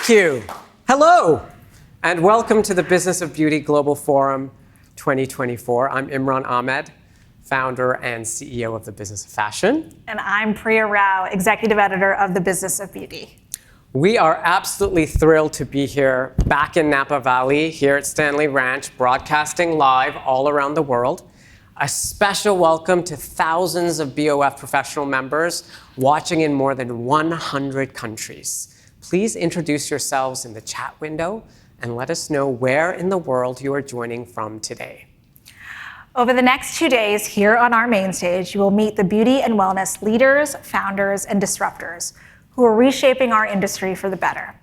Thank you. Hello, and welcome to the Business of Beauty Global Forum 2024. I'm Imran Ahmed, founder and CEO of the Business of Fashion. And I'm Priya Rao, executive editor of the Business of Beauty. We are absolutely thrilled to be here back in Napa Valley, here at Stanley Ranch, broadcasting live all around the world. A special welcome to thousands of BOF professional members watching in more than 100 countries. Please introduce yourselves in the chat window and let us know where in the world you are joining from today. Over the next 2 days here on our main stage, you will meet the beauty and wellness leaders, founders, and disruptors who are reshaping our industry for the better,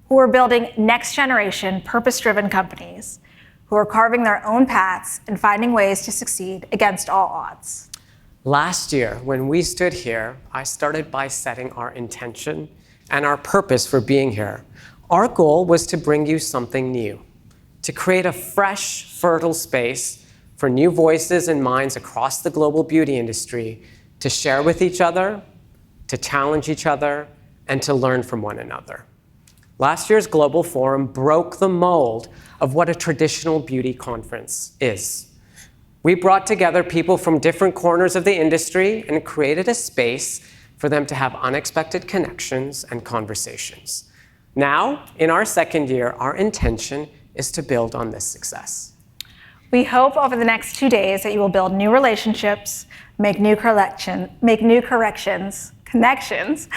who are building next-generation, purpose-driven companies, who are carving their own paths and finding ways to succeed against all odds. Last year, when we stood here, I started by setting our intention and our purpose for being here. Our goal was to bring you something new, to create a fresh, fertile space for new voices and minds across the global beauty industry to share with each other, to challenge each other, and to learn from one another. Last year's Global Forum broke the mold of what a traditional beauty conference is. We brought together people from different corners of the industry and created a space for them to have unexpected connections and conversations. Now, in our second year, our intention is to build on this success. We hope over the next 2 days that you will build new relationships, make new connections, make new connections,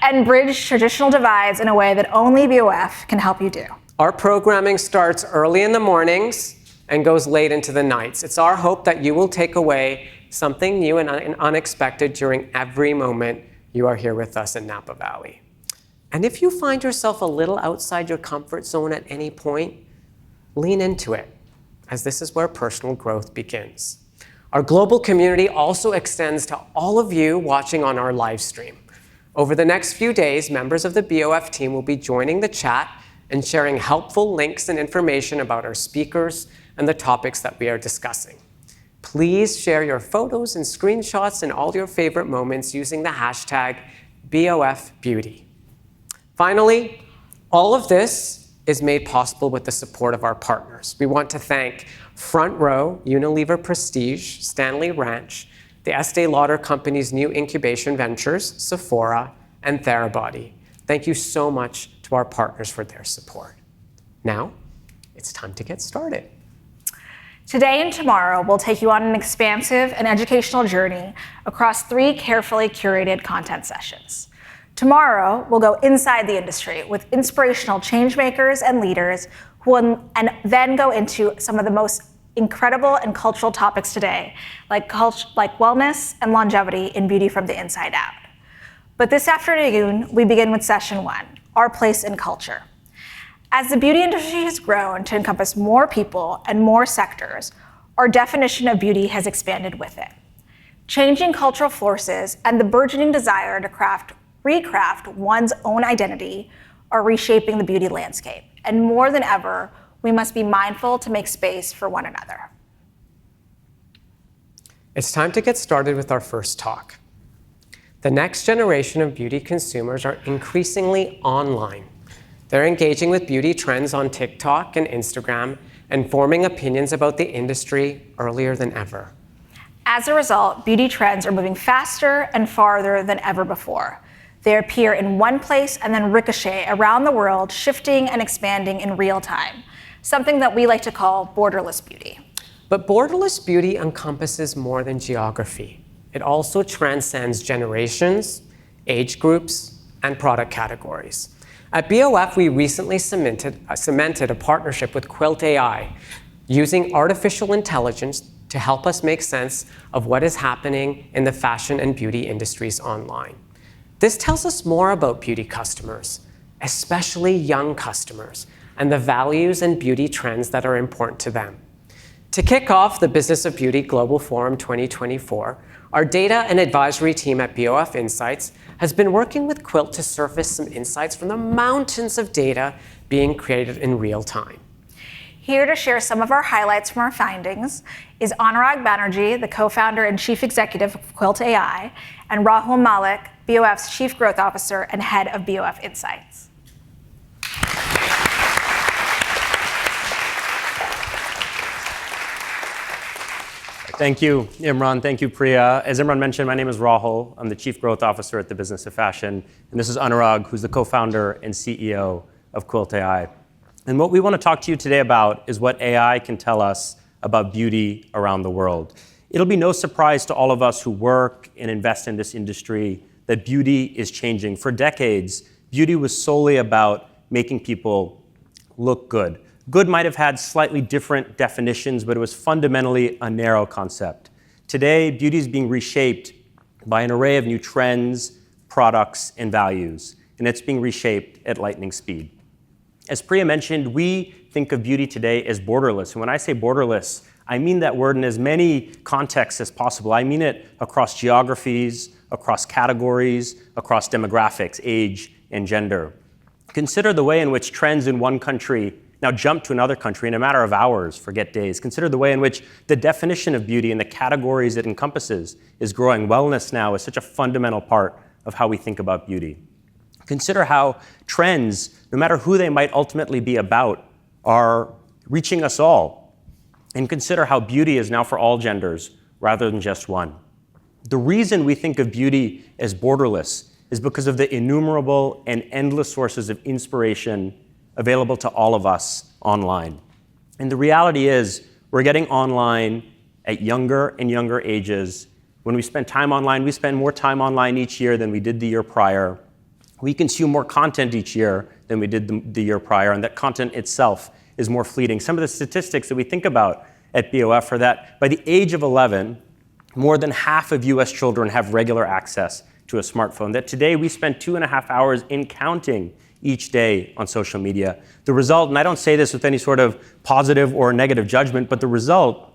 and bridge traditional divides in a way that only BOF can help you do. Our programming starts early in the mornings and goes late into the nights. It's our hope that you will take away something new and unexpected during every moment you are here with us in Napa Valley. And if you find yourself a little outside your comfort zone at any point, lean into it, as this is where personal growth begins. Our global community also extends to all of you watching on our live stream. Over the next few days, members of the BOF team will be joining the chat and sharing helpful links and information about our speakers and the topics that we are discussing. Please share your photos and screenshots and all your favorite moments using the hashtag BOFBeauty. Finally, all of this is made possible with the support of our partners. We want to thank Front Row, Unilever Prestige, Stanley Ranch, the Estee Lauder Company's new incubation ventures, Sephora, and Therabody. Thank you so much to our partners for their support. Now, it's time to get started. Today and tomorrow, we'll take you on an expansive and educational journey across 3 carefully curated content sessions. Tomorrow, we'll go inside the industry with inspirational changemakers and leaders who will, and then go into some of the most incredible and cultural topics today, like wellness and longevity in beauty from the inside out. But this afternoon, we begin with session 1, our place in culture. As the beauty industry has grown to encompass more people and more sectors, our definition of beauty has expanded with it. Changing cultural forces and the burgeoning desire to recraft one's own identity are reshaping the beauty landscape. And more than ever, we must be mindful to make space for one another. It's time to get started with our first talk. The next generation of beauty consumers are increasingly online. They're engaging with beauty trends on TikTok and Instagram and forming opinions about the industry earlier than ever. As a result, beauty trends are moving faster and farther than ever before. They appear in one place and then ricochet around the world, shifting and expanding in real time, something that we like to call borderless beauty. But borderless beauty encompasses more than geography. It also transcends generations, age groups, and product categories. At BOF, we recently cemented a partnership with Quilt AI, using artificial intelligence to help us make sense of what is happening in the fashion and beauty industries online. This tells us more about beauty customers, especially young customers, and the values and beauty trends that are important to them. To kick off the Business of Beauty Global Forum 2024, our data and advisory team at BOF Insights has been working with Quilt to surface some insights from the mountains of data being created in real time. Here to share some of our highlights from our findings is Anurag Banerjee, the co-founder and chief executive of Quilt AI, and Rahul Malik, BOF's chief growth officer and head of BOF Insights. Thank you, Imran. Thank you, Priya. As Imran mentioned, my name is Rahul. I'm the Chief Growth Officer at the Business of Fashion. And this is Anurag, who's the co-founder and CEO of Quilt AI. And what we want to talk to you today about is what AI can tell us about beauty around the world. It'll be no surprise to all of us who work and invest in this industry that beauty is changing. For decades, beauty was solely about making people look good. Good might have had slightly different definitions, but it was fundamentally a narrow concept. Today, beauty is being reshaped by an array of new trends, products, and values, and it's being reshaped at lightning speed. As Priya mentioned, we think of beauty today as borderless. And when I say borderless, I mean that word in as many contexts as possible. I mean it across geographies, across categories, across demographics, age, and gender. Consider the way in which trends in one country now jump to another country in a matter of hours, forget days. Consider the way in which the definition of beauty and the categories it encompasses is growing. Wellness now is such a fundamental part of how we think about beauty. Consider how trends, no matter who they might ultimately be about, are reaching us all. And consider how beauty is now for all genders rather than just one. The reason we think of beauty as borderless is because of the innumerable and endless sources of inspiration available to all of us online. And the reality is, we're getting online at younger and younger ages. When we spend time online, we spend more time online each year than we did the year prior. We consume more content each year than we did the year prior, and that content itself is more fleeting. Some of the statistics that we think about at BOF are that by the age of 11, more than half of US children have regular access to a smartphone, that today we spend 2.5 hours in counting each day on social media. The result, and I don't say this with any sort of positive or negative judgment, but the result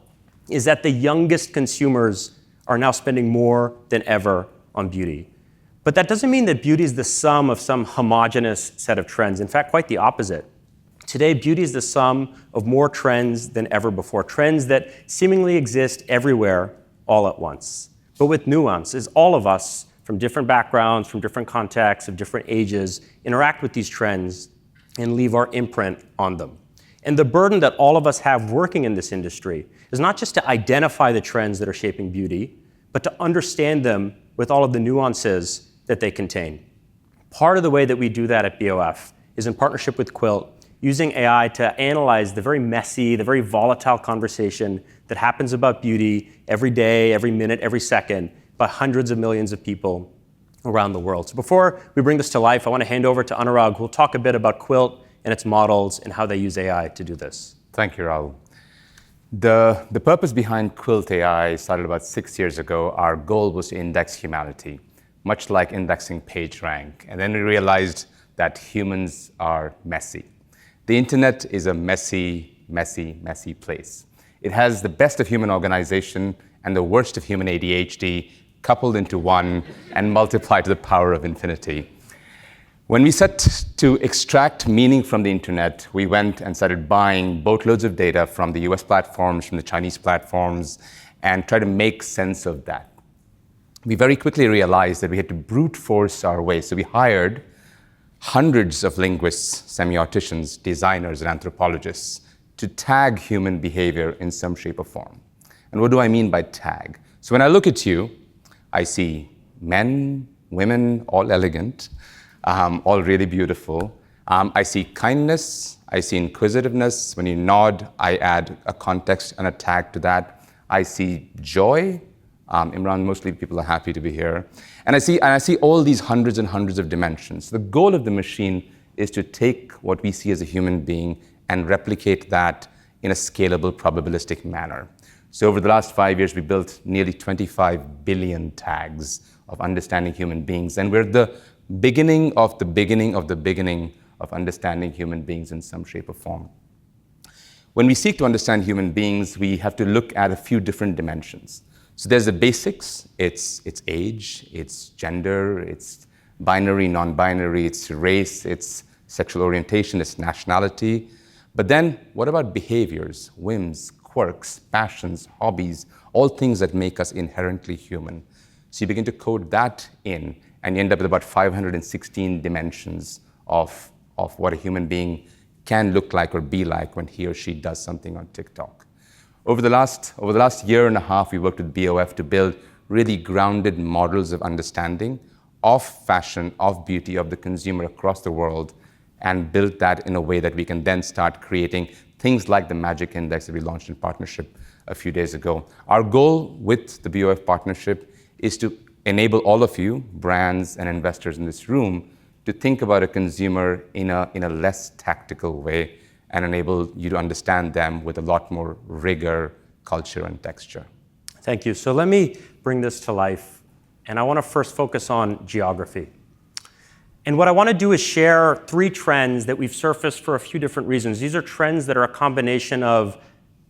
is that the youngest consumers are now spending more than ever on beauty. But that doesn't mean that beauty is the sum of some homogeneous set of trends. In fact, quite the opposite. Today, beauty is the sum of more trends than ever before, trends that seemingly exist everywhere all at once. But with nuance, as all of us from different backgrounds, from different contexts, of different ages, interact with these trends and leave our imprint on them. And the burden that all of us have working in this industry is not just to identify the trends that are shaping beauty, but to understand them with all of the nuances that they contain. Part of the way that we do that at BOF is in partnership with Quilt, using AI to analyze the very messy, the very volatile conversation that happens about beauty every day, every minute, every second, by hundreds of millions of people around the world. So before we bring this to life, I want to hand over to Anurag, who will talk a bit about Quilt and its models and how they use AI to do this. Thank you, Rahul. The purpose behind Quilt AI started about 6 years ago. Our goal was to index humanity, much like indexing PageRank. And then we realized that humans are messy. The internet is a messy, messy, messy place. It has the best of human organization and the worst of human ADHD coupled into one and multiplied to the power of infinity. When we set to extract meaning from the internet, we went and started buying boatloads of data from the US platforms, from the Chinese platforms, and try to make sense of that. We very quickly realized that we had to brute force our way. So we hired hundreds of linguists, semioticians, designers, and anthropologists to tag human behavior in some shape or form. And what do I mean by tag? So when I look at you, I see men, women, all elegant, all really beautiful. I see kindness, I see inquisitiveness. When you nod, I add a context and a tag to that. I see joy. Imran, mostly people are happy to be here. And I see all these hundreds and hundreds of dimensions. The goal of the machine is to take what we see as a human being and replicate that in a scalable, probabilistic manner. So over the last 5 years, we built nearly 25 billion tags of understanding human beings. And we're the beginning of the beginning of the beginning of understanding human beings in some shape or form. When we seek to understand human beings, we have to look at a few different dimensions. So there's the basics. It's age, it's gender, it's binary, non-binary, it's race, it's sexual orientation, it's nationality. But then what about behaviors, whims, quirks, passions, hobbies, all things that make us inherently human? So you begin to code that in, and you end up with about 516 dimensions of what a human being can look like or be like when he or she does something on TikTok. Over the last year and a half, we worked with BOF to build really grounded models of understanding of fashion, of beauty, of the consumer across the world, and build that in a way that we can then start creating things like the Magic Index that we launched in partnership a few days ago. Our goal with the BOF partnership is to enable all of you, brands and investors in this room, to think about a consumer in a less tactical way and enable you to understand them with a lot more rigor, culture, and texture. Thank you. So let me bring this to life. And I want to first focus on geography. And what I want to do is share 3 trends that we've surfaced for a few different reasons. These are trends that are a combination of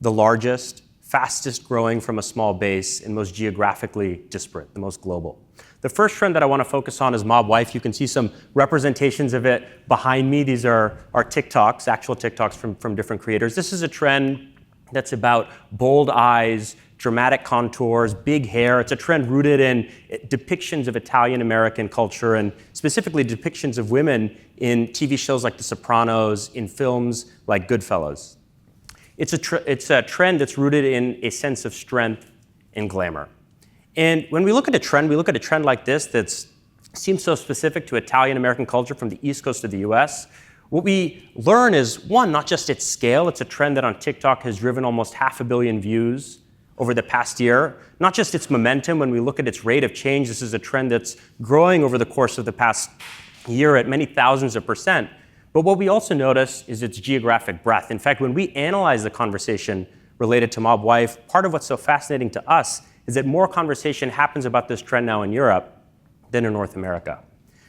the largest, fastest growing from a small base, and most geographically disparate, the most global. The first trend that I want to focus on is mob wife. You can see some representations of it behind me. These are TikToks, actual TikToks from different creators. This is a trend that's about bold eyes, dramatic contours, big hair. It's a trend rooted in depictions of Italian-American culture and specifically depictions of women in TV shows like The Sopranos, in films like Goodfellas. It's a trend that's rooted in a sense of strength and glamour. And when we look at a trend like this that seems so specific to Italian-American culture from the East Coast of the US, what we learn is, one, not just its scale. It's a trend that on TikTok has driven almost 500 million views over the past year. Not just its momentum. When we look at its rate of change, this is a trend that's growing over the course of the past year at many thousands of percent. But what we also notice is its geographic breadth. In fact, when we analyze the conversation related to mob wife, part of what's so fascinating to us is that more conversation happens about this trend now in Europe than in North America.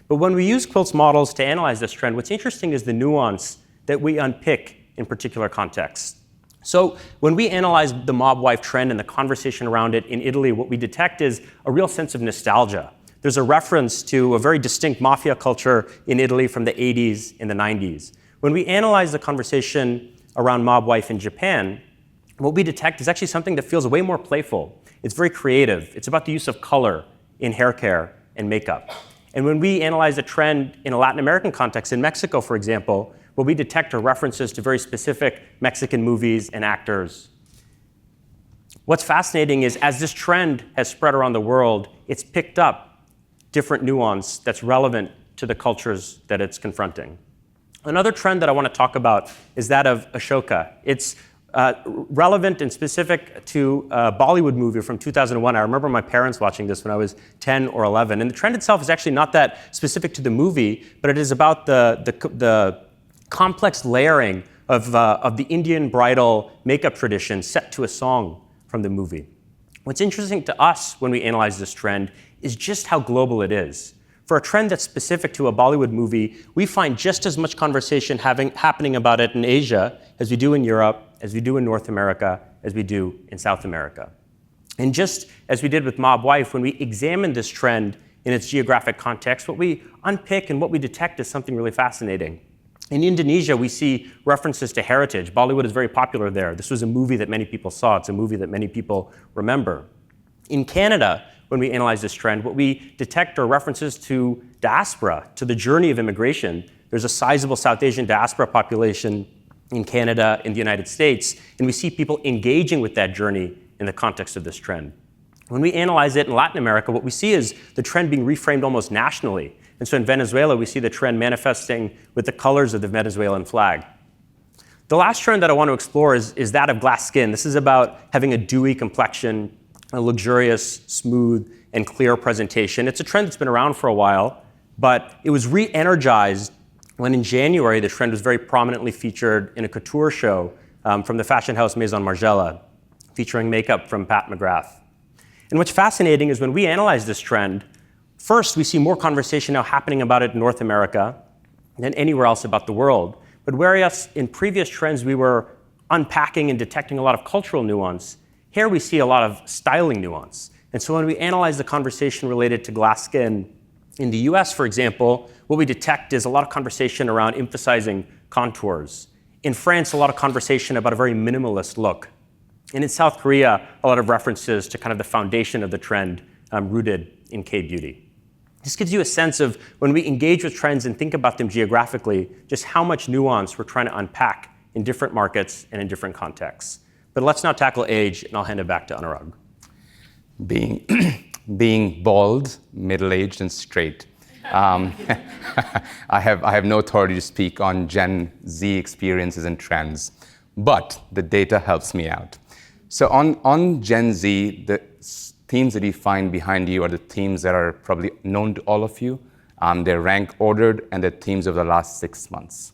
But when we use Quilt's models to analyze this trend, what's interesting is the nuance that we unpick in particular contexts. So when we analyze the mob wife trend and the conversation around it in Italy, what we detect is a real sense of nostalgia. There's a reference to a very distinct mafia culture in Italy from the 80s and the 90s. When we analyze the conversation around mob wife in Japan, what we detect is actually something that feels way more playful. It's very creative. It's about the use of color in hair care and makeup. And when we analyze a trend in a Latin American context, in Mexico, for example, what we detect are references to very specific Mexican movies and actors. What's fascinating is as this trend has spread around the world, it's picked up different nuance that's relevant to the cultures that it's confronting. Another trend that I want to talk about is that of Ashoka. It's relevant and specific to a Bollywood movie from 2001. I remember my parents watching this when I was 10 or 11. And the trend itself is actually not that specific to the movie, but it is about the complex layering of the Indian bridal makeup tradition set to a song from the movie. What's interesting to us when we analyze this trend is just how global it is. For a trend that's specific to a Bollywood movie, we find just as much conversation happening about it in Asia as we do in Europe, as we do in North America, as we do in South America. And just as we did with mob wife, when we examine this trend in its geographic context, what we unpick and what we detect is something really fascinating. In Indonesia, we see references to heritage. Bollywood is very popular there. This was a movie that many people saw. It's a movie that many people remember. In Canada, when we analyze this trend, what we detect are references to diaspora, to the journey of immigration. There's a sizable South Asian diaspora population in Canada, in the United States, and we see people engaging with that journey in the context of this trend. When we analyze it in Latin America, what we see is the trend being reframed almost nationally. And so in Venezuela, we see the trend manifesting with the colors of the Venezuelan flag. The last trend that I want to explore is that of glass skin. This is about having a dewy complexion, a luxurious, smooth, and clear presentation. It's a trend that's been around for a while, but it was re-energized when in January, the trend was very prominently featured in a couture show from the fashion house Maison Margiela, featuring makeup from Pat McGrath. And what's fascinating is when we analyze this trend, first, we see more conversation now happening about it in North America than anywhere else about the world. But whereas in previous trends, we were unpacking and detecting a lot of cultural nuance, here we see a lot of styling nuance. And so when we analyze the conversation related to glass skin in the US, for example, what we detect is a lot of conversation around emphasizing contours. In France, a lot of conversation about a very minimalist look. And in South Korea, a lot of references to kind of the foundation of the trend rooted in K-beauty. This gives you a sense of when we engage with trends and think about them geographically, just how much nuance we're trying to unpack in different markets and in different contexts. But let's now tackle age, and I'll hand it back to Anurag. Being bald, middle-aged, and straight. I have no authority to speak on Gen Z experiences and trends, but the data helps me out. So on Gen Z, the themes that you find behind you are the themes that are probably known to all of you. They're rank ordered, and they're themes of the last 6 months.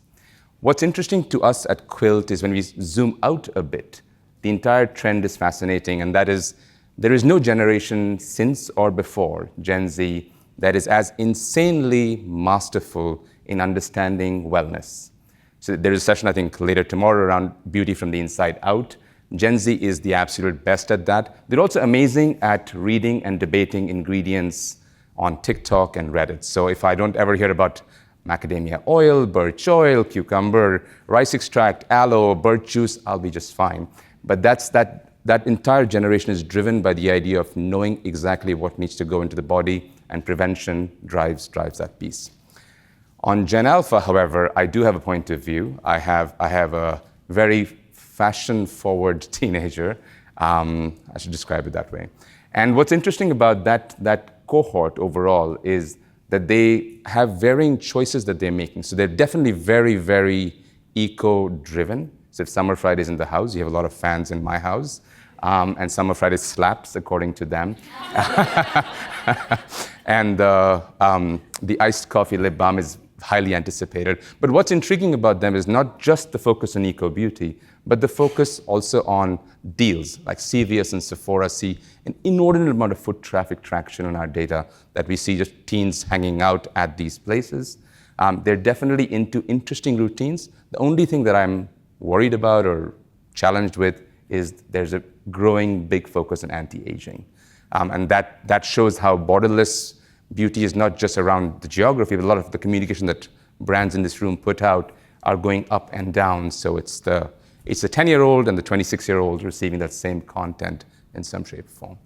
What's interesting to us at Quilt is when we zoom out a bit, the entire trend is fascinating, and that is, there is no generation since or before Gen Z that is as insanely masterful in understanding wellness. So there is a session, I think, later tomorrow around beauty from the inside out. Gen Z is the absolute best at that. They're also amazing at reading and debating ingredients on TikTok and Reddit. So if I don't ever hear about macadamia oil, birch oil, cucumber, rice extract, aloe, birch juice, I'll be just fine. But that entire generation is driven by the idea of knowing exactly what needs to go into the body, and prevention drives that piece. On Gen Alpha, however, I do have a point of view. I have a very fashion-forward teenager. I should describe it that way. And what's interesting about that cohort overall is that they have varying choices that they're making. So they're definitely very, very eco-driven. So if Summer Friday's in the house, you have a lot of fans in my house. And Summer Friday slaps, according to them. And the iced coffee lip balm is highly anticipated. But what's intriguing about them is not just the focus on eco-beauty, but the focus also on deals, like CVS and Sephora see an inordinate amount of foot traffic traction on our data that we see just teens hanging out at these places. They're definitely into interesting routines. The only thing that I'm worried about or challenged with is there's a growing big focus on anti-aging. And that shows how borderless beauty is not just around the geography, but a lot of the communication that brands in this room put out are going up and down. So it's the 10-year-old and the 26-year-old receiving that same content in some shape or form.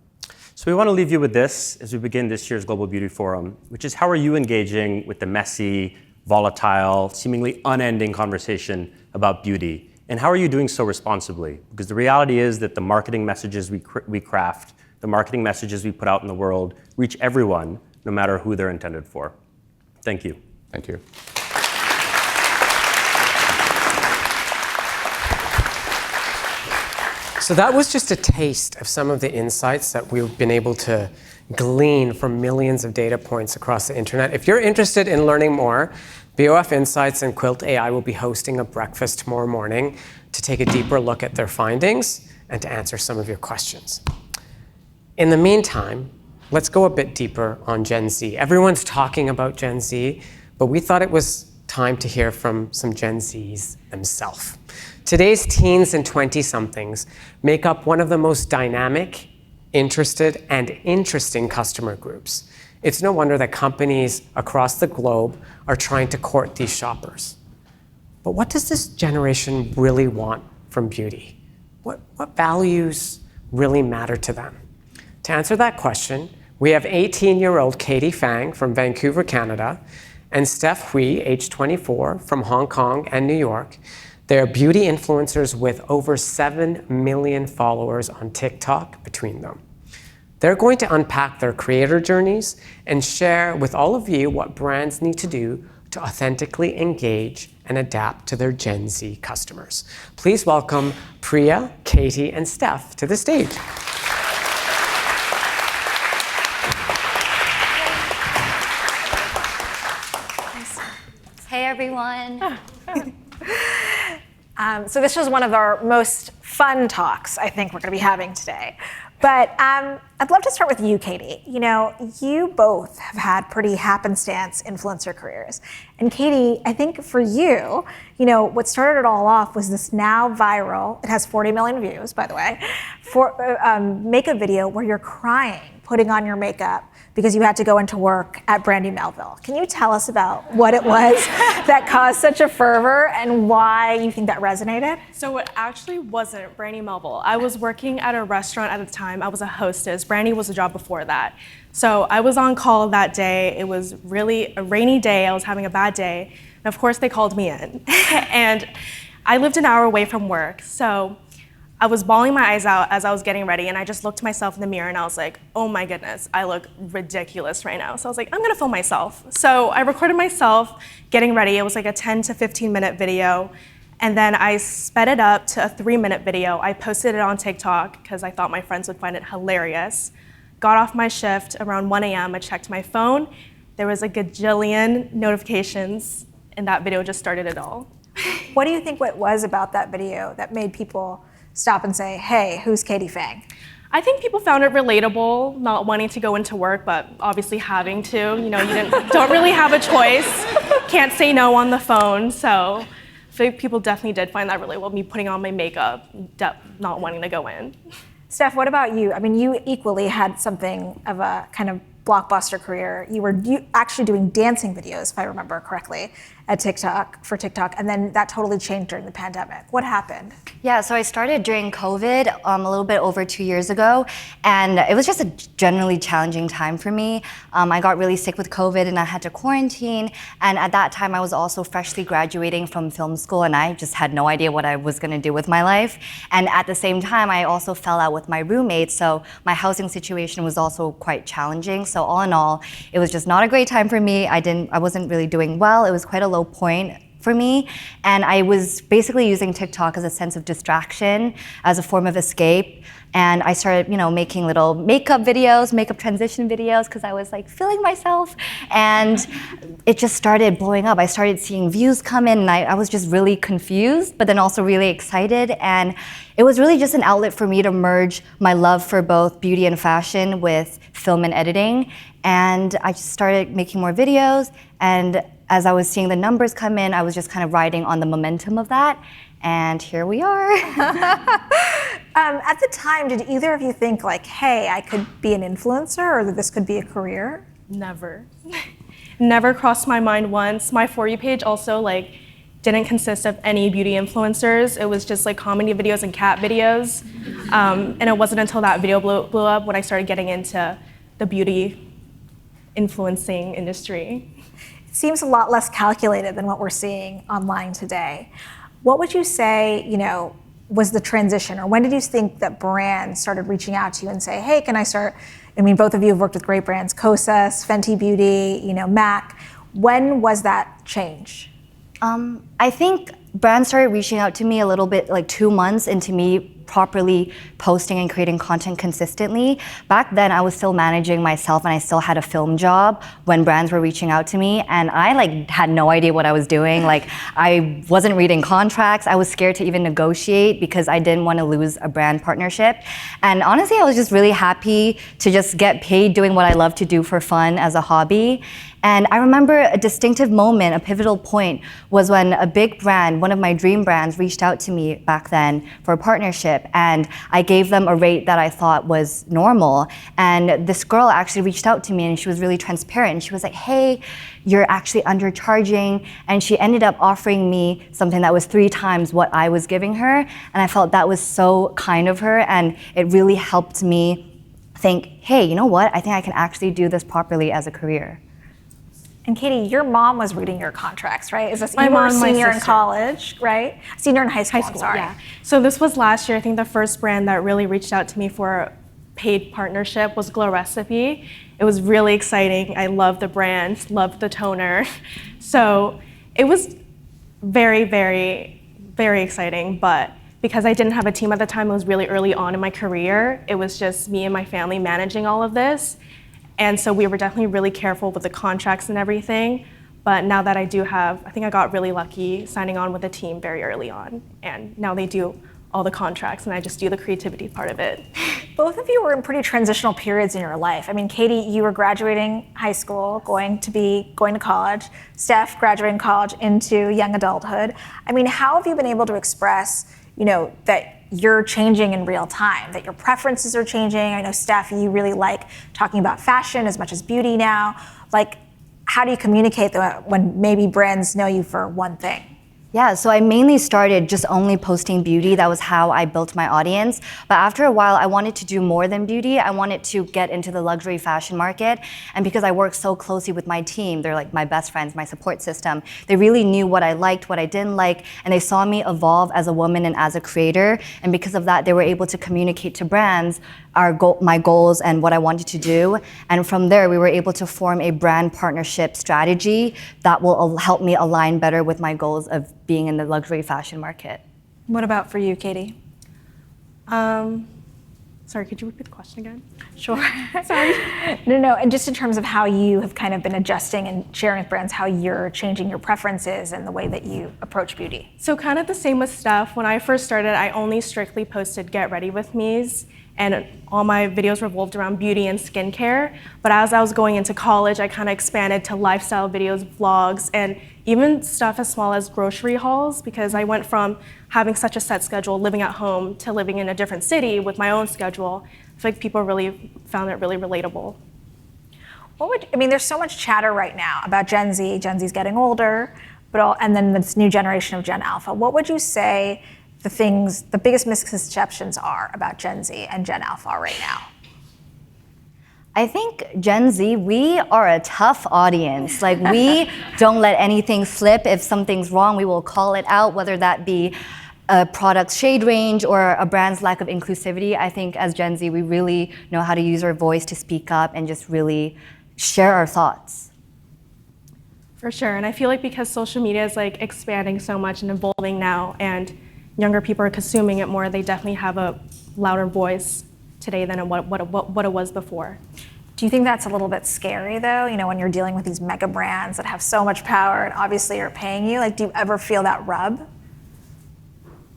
So we want to leave you with this as we begin this year's Global Beauty Forum, which is how are you engaging with the messy, volatile, seemingly unending conversation about beauty? And how are you doing so responsibly? Because the reality is that the marketing messages we craft, the marketing messages we put out in the world reach everyone, no matter who they're intended for. Thank you. Thank you. So that was just a taste of some of the insights that we've been able to glean from millions of data points across the internet. If you're interested in learning more, BOF Insights and Quilt AI will be hosting a breakfast tomorrow morning to take a deeper look at their findings and to answer some of your questions. In the meantime, let's go a bit deeper on Gen Z. Everyone's talking about Gen Z, but we thought it was time to hear from some Gen Zs themselves. Today's teens and 20-somethings make up one of the most dynamic, interested, and interesting customer groups. It's no wonder that companies across the globe are trying to court these shoppers. But what does this generation really want from beauty? What values really matter to them? To answer that question, we have 18-year-old Katie Fang from Vancouver, Canada, and Steph Hui, age 24, from Hong Kong and New York. They are beauty influencers with over 7 million followers on TikTok between them. They're going to unpack their creator journeys and share with all of you what brands need to do to authentically engage and adapt to their Gen Z customers. Please welcome Priya, Katie, and Steph to the stage. Hey, everyone. So this was one of our most fun talks I think we're going to be having today. But I'd love to start with you, Katie. You know, you both have had pretty happenstance influencer careers. And Katie, I think for you, you know, what started it all off was this now viral, it has 40 million views, by the way, for make a video where you're crying putting on your makeup because you had to go into work at Brandy Melville. Can you tell us about what it was that caused such a fervor and why you think that resonated? So it actually wasn't Brandy Melville. I was working at a restaurant at the time. I was a hostess. Brandy was a job before that. So I was on call that day. It was really a rainy day. I was having a bad day. And of course they called me in. And I lived an hour away from work. So I was bawling my eyes out as I was getting ready, and I just looked myself in the mirror and I was like, oh my goodness, I look ridiculous right now. So I was like, I'm gonna film myself. So I recorded myself getting ready. It was like a 10 to 15 minute video. And then I sped it up to a 3-minute video. I posted it on TikTok because I thought my friends would find it hilarious. Got off my shift around 1 a.m. I checked my phone. There was a gajillion notifications, and that video just started it all. What do you think what was about that video that made people stop and say, hey, who's Katie Fang? I think people found it relatable, not wanting to go into work, but obviously having to. You know, don't really have a choice. Can't say no on the phone. So I think people definitely did find that relatable, me putting on my makeup, not wanting to go in. Steph, what about you? I mean, you equally had something of a kind of blockbuster career. You were actually doing dancing videos, if I remember correctly, at for TikTok, and then that totally changed during the pandemic. What happened? Yeah, so I started during COVID a little bit over 2 years ago, and it was just a generally challenging time for me. I got really sick with COVID and I had to quarantine, and at that time I was also freshly graduating from film school and I just had no idea what I was gonna do with my life. And at the same time, I also fell out with my roommate, so my housing situation was also quite challenging. So all in all, it was just not a great time for me. I wasn't really doing well. It was quite a low point for me, and I was basically using TikTok as a sense of distraction, as a form of escape. And I started, making little makeup videos, makeup transition videos, because I was like feeling myself, and it just started blowing up. I started seeing views come in, and I was just really confused, but then also really excited. And it was really just an outlet for me to merge my love for both beauty and fashion with film and editing. And I just started making more videos, and as I was seeing the numbers come in, I was just kind of riding on the momentum of that, and here we are. At the time, did either of you think like, hey, I could be an influencer, or that this could be a career? Never. Never crossed my mind once. My For You page also didn't consist of any beauty influencers. It was just like comedy videos and cat videos. And it wasn't until that video blew up when I started getting into the beauty influencing industry. Seems a lot less calculated than what we're seeing online today. What would you say, was the transition, or when did you think that brands started reaching out to you and say, hey, can I start? I mean, both of you have worked with great brands, Kosas, Fenty Beauty, MAC. When was that change? I think brands started reaching out to me a little bit 2 months into me properly posting and creating content consistently. Back then, I was still managing myself and I still had a film job when brands were reaching out to me, and I had no idea what I was doing. I wasn't reading contracts. I was scared to even negotiate because I didn't want to lose a brand partnership. And honestly, I was just really happy to just get paid doing what I love to do for fun as a hobby. And I remember a distinctive moment, a pivotal point, was when a big brand, one of my dream brands, reached out to me back then for a partnership, and I gave them a rate that I thought was normal. And this girl actually reached out to me, and she was really transparent. And she was like, hey, you're actually undercharging. And she ended up offering me something that was 3 times what I was giving her. And I felt that was so kind of her, and it really helped me think, hey, you know what? I think I can actually do this properly as a career. And Katie, your mom was reading your contracts, right? Is this My you were a mom, my senior in sister. college, right? Senior in high school, I'm sorry. Yeah. So this was last year. I think the first brand that really reached out to me for a paid partnership was Glow Recipe. It was really exciting. I loved the brand, loved the toner. So it was very, very, very exciting. But because I didn't have a team at the time, it was really early on in my career. It was just me and my family managing all of this. And so we were definitely really careful with the contracts and everything. But now that I do have, I think I got really lucky signing on with a team very early on. And now they do all the contracts and I just do the creativity part of it. Both of you were in pretty transitional periods in your life. I mean, Katie, you were graduating high school, going to college. Steph, graduating college into young adulthood. I mean, how have you been able to express, that you're changing in real time, that your preferences are changing. I know, Steph, you really like talking about fashion as much as beauty now. Like, how do you communicate that when maybe brands know you for one thing? Yeah, so I mainly started just only posting beauty. That was how I built my audience. But after a while, I wanted to do more than beauty. I wanted to get into the luxury fashion market. And because I work so closely with my team, they're like my best friends, my support system, they really knew what I liked, what I didn't like, and they saw me evolve as a woman and as a creator. And because of that, they were able to communicate to brands my goals and what I wanted to do. And from there, we were able to form a brand partnership strategy that will help me align better with my goals of being in the luxury fashion market. What about for you, Katie? Sorry, could you repeat the question again? Sure. Sorry. No, and just in terms of how you have kind of been adjusting and sharing with brands how you're changing your preferences and the way that you approach beauty. So kind of the same with Steph. When I first started, I only strictly posted get ready with me's, and all my videos revolved around beauty and skincare. But as I was going into college, I kind of expanded to lifestyle videos, vlogs, and even stuff as small as grocery hauls, because I went from having such a set schedule, living at home, to living in a different city with my own schedule. I feel like people really found it really relatable. There's so much chatter right now about Gen Z. Gen Z's getting older, and then this new generation of Gen Alpha. What would you say the biggest misconceptions are about Gen Z and Gen Alpha right now? I think Gen Z, we are a tough audience. Like, we don't let anything slip. If something's wrong, we will call it out, whether that be a product's shade range or a brand's lack of inclusivity. I think as Gen Z, we really know how to use our voice to speak up and just really share our thoughts. For sure, and I feel like because social media is like expanding so much and evolving now, and younger people are consuming it more, they definitely have a louder voice today than what it was before. Do you think that's a little bit scary though? You know, when you're dealing with these mega brands that have so much power and obviously are paying you, like, do you ever feel that rub?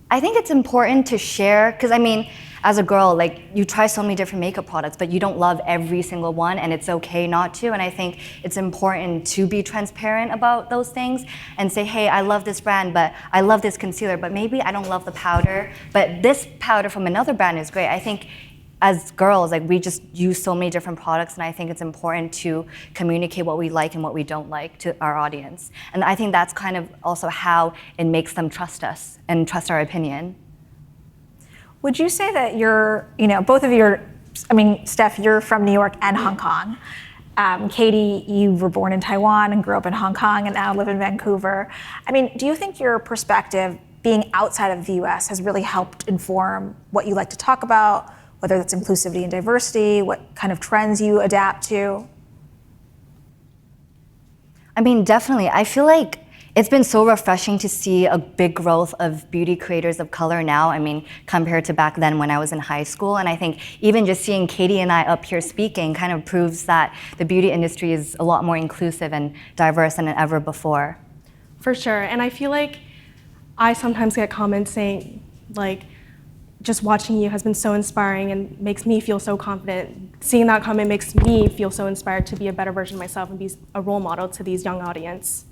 I think it's important to share, because as a girl, like, you try so many different makeup products, but you don't love every single one, and it's okay not to. And I think it's important to be transparent about those things and say, hey, I love this brand, but I love this concealer, but maybe I don't love the powder, but this powder from another brand is great. I think as girls, like, we just use so many different products, and I think it's important to communicate what we like and what we don't like to our audience. And I think that's kind of also how it makes them trust us and trust our opinion. Would you say that Steph, you're from New York and Hong Kong. Katie, you were born in Taiwan and grew up in Hong Kong and now live in Vancouver. Do you think your perspective being outside of the US has really helped inform what you like to talk about, whether that's inclusivity and diversity, what kind of trends you adapt to? Definitely. I feel like it's been so refreshing to see a big growth of beauty creators of color now, compared to back then when I was in high school. And I think even just seeing Katie and I up here speaking kind of proves that the beauty industry is a lot more inclusive and diverse than ever before. For sure, and I feel like I sometimes get comments saying, like, just watching you has been so inspiring and makes me feel so confident. Seeing that comment makes me feel so inspired to be a better version of myself and be a role model to these young audience.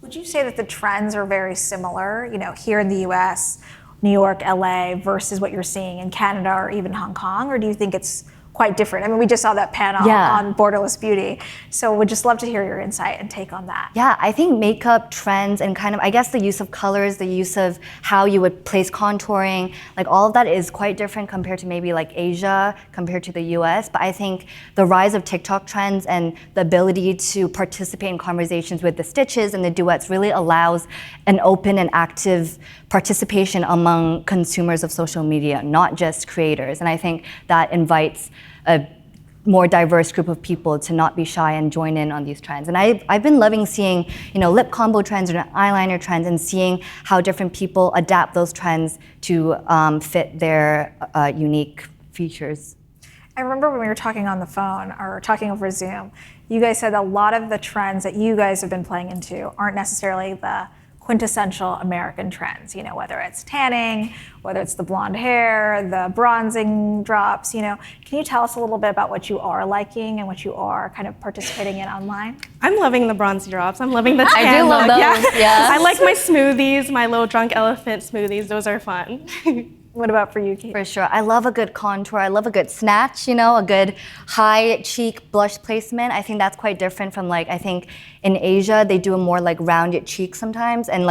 Would you say that the trends are very similar, here in the US, New York, LA, versus what you're seeing in Canada or even Hong Kong? Or do you think it's quite different? We just saw that panel on borderless beauty. So we'd just love to hear your insight and take on that. Yeah, I think makeup trends and the use of colors, the use of how you would place contouring, like, all of that is quite different compared to maybe like Asia, compared to the US. But I think the rise of TikTok trends and the ability to participate in conversations with the stitches and the duets really allows an open and active participation among consumers of social media, not just creators. And I think that invites a more diverse group of people to not be shy and join in on these trends. And I've been loving seeing, lip combo trends or eyeliner trends, and seeing how different people adapt those trends to fit their unique features. I remember when we were talking on the phone or talking over Zoom, you guys said a lot of the trends that you guys have been playing into aren't necessarily the quintessential American trends, whether it's tanning, whether it's the blonde hair, the bronzing drops, Can you tell us a little bit about what you are liking and what you are kind of participating in online? I'm loving the bronzy drops. I'm loving the tan I do love look. those, yeah. I like my smoothies, my little drunk elephant smoothies. Those are fun. What about for you, Kate? For sure. I love a good contour. I love a good snatch, a good high cheek blush placement. I think that's quite different from I think in Asia, they do a more rounded cheek sometimes. And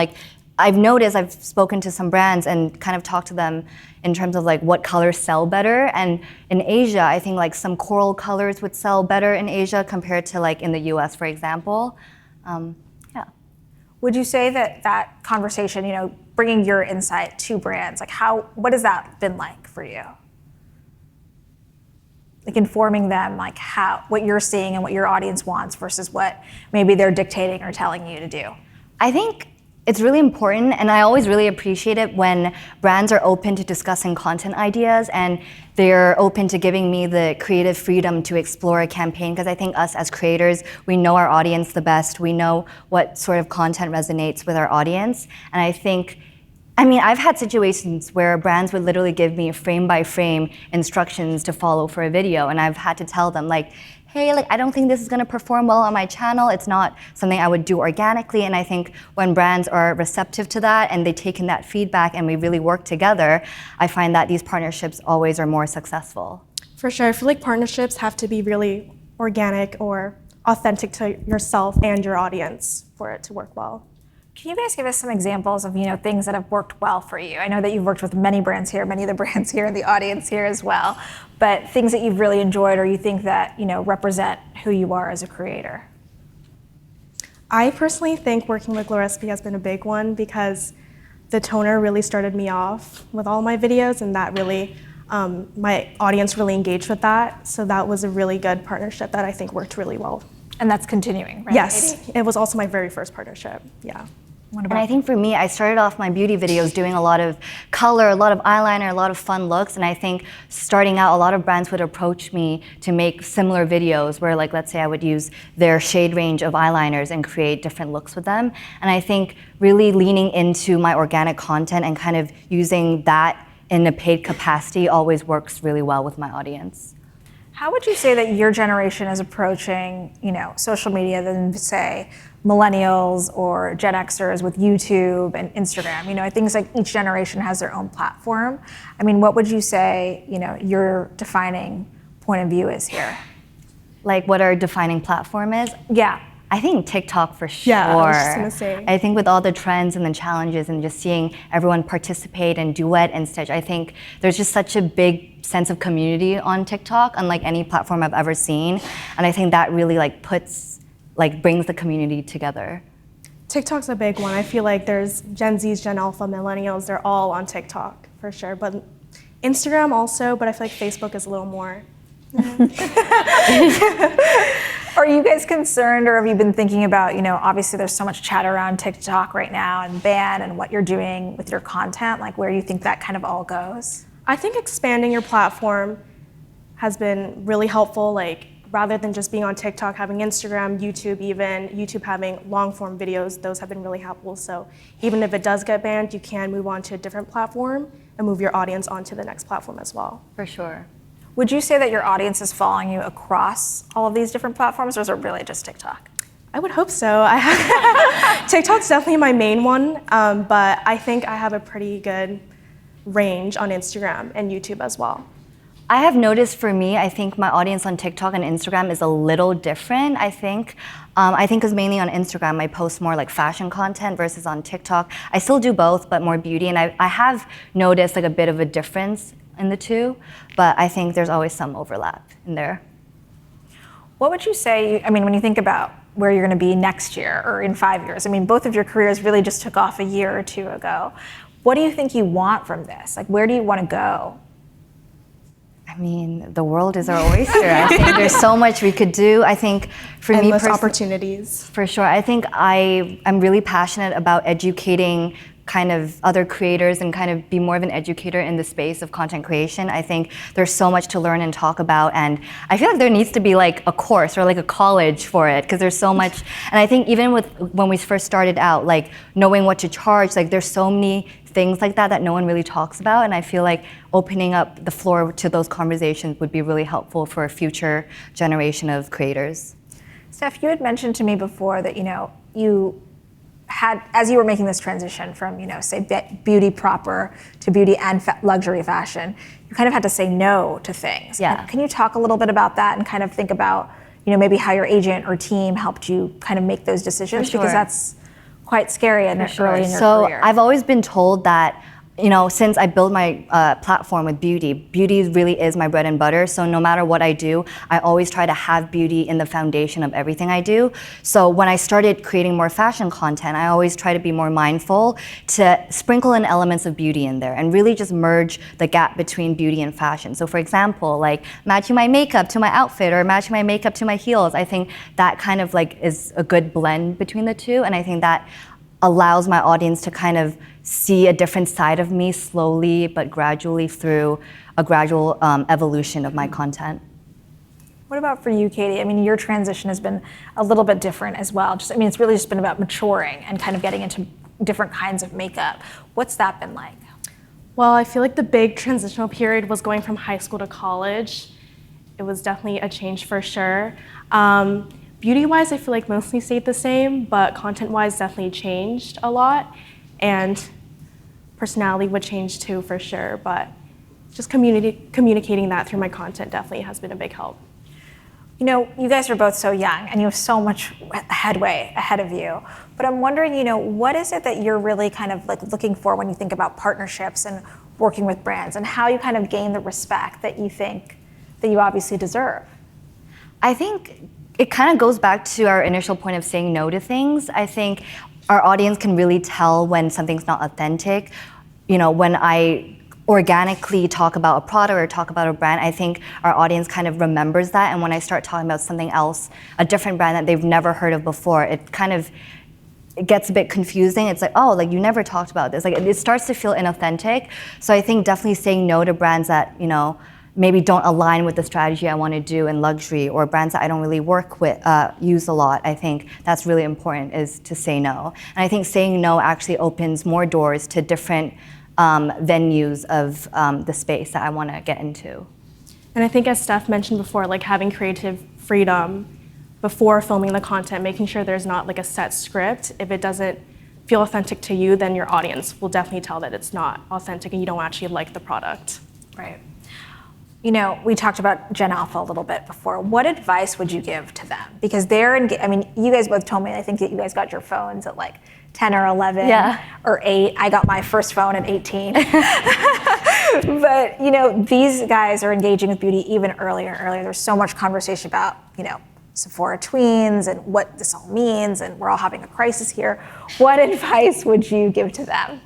I've noticed, I've spoken to some brands and kind of talked to them in terms of what colors sell better. And in Asia, I think some coral colors would sell better in Asia compared to in the US, for example. Yeah. Would you say that conversation, bringing your insight to brands, what has that been like for you? Informing them what you're seeing and what your audience wants versus what maybe they're dictating or telling you to do. I think it's really important, and I always really appreciate it when brands are open to discussing content ideas and they're open to giving me the creative freedom to explore a campaign, because I think us as creators, we know our audience the best. We know what sort of content resonates with our audience. And I think, I've had situations where brands would literally give me frame by frame instructions to follow for a video, and I've had to tell them hey, I don't think this is gonna perform well on my channel. It's not something I would do organically. And I think when brands are receptive to that and they take in that feedback and we really work together, I find that these partnerships always are more successful. For sure, I feel like partnerships have to be really organic or authentic to yourself and your audience for it to work well. Can you guys give us some examples of things that have worked well for you? I know that you've worked with many brands here, many of the brands here, and the audience here as well, but things that you've really enjoyed or you think that represent who you are as a creator. I personally think working with Glow Recipe has been a big one because the toner really started me off with all my videos, and that really, my audience really engaged with that. So that was a really good partnership that I think worked really well. And that's continuing, right? Yes, it was also my very first partnership, yeah. And I think for me, I started off my beauty videos doing a lot of color, a lot of eyeliner, a lot of fun looks. And I think starting out, a lot of brands would approach me to make similar videos where let's say I would use their shade range of eyeliners and create different looks with them. And I think really leaning into my organic content and kind of using that in a paid capacity always works really well with my audience. How would you say that your generation is approaching, social media than say millennials or Gen Xers with YouTube and Instagram? I think it's each generation has their own platform. What would you say, your defining point of view is here? What our defining platform is? Yeah. I think TikTok for sure. Yeah, I was just gonna say. I think with all the trends and the challenges and just seeing everyone participate and duet and stitch, I think there's just such a big sense of community on TikTok, unlike any platform I've ever seen. And I think that really brings the community together. TikTok's a big one. I feel like there's Gen Zs, Gen Alpha, Millennials, they're all on TikTok for sure. But Instagram also, but I feel like Facebook is a little more. Are you guys concerned, or have you been thinking about, obviously there's so much chatter around TikTok right now and ban and what you're doing with your content, where you think that kind of all goes? I think expanding your platform has been really helpful, rather than just being on TikTok, having Instagram, YouTube having long form videos, those have been really helpful. So even if it does get banned, you can move on to a different platform and move your audience onto the next platform as well. For sure. Would you say that your audience is following you across all of these different platforms, or is it really just TikTok? I would hope so. TikTok's definitely my main one, but I think I have a pretty good range on Instagram and YouTube as well. I have noticed for me, I think my audience on TikTok and Instagram is a little different, I think. Because mainly on Instagram, I post more fashion content versus on TikTok. I still do both, but more beauty. And I have noticed a bit of a difference in the two, but I think there's always some overlap in there. What would you say, when you think about where you're going to be next year or in 5 years, both of your careers really just took off a year or two ago. What do you think you want from this? Where do you want to go? The world is our oyster. I think there's so much we could do. I think for me, endless opportunities. For sure. I think I'm really passionate about educating kind of other creators and kind of be more of an educator in the space of content creation. I think there's so much to learn and talk about, and I feel like there needs to be a course or a college for it, because there's so much. And I think even when we first started out, knowing what to charge, there's so many things like that no one really talks about, and I feel like opening up the floor to those conversations would be really helpful for a future generation of creators. Steph, you had mentioned to me before that you as you were making this transition from, say beauty proper to beauty and luxury fashion, you kind of had to say no to things. Yeah. Can you talk a little bit about that and kind of think about, maybe how your agent or team helped you kind of make those decisions? For sure. Because that's quite scary early in your So career. I've always been told that, since I built my platform with beauty really is my bread and butter. So no matter what I do, I always try to have beauty in the foundation of everything I do. So when I started creating more fashion content, I always try to be more mindful to sprinkle in elements of beauty in there and really just merge the gap between beauty and fashion. So for example, like matching my makeup to my outfit or matching my makeup to my heels, I think that kind of like is a good blend between the two. And I think that allows my audience to kind of see a different side of me slowly but gradually through a gradual evolution of my content. What about for you, Katie? I mean, your transition has been a little bit different as well. It's really just been about maturing and kind of getting into different kinds of makeup. What's that been like? Well, I feel like the big transitional period was going from high school to college. It was definitely a change for sure. Beauty-wise, I feel like mostly stayed the same, but content-wise definitely changed a lot. And personality would change too, for sure. But just communicating that through my content definitely has been a big help. You guys are both so young and you have so much headway ahead of you. But I'm wondering, what is it that you're really kind of like looking for when you think about partnerships and working with brands, and how you kind of gain the respect that you think that you obviously deserve? I think it kind of goes back to our initial point of saying no to things. I think our audience can really tell when something's not authentic. When I organically talk about a product or talk about a brand, I think our audience kind of remembers that. And when I start talking about something else, a different brand that they've never heard of before, it gets a bit confusing. It's like, oh, like you never talked about this. Like it starts to feel inauthentic. So I think definitely saying no to brands that, maybe don't align with the strategy I want to do in luxury, or brands that I don't really work with, use a lot. I think that's really important, is to say no. And I think saying no actually opens more doors to different venues of the space that I want to get into. And I think, as Steph mentioned before, like having creative freedom before filming the content, making sure there's not like a set script. If it doesn't feel authentic to you, then your audience will definitely tell that it's not authentic and you don't actually like the product. Right. We talked about Gen Alpha a little bit before. What advice would you give to them? Because you guys both told me, I think that you guys got your phones at like 10 or 11 or 8. I got my first phone at 18. But, these guys are engaging with beauty even earlier and earlier. There's so much conversation about, Sephora tweens and what this all means, and we're all having a crisis here. What advice would you give to them?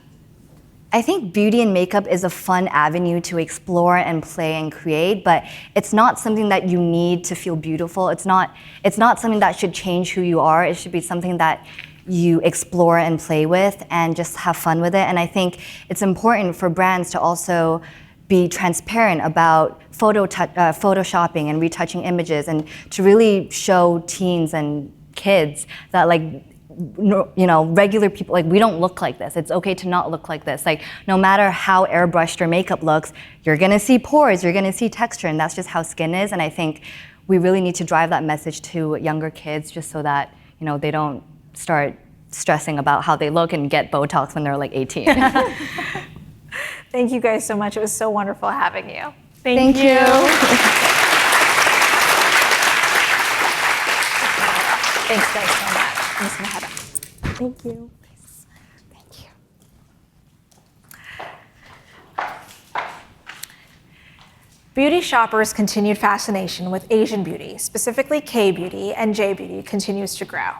I think beauty and makeup is a fun avenue to explore and play and create, but it's not something that you need to feel beautiful. It's not something that should change who you are. It should be something that you explore and play with and just have fun with it. And I think it's important for brands to also be transparent about photoshopping and retouching images, and to really show teens and kids that regular people, like, we don't look like this. It's okay to not look like this. Like, no matter how airbrushed your makeup looks, you're gonna see pores, you're gonna see texture, and that's just how skin is. And I think we really need to drive that message to younger kids, just so that, they don't start stressing about how they look and get Botox when they're like 18. Thank you guys so much. It was so wonderful having you. Thank you. Thanks guys so much. I'm just gonna head up. Thank you. Thank you. Beauty shoppers' continued fascination with Asian beauty, specifically K-beauty and J-beauty, continues to grow.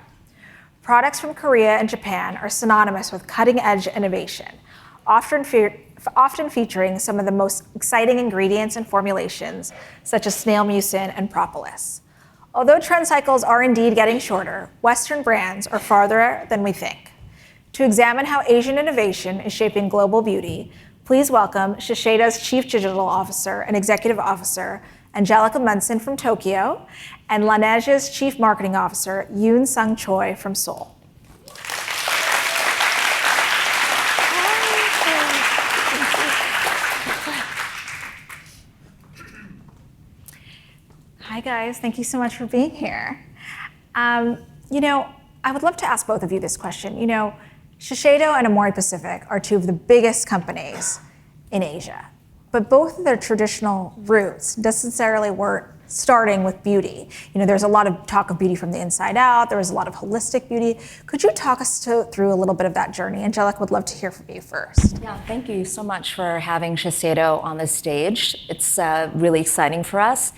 Products from Korea and Japan are synonymous with cutting-edge innovation, often featuring some of the most exciting ingredients and formulations, such as snail mucin and propolis. Although trend cycles are indeed getting shorter, Western brands are farther than we think. To examine how Asian innovation is shaping global beauty, please welcome Shiseida's Chief Digital Officer and Executive Officer, Angelica Munson from Tokyo, and Laneige's Chief Marketing Officer, Yoon Sung Choi from Seoul. Hi guys, thank you so much for being here. I would love to ask both of you this question. You know, Shiseido and Amore Pacific are two of the biggest companies in Asia, but both of their traditional roots necessarily weren't starting with beauty. You know, there's a lot of talk of beauty from the inside out. There was a lot of holistic beauty. Could you talk us through a little bit of that journey? Angelica, would love to hear from you first. Yeah, thank you so much for having Shiseido on the stage. It's really exciting for us.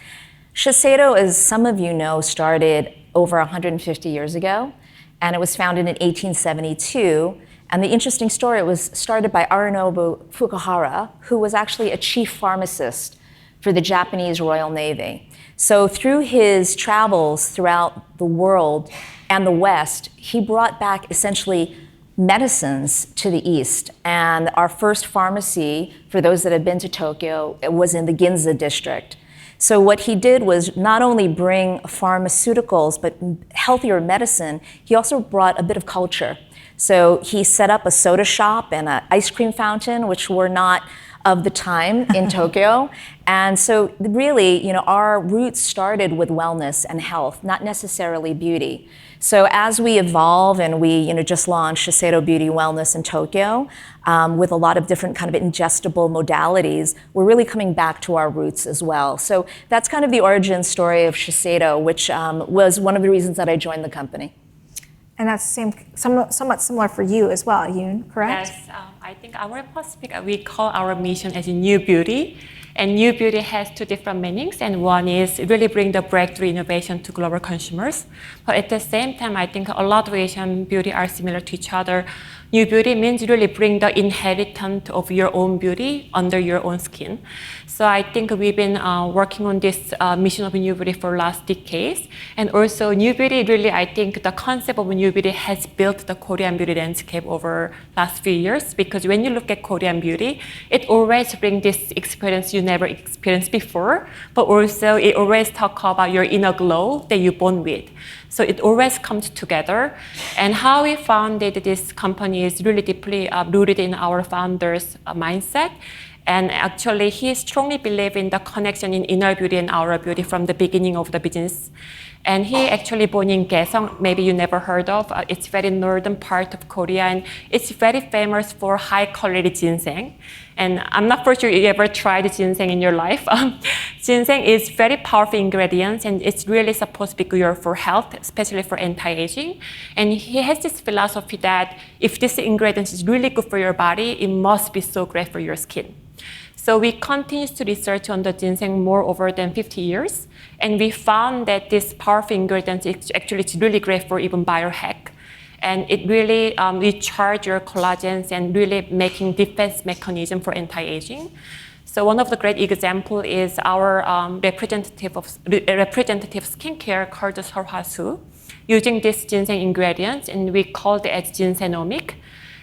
Shiseido, as some of you know, started over 150 years ago, and it was founded in 1872. And the interesting story, it was started by Arinobu Fukuhara, who was actually a chief pharmacist for the Japanese Royal Navy. So through his travels throughout the world and the West, he brought back essentially medicines to the East. And our first pharmacy, for those that have been to Tokyo, it was in the Ginza district. So what he did was not only bring pharmaceuticals, but healthier medicine, he also brought a bit of culture. So he set up a soda shop and an ice cream fountain, which were not of the time in Tokyo. And so really, you know, our roots started with wellness and health, not necessarily beauty. So as we evolve and we, you know, just launched Shiseido Beauty Wellness in Tokyo with a lot of different kind of ingestible modalities, we're really coming back to our roots as well. So that's kind of the origin story of Shiseido, which was one of the reasons that I joined the company. And that's somewhat similar for you as well, Yoon, correct? Yes, I think our Pacific, we call our mission as new beauty. And new beauty has two different meanings. And one is really bring the breakthrough innovation to global consumers. But at the same time, I think a lot of Asian beauty are similar to each other. New beauty means really bring the inheritance of your own beauty under your own skin. So I think we've been working on this mission of new beauty for last decades. And also new beauty, really, I think the concept of new beauty has built the Korean beauty landscape over last few years. Because when you look at Korean beauty, it always brings this experience you never experienced before, but also it always talk about your inner glow that you're born with. So it always comes together. And how we founded this company is really deeply rooted in our founder's mindset. And actually, he strongly believes in the connection in inner beauty and outer beauty from the beginning of the business. And he actually born in Gaeseong, maybe you never heard of. It's very northern part of Korea, and it's very famous for high quality ginseng. And I'm not for sure you ever tried ginseng in your life. Ginseng is very powerful ingredient, and it's really supposed to be good for health, especially for anti-aging. And he has this philosophy that if this ingredient is really good for your body, it must be so great for your skin. So we continue to research on the ginseng more over than 50 years. And we found that this powerful ingredient is actually really great for even biohack. And it really recharge your collagens and really making defense mechanism for anti-aging. So one of the great example is our representative skincare called Seolhwasu, using this ginseng ingredients, and we call it as ginsenomic.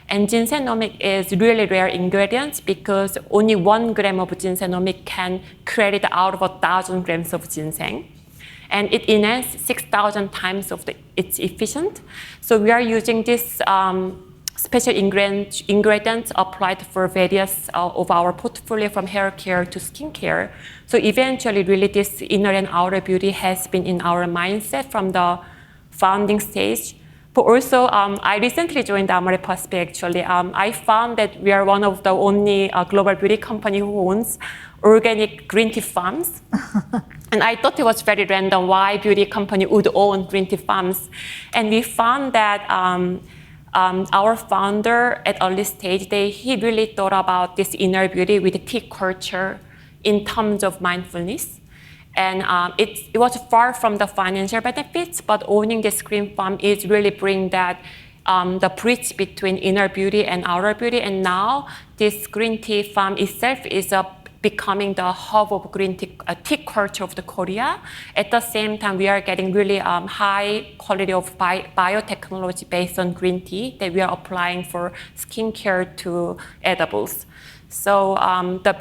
And ginsenomic is really rare ingredients because only 1 gram of ginsenomic can create out of 1,000 grams of ginseng. And it enhances 6,000 times of its efficient. So we are using this special ingredients applied for various of our portfolio from hair care to skincare. So eventually, really, this inner and outer beauty has been in our mindset from the founding stage. But also, I recently joined Amore Pacific, actually. I found that we are one of the only global beauty company who owns organic green tea farms. And I thought it was very random why beauty company would own green tea farms. And we found that our founder at early stage, he really thought about this inner beauty with tea culture in terms of mindfulness. And it was far from the financial benefits, but owning this green farm is really bring that the bridge between inner beauty and outer beauty. And now this green tea farm itself is becoming the hub of green tea culture of the Korea. At the same time, we are getting really high quality of biotechnology based on green tea that we are applying for skincare to edibles. So the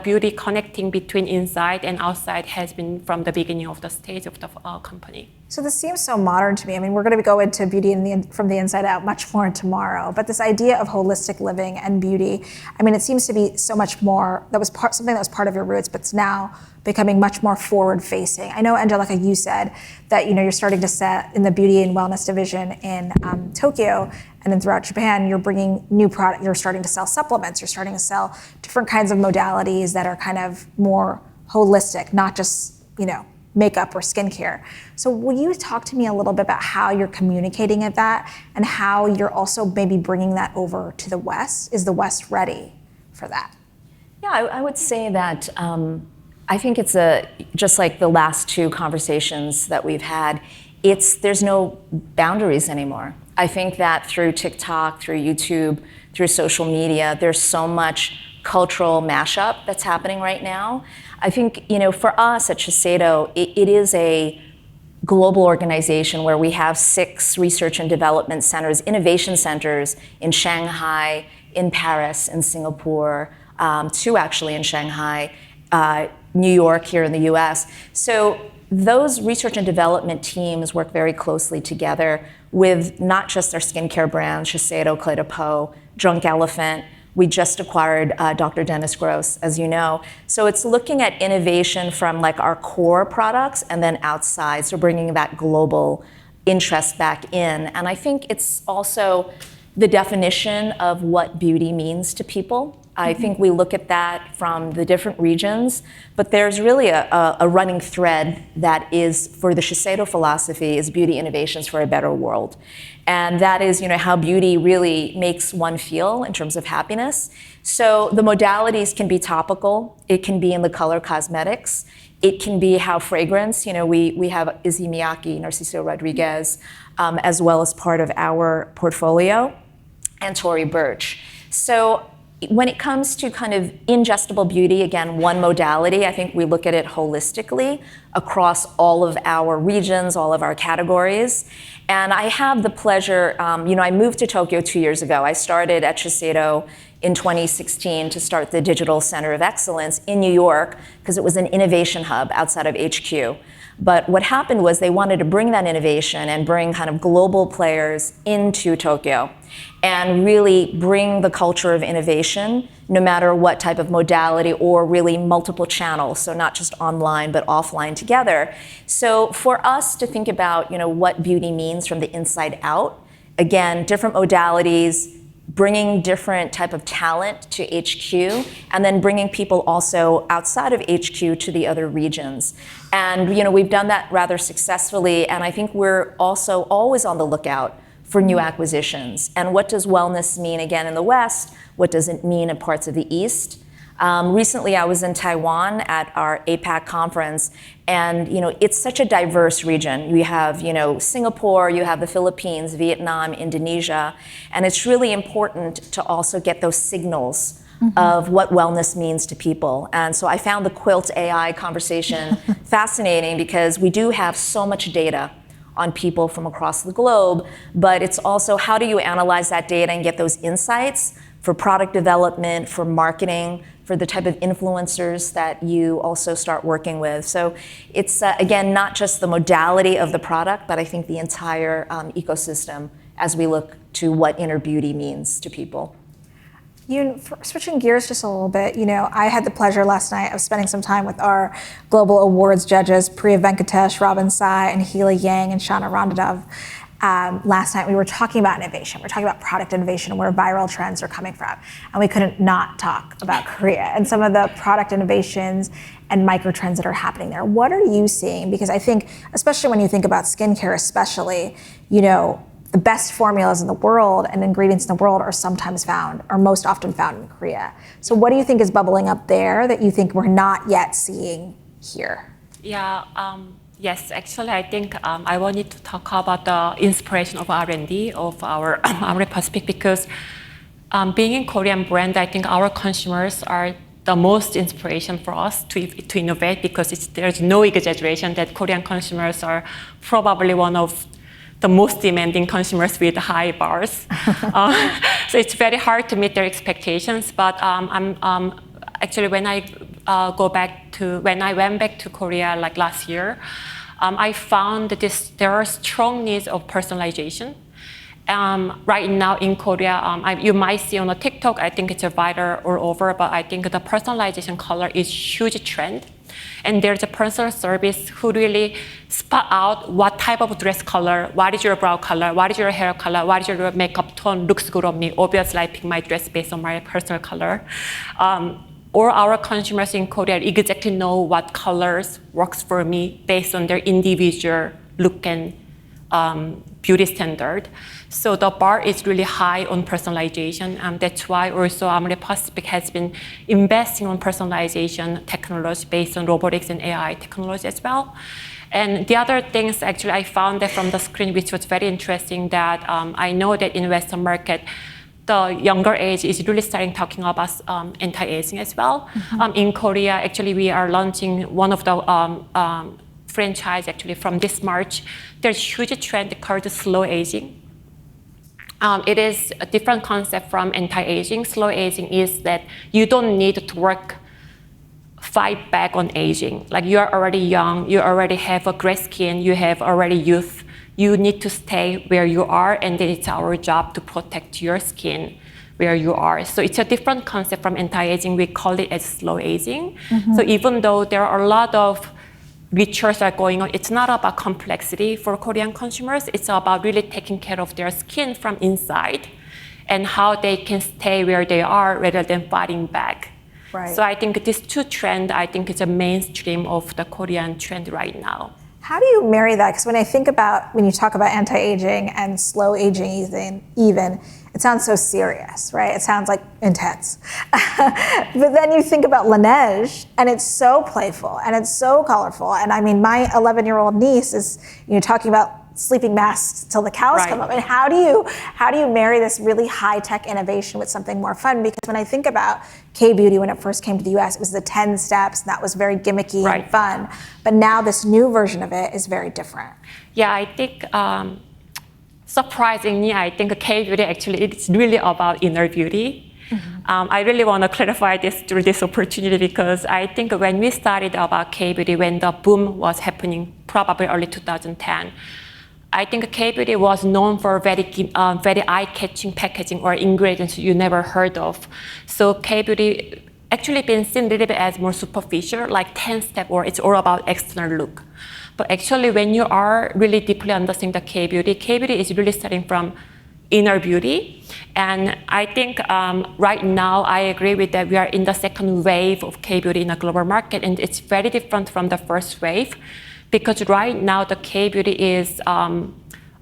beauty connecting between inside and outside has been from the beginning of the stage of the company. So this seems so modern to me. I mean, we're going to go into beauty from the inside out much more tomorrow. But this idea of holistic living and beauty, I mean, it seems to be so much more. That was something that was part of your roots, but it's now becoming much more forward-facing. I know, Angelica, you said that you're starting to set in the beauty and wellness division in Tokyo, and then throughout Japan, you're bringing new product. You're starting to sell supplements. You're starting to sell different kinds of modalities that are kind of more holistic, not just makeup or skincare. So will you talk to me a little bit about how you're communicating at that and how you're also maybe bringing that over to the West? Is the West ready for that? Yeah, I would say that I think it's just like the last two conversations that we've had, there's no boundaries anymore. I think that through TikTok, through YouTube, through social media, there's so much cultural mashup that's happening right now. I think, for us at Shiseido, it is a global organization where we have 6 research and development centers, innovation centers in Shanghai, in Paris, in Singapore, 2 actually in Shanghai, New York here in the US. So those research and development teams work very closely together with not just our skincare brands, Shiseido, Clé de Peau, Drunk Elephant. We just acquired Dr. Dennis Gross, as you know. So it's looking at innovation from like our core products and then outside, so bringing that global interest back in. And I think it's also the definition of what beauty means to people. I think we look at that from the different regions, but there's really a running thread that is, for the Shiseido philosophy, is beauty innovations for a better world. And that is, how beauty really makes one feel in terms of happiness. So the modalities can be topical. It can be in the color cosmetics. It can be how fragrance, we have Izzy Miyake, Narciso Rodriguez, as well as part of our portfolio, and Tory Burch. So when it comes to kind of ingestible beauty, again, one modality, I think we look at it holistically across all of our regions, all of our categories. And I have the pleasure, I moved to Tokyo 2 years ago. I started at Shiseido in 2016 to start the Digital Center of Excellence in New York because it was an innovation hub outside of HQ. But what happened was they wanted to bring that innovation and bring kind of global players into Tokyo and really bring the culture of innovation, no matter what type of modality or really multiple channels, so not just online but offline together. So for us to think about what beauty means from the inside out, again, different modalities, bringing different type of talent to HQ, and then bringing people also outside of HQ to the other regions. And we've done that rather successfully, and I think we're also always on the lookout for new acquisitions. And what does wellness mean again in the West? What does it mean in parts of the East? Recently, I was in Taiwan at our APAC conference, and it's such a diverse region. You have Singapore, you have the Philippines, Vietnam, Indonesia, and it's really important to also get those signals of what wellness means to people. And so I found the Quilt AI conversation fascinating because we do have so much data on people from across the globe, but it's also how do you analyze that data and get those insights for product development, for marketing, for the type of influencers that you also start working with. So it's, again, not just the modality of the product, but I think the entire ecosystem as we look to what inner beauty means to people. Switching gears just a little bit, I had the pleasure last night of spending some time with our global awards judges, Priya Venkatesh, Robin Sai, and Healy Yang, and Shauna Rondadov. Last night we were talking about innovation. We're talking about product innovation and where viral trends are coming from. And we couldn't not talk about Korea and some of the product innovations and micro trends that are happening there. What are you seeing? Because I think, especially when you think about skincare especially, the best formulas in the world and ingredients in the world are most often found in Korea. So what do you think is bubbling up there that you think we're not yet seeing here? Yeah, yes, actually, I think I wanted to talk about the inspiration of R&D of our Pacific because being in Korean brand, I think our consumers are the most inspiration for us to innovate because there's no exaggeration that Korean consumers are probably one of the most demanding consumers with high bars. So it's very hard to meet their expectations. But actually, when I went back to Korea like last year, I found that there are strong needs of personalization. Right now in Korea, you might see on a TikTok, I think it's a viral all over, but I think the personalization color is huge trend. And there's a personal service who really spot out what type of dress color, what is your brow color, what is your hair color, what is your makeup tone, looks good on me. Obviously, I pick my dress based on my personal color. Or our consumers in Korea exactly know what colors works for me based on their individual look and beauty standard. So the bar is really high on personalization. That's why also Amory Pacific has been investing on personalization technology based on robotics and AI technology as well. And the other things actually I found that from the screen, which was very interesting, that I know that in Western market, the younger age is really starting talking about anti-aging as well. In Korea, actually, we are launching one of the franchise actually from this March. There's a huge trend called slow aging. It is a different concept from anti-aging. Slow aging is that you don't need to fight back on aging. Like you're already young, you already have a gray skin, you have already youth. You need to stay where you are, and then it's our job to protect your skin where you are. So it's a different concept from anti-aging. We call it as slow aging. So even though there are a lot of research are going on, it's not about complexity for Korean consumers. It's about really taking care of their skin from inside and how they can stay where they are rather than fighting back. Right. So I think these two trends, I think it's a mainstream of the Korean trend right now. How do you marry that? Because when you talk about anti-aging and slow aging even, it sounds so serious, right? It sounds like intense. But then you think about Laneige, and it's so playful, and it's so colorful. And I mean, my 11-year-old niece is talking about sleeping masks till the cows come up. And how do you marry this really high-tech innovation with something more fun? Because when I think about K-beauty, when it first came to the US, it was the 10 steps, and that was very gimmicky and fun. But now this new version of it is very different. Yeah, I think surprisingly, I think K-beauty actually it's really about inner beauty. I really want to clarify this through this opportunity, because I think when we started about K-beauty, when the boom was happening, probably early 2010, I think K-beauty was known for very eye-catching packaging or ingredients you never heard of. So K-beauty actually been seen a little bit as more superficial, like 10-step, or it's all about external look. But actually, when you are really deeply understanding the K-beauty is really starting from inner beauty. And I think right now, I agree with that we are in the second wave of K-beauty in the global market, and it's very different from the first wave. Because right now the K-beauty is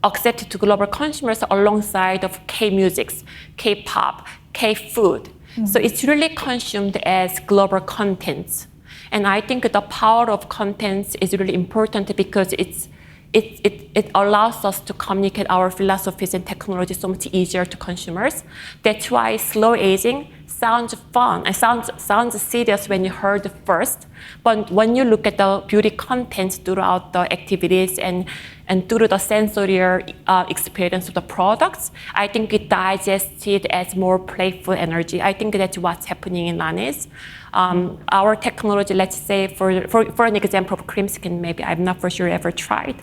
accepted to global consumers alongside of K-musics, K-pop, K-food. So it's really consumed as global content. And I think the power of content is really important because it allows us to communicate our philosophies and technology so much easier to consumers. That's why slow aging sounds fun. It sounds serious when you heard it first. But when you look at the beauty content throughout the activities and through the sensorial experience of the products, I think it digests it as more playful energy. I think that's what's happening in Laneige. Our technology, let's say, for an example of cream skin, maybe I'm not for sure ever tried.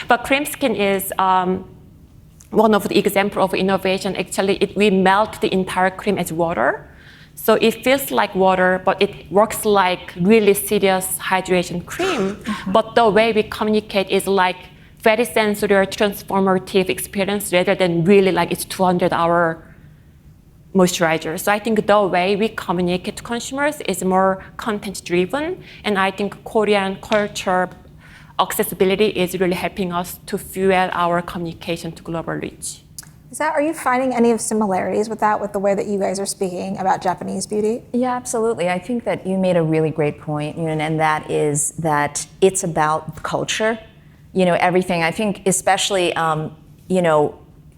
But cream skin is one of the examples of innovation. Actually, we melt the entire cream as water. So it feels like water, but it works like really serious hydration cream. But the way we communicate is like very sensory, transformative experience rather than really like it's 200-hour moisturizer. So I think the way we communicate to consumers is more content-driven. And I think Korean culture accessibility is really helping us to fuel our communication to global reach. Are you finding any of similarities with that, with the way that you guys are speaking about Japanese beauty? Yeah, absolutely. I think that you made a really great point, and that is that it's about culture. Everything. I think especially,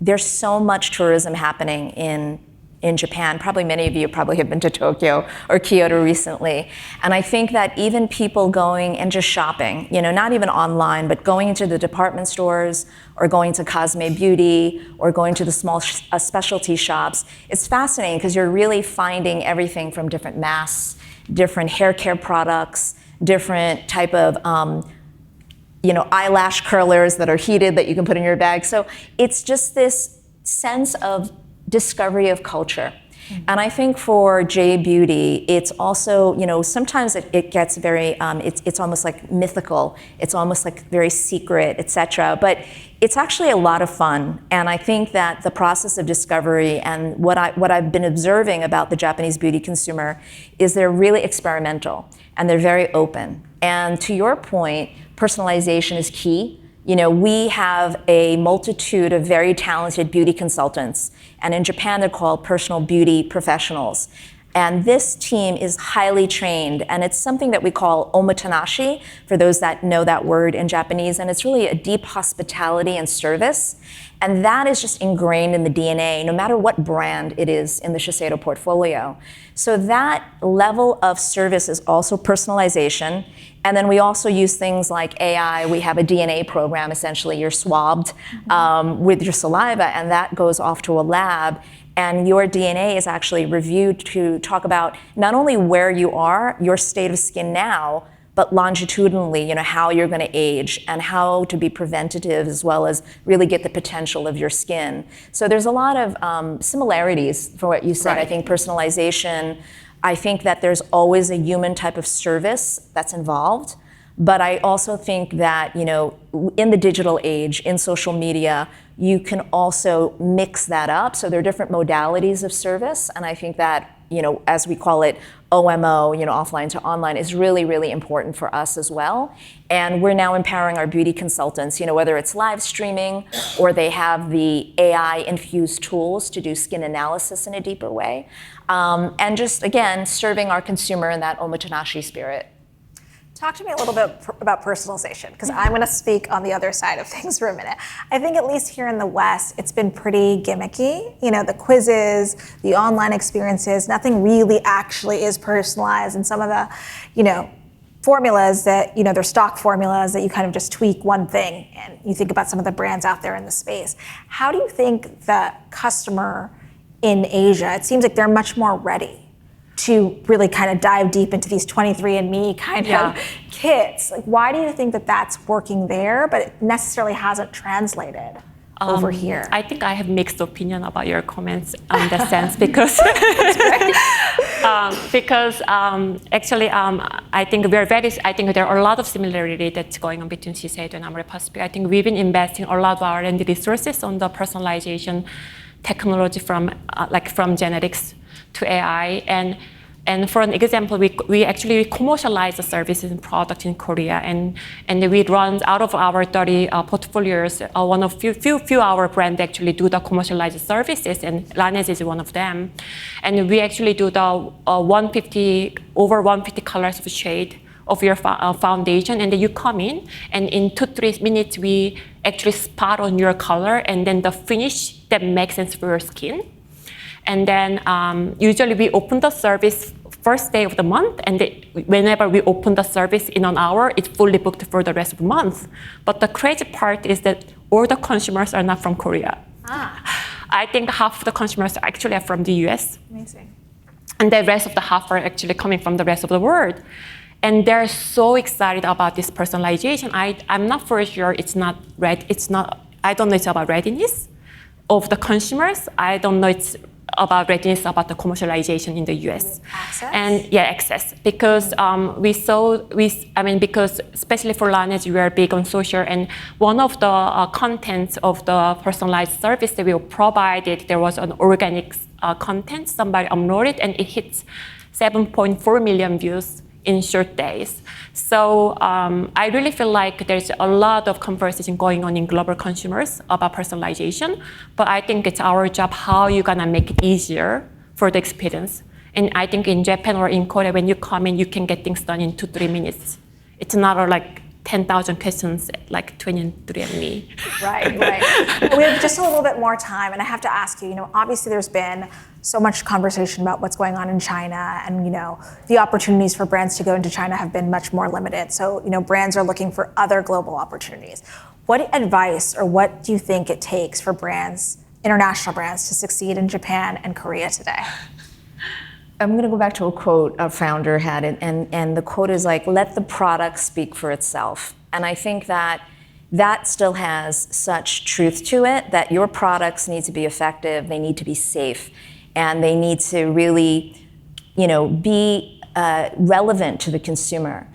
there's so much tourism happening in Japan. Probably many of you probably have been to Tokyo or Kyoto recently. And I think that even people going and just shopping, not even online, but going into the department stores or going to Cosme Beauty or going to the small specialty shops, it's fascinating because you're really finding everything from different masks, different hair care products, different type of eyelash curlers that are heated that you can put in your bag. So it's just this sense of discovery of culture. And I think for J Beauty, it's also, sometimes it gets very, it's almost like mythical. It's almost like very secret, etc. But it's actually a lot of fun. And I think that the process of discovery and what I've been observing about the Japanese beauty consumer is they're really experimental and they're very open. And to your point, personalization is key. We have a multitude of very talented beauty consultants, and in Japan they're called personal beauty professionals. And this team is highly trained, and it's something that we call omotenashi, for those that know that word in Japanese, and it's really a deep hospitality and service. And that is just ingrained in the DNA, no matter what brand it is in the Shiseido portfolio. So that level of service is also personalization. And then we also use things like AI. We have a DNA program, essentially. You're swabbed with your saliva, and that goes off to a lab. And your DNA is actually reviewed to talk about not only where you are, your state of skin now, but longitudinally, how you're going to age and how to be preventative as well as really get the potential of your skin. So there's a lot of similarities for what you said. Right. I think personalization, I think that there's always a human type of service that's involved. But I also think that, in the digital age, in social media, you can also mix that up. So there are different modalities of service. And I think that, as we call it, OMO, offline to online, is really, really important for us as well. And we're now empowering our beauty consultants, whether it's live streaming or they have the AI-infused tools to do skin analysis in a deeper way. And just, again, serving our consumer in that omotenashi spirit. Talk to me a little bit about personalization, because I'm going to speak on the other side of things for a minute. I think at least here in the West, it's been pretty gimmicky. The quizzes, the online experiences, nothing really actually is personalized. And some of the, formulas that, they're stock formulas that you kind of just tweak one thing. And you think about some of the brands out there in the space. How do you think the customer in Asia, it seems like they're much more ready to really kind of dive deep into these 23andMe kind of kits? Like, why do you think that that's working there, but it necessarily hasn't translated over here? I think I have mixed opinion about your comments in that sense because actually I think there are a lot of similarity that's going on between Shiseido and Amore Pacific. I think we've been investing a lot of our R&D resources on the personalization technology from genetics to AI, and for an example, we actually commercialize the services and product in Korea, and we run out of our 30 portfolios. One of few our brand actually do the commercialized services, and Laneige is one of them. And we actually do the over 150 colors of shade of your foundation, and then you come in, and in 2-3 minutes we actually spot on your color, and then the finish that makes sense for your skin. And then usually we open the service first day of the month, and whenever we open the service in an hour, it's fully booked for the rest of the month. But the crazy part is that all the consumers are not from Korea. I think half of the consumers actually are from the US. Amazing. And the rest of the half are actually coming from the rest of the world. And they're so excited about this personalization. I'm not for sure I don't know it's about readiness of the consumers. I don't know it's about readiness about the commercialization in the US. Access? And access. Because because especially for Laneige, we are big on social, and one of the contents of the personalized service that we provided, there was an organic content, somebody uploaded, and it hits 7.4 million views in short days. So I really feel like there's a lot of conversation going on in global consumers about personalization, but I think it's our job how you're gonna make it easier for the experience. And I think in Japan or in Korea, when you come in, you can get things done in 2-3 minutes. It's not like 10,000 questions like 23andMe. Right. We have just a little bit more time, and I have to ask you, obviously there's been so much conversation about what's going on in China, and the opportunities for brands to go into China have been much more limited. So, brands are looking for other global opportunities. What advice or what do you think it takes for brands, international brands, to succeed in Japan and Korea today? I'm going to go back to a quote a founder had, and the quote is like, let the product speak for itself. And I think that that still has such truth to it, that your products need to be effective, they need to be safe, and they need to really, be relevant to the consumer.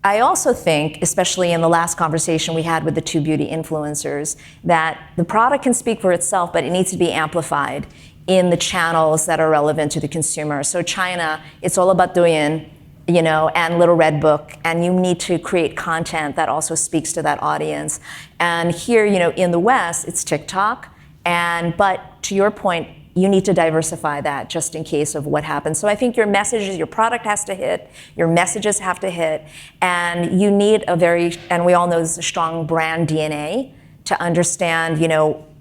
I also think, especially in the last conversation we had with the two beauty influencers, that the product can speak for itself, but it needs to be amplified in the channels that are relevant to the consumer. So China, it's all about Douyin, and Little Red Book, and you need to create content that also speaks to that audience. And here, in the West, it's TikTok, but to your point, you need to diversify that just in case of what happens. So I think your messages, your product has to hit, your messages have to hit, and you need and we all know there's a strong brand DNA to understand,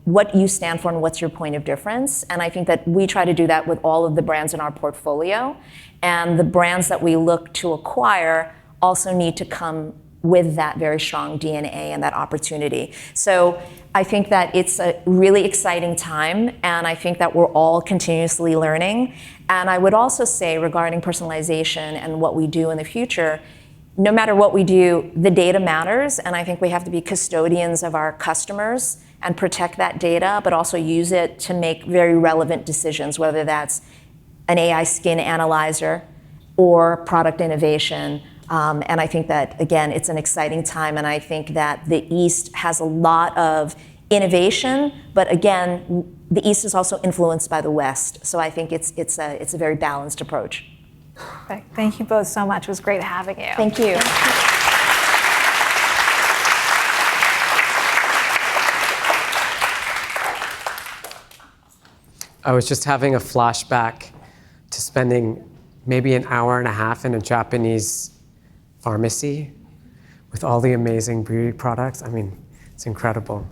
what you stand for and what's your point of difference. And I think that we try to do that with all of the brands in our portfolio. And the brands that we look to acquire also need to come with that very strong DNA and that opportunity. So I think that it's a really exciting time, and I think that we're all continuously learning. And I would also say, regarding personalization and what we do in the future, no matter what we do, the data matters, and I think we have to be custodians of our customers and protect that data, but also use it to make very relevant decisions, whether that's an AI skin analyzer or product innovation. And I think that, again, it's an exciting time, and I think that the East has a lot of innovation, but again, the East is also influenced by the West. So I think it's a very balanced approach. Perfect. Thank you both so much. It was great having you. Thank you. I was just having a flashback to spending maybe an hour and a half in a Japanese pharmacy with all the amazing beauty products. I mean, it's incredible.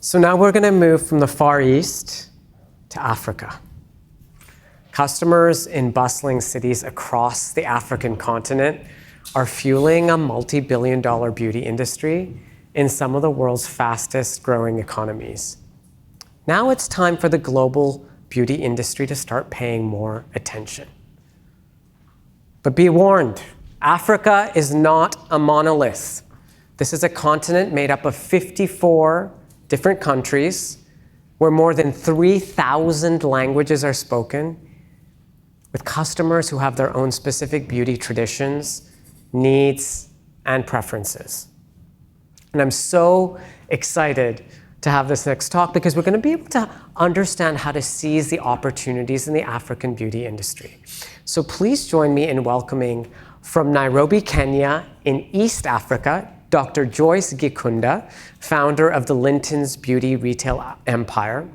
So now we're going to move from the Far East to Africa. Customers in bustling cities across the African continent are fueling a multi-billion-dollar beauty industry in some of the world's fastest growing economies. Now it's time for the global beauty industry to start paying more attention. But be warned, Africa is not a monolith. This is a continent made up of 54 different countries where more than 3,000 languages are spoken, with customers who have their own specific beauty traditions, needs, and preferences. And I'm so excited to have this next talk because we're going to be able to understand how to seize the opportunities in the African beauty industry. So please join me in welcoming from Nairobi, Kenya, in East Africa, Dr. Joyce Gikunda, founder of the Linton's Beauty Retail Empire.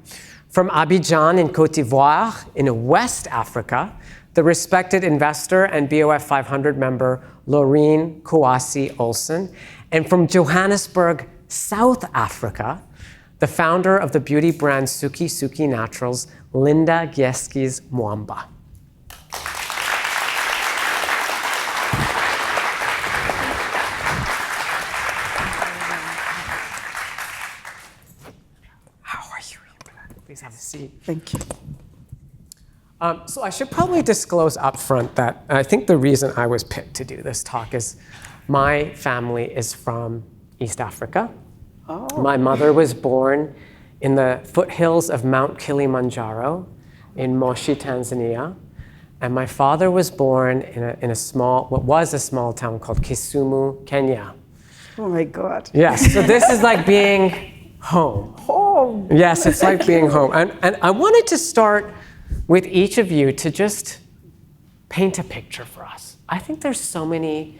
From Abidjan in Côte d'Ivoire, in West Africa, the respected investor and BOF 500 member, Laureen Kouassi Olsen. And from Johannesburg, South Africa, the founder of the beauty brand Suki Suki Naturals, Linda Gieskis Mwamba. How are you? Please have a seat. Thank you. So I should probably disclose up front that I think the reason I was picked to do this talk is my family is from East Africa. Oh. My mother was born in the foothills of Mount Kilimanjaro in Moshi, Tanzania. And my father was born in what was a small town called Kisumu, Kenya. Oh my God. Yes, so this is like being home. Home. Yes, it's like being home. And I wanted to start with each of you to just paint a picture for us. I think there's so many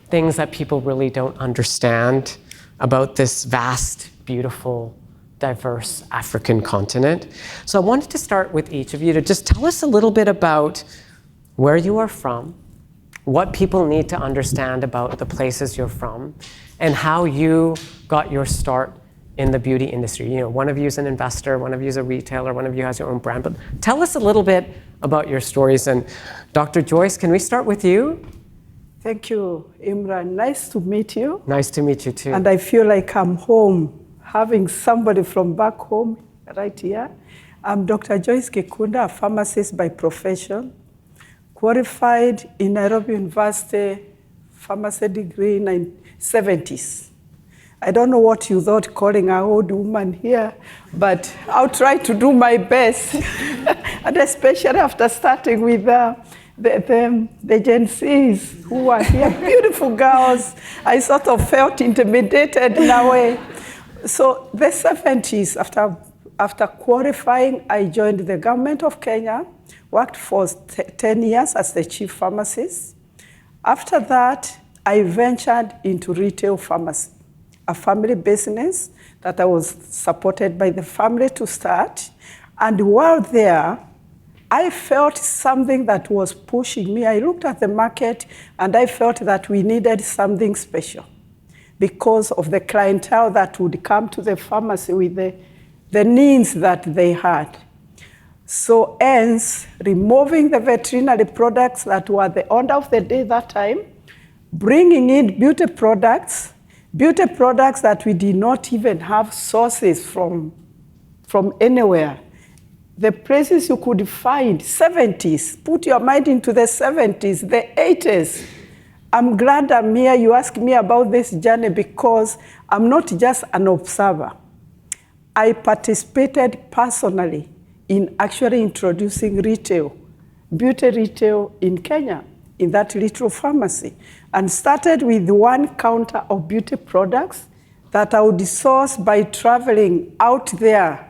things that people really don't understand about this vast, beautiful, diverse African continent. So I wanted to start with each of you to just tell us a little bit about where you are from, what people need to understand about the places you're from, and how you got your start in the beauty industry. You know, one of you is an investor, one of you is a retailer, one of you has your own brand. But tell us a little bit about your stories. And Dr. Joyce, can we start with you? Thank you, Imran. Nice to meet you. Nice to meet you too. And I feel like I'm home, having somebody from back home right here. I'm Dr. Joyce Kikunda, a pharmacist by profession, qualified in Nairobi University, pharmacy degree in the 70s. I don't know what you thought calling an old woman here, but I'll try to do my best. And especially after starting with the Gen Zs who are here, beautiful girls, I sort of felt intimidated in a way. So the 70s, after qualifying, I joined the government of Kenya, worked for 10 years as the chief pharmacist. After that, I ventured into retail pharmacy, a family business that I was supported by the family to start. And while there, I felt something that was pushing me. I looked at the market and I felt that we needed something special because of the clientele that would come to the pharmacy with the needs that they had. So hence, removing the veterinary products that were the order of the day that time, bringing in beauty products that we did not even have sources from anywhere. The places you could find, 70s, put your mind into the 70s, the 80s. I'm glad I'm here. You asked me about this journey because I'm not just an observer. I participated personally in actually introducing retail, beauty retail in Kenya, in that little pharmacy, and started with one counter of beauty products that I would source by traveling out there.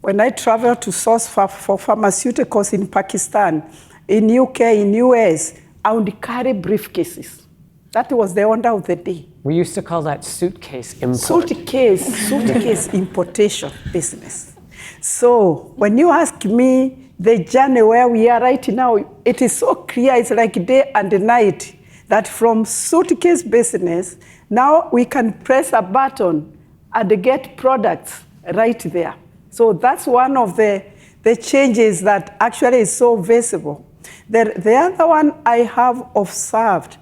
When I traveled to source for pharmaceuticals in Pakistan, in UK, in US, I would carry briefcases. That was the order of the day. We used to call that suitcase import. Suitcase importation business. So when you ask me the journey where we are right now, it is so clear, it's like day and night, that from suitcase business, now we can press a button and get products right there. So that's one of the changes that actually is so visible. The other one I have observed,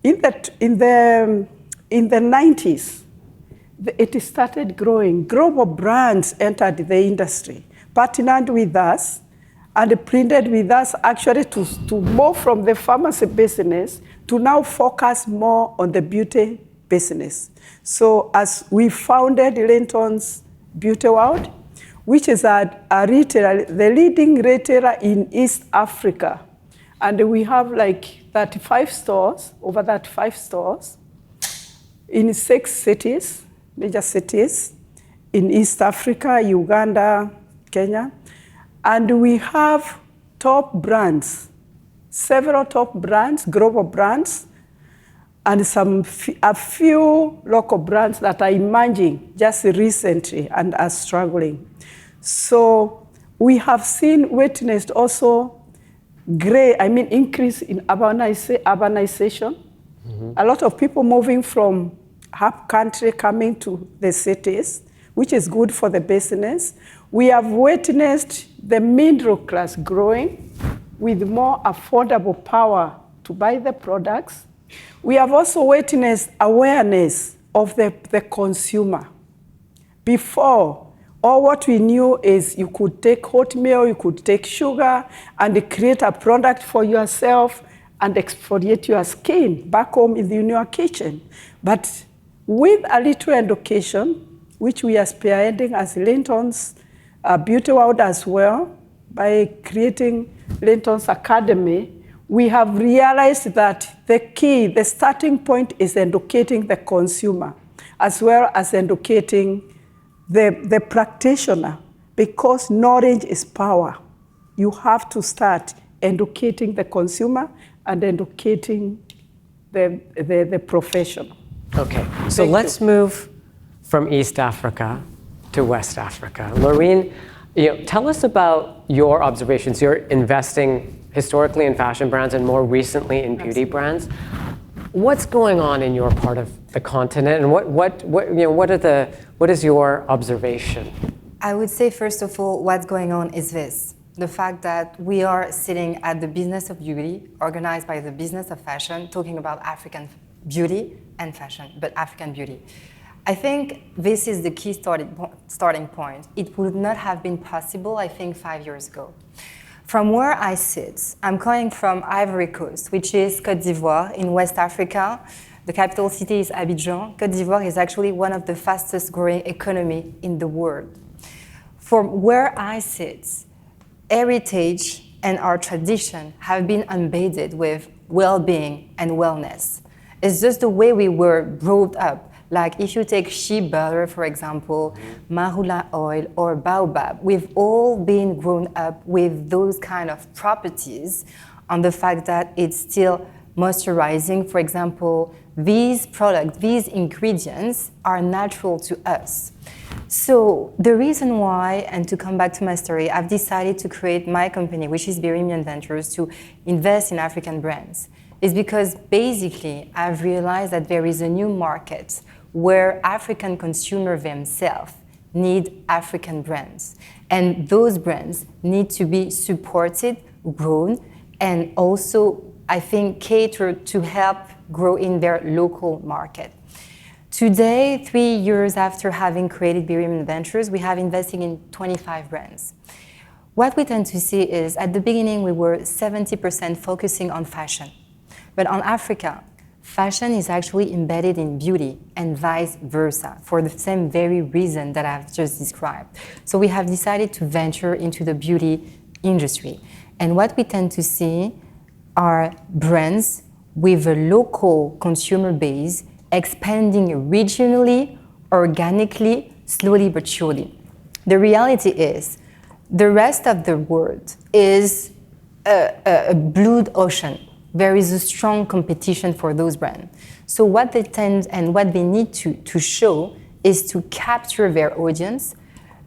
in the 90s, it started growing. Global brands entered the industry, partnered with us, and printed with us actually to move from the pharmacy business to now focus more on the beauty business. So as we founded Linton's Beauty World, which is a retailer, the leading retailer in East Africa. And we have like 35 stores, over 35 stores, in 6 cities, major cities, in East Africa, Uganda, Kenya. And we have top brands, several top brands, global brands, and a few local brands that are emerging just recently and are struggling. So we have witnessed also increase in urbanization. Mm-hmm. A lot of people moving from half country coming to the cities, which is good for the business. We have witnessed the middle class growing with more affordable power to buy the products. We have also witnessed awareness of the consumer. Before, all what we knew is you could take oatmeal, you could take sugar, and create a product for yourself and exfoliate your skin back home in your kitchen. But with a little education, which we are spearheading as Linton's Beauty World as well, by creating Linton's Academy, we have realized that the starting point is educating the consumer, as well as educating the practitioner, because knowledge is power. You have to start educating the consumer and educating the professional. Okay, so let's move from East Africa to West Africa. Laureen, tell us about your observations. You're investing historically in fashion brands and more recently in beauty brands. What's going on in your part of the continent, and what is your observation? I would say, first of all, what's going on is this. The fact that we are sitting at the business of beauty, organized by the business of fashion, talking about African beauty and fashion, but African beauty. I think this is the key starting point. It would not have been possible, I think, 5 years ago. From where I sit, I'm coming from Ivory Coast, which is Côte d'Ivoire in West Africa. The capital city is Abidjan. Côte d'Ivoire is actually one of the fastest growing economies in the world. From where I sit, heritage and our tradition have been embedded with well-being and wellness. It's just the way we were brought up. Like if you take sheep butter, for example, marula oil or baobab, we've all been grown up with those kind of properties on the fact that it's still moisturizing. For example, these products, these ingredients are natural to us. So the reason why, and to come back to my story, I've decided to create my company, which is reimagine Ventures, to invest in African brands, is because basically I've realized that there is a new market where African consumers themselves need African brands. And those brands need to be supported, grown, and also, I think, catered to help grow in their local market. Today, 3 years after having created reimagine Ventures, we have invested in 25 brands. What we tend to see is, at the beginning, we were 70% focusing on fashion. But on Africa, fashion is actually embedded in beauty and vice versa for the same very reason that I've just described. So we have decided to venture into the beauty industry. And what we tend to see are brands with a local consumer base expanding regionally, organically, slowly but surely. The reality is, the rest of the world is a blue ocean. There is a strong competition for those brands. So what they tend and what they need to show is to capture their audience,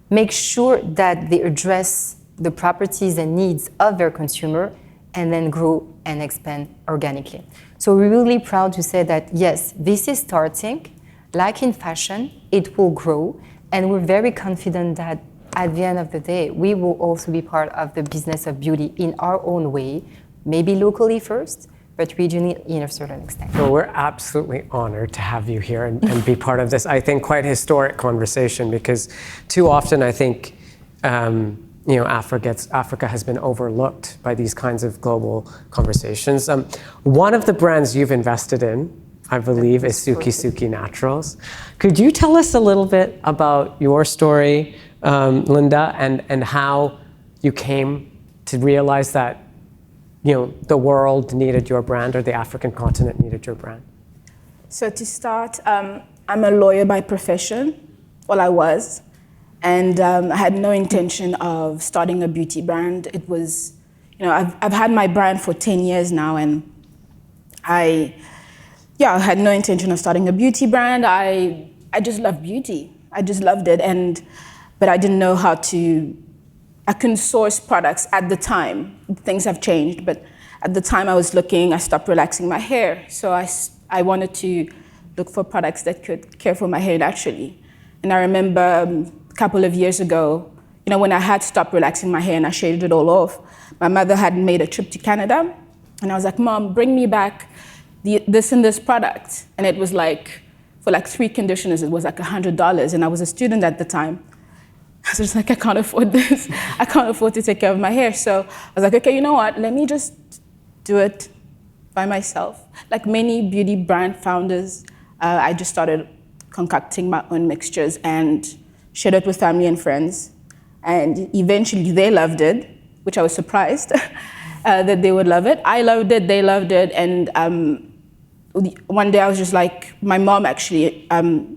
make sure that they address the properties and needs of their consumer, and then grow and expand organically. So we're really proud to say that, yes, this is starting. Like in fashion, it will grow, and we're very confident that at the end of the day, we will also be part of the business of beauty in our own way, maybe locally first, but regionally in a certain extent. Well, we're absolutely honored to have you here and be part of this, I think, quite historic conversation, because too often I think Africa has been overlooked by these kinds of global conversations. One of the brands you've invested in, I believe, is Suki Suki Naturals. Could you tell us a little bit about your story, Linda, and how you came to realize that the world needed your brand, or the African continent needed your brand? So to start, I'm a lawyer by profession. Well, I was. And I had no intention of starting a beauty brand. It was, I've had my brand for 10 years now, and I had no intention of starting a beauty brand. I just love beauty. I just loved it, but I didn't know how to. I couldn't source products at the time. Things have changed, but at the time I stopped relaxing my hair. So I wanted to look for products that could care for my hair naturally. And I remember a couple of years ago, when I had stopped relaxing my hair and I shaved it all off, my mother had made a trip to Canada, and I was like, Mom, bring me back this and this product. And it was like, for like 3 conditioners, it was like $100, and I was a student at the time. I was just like, I can't afford this. I can't afford to take care of my hair. So I was like, okay, you know what? Let me just do it by myself. Like many beauty brand founders, I just started concocting my own mixtures and shared it with family and friends. And eventually they loved it, which I was surprised that they would love it. I loved it, they loved it. And one day I was just like, my mom actually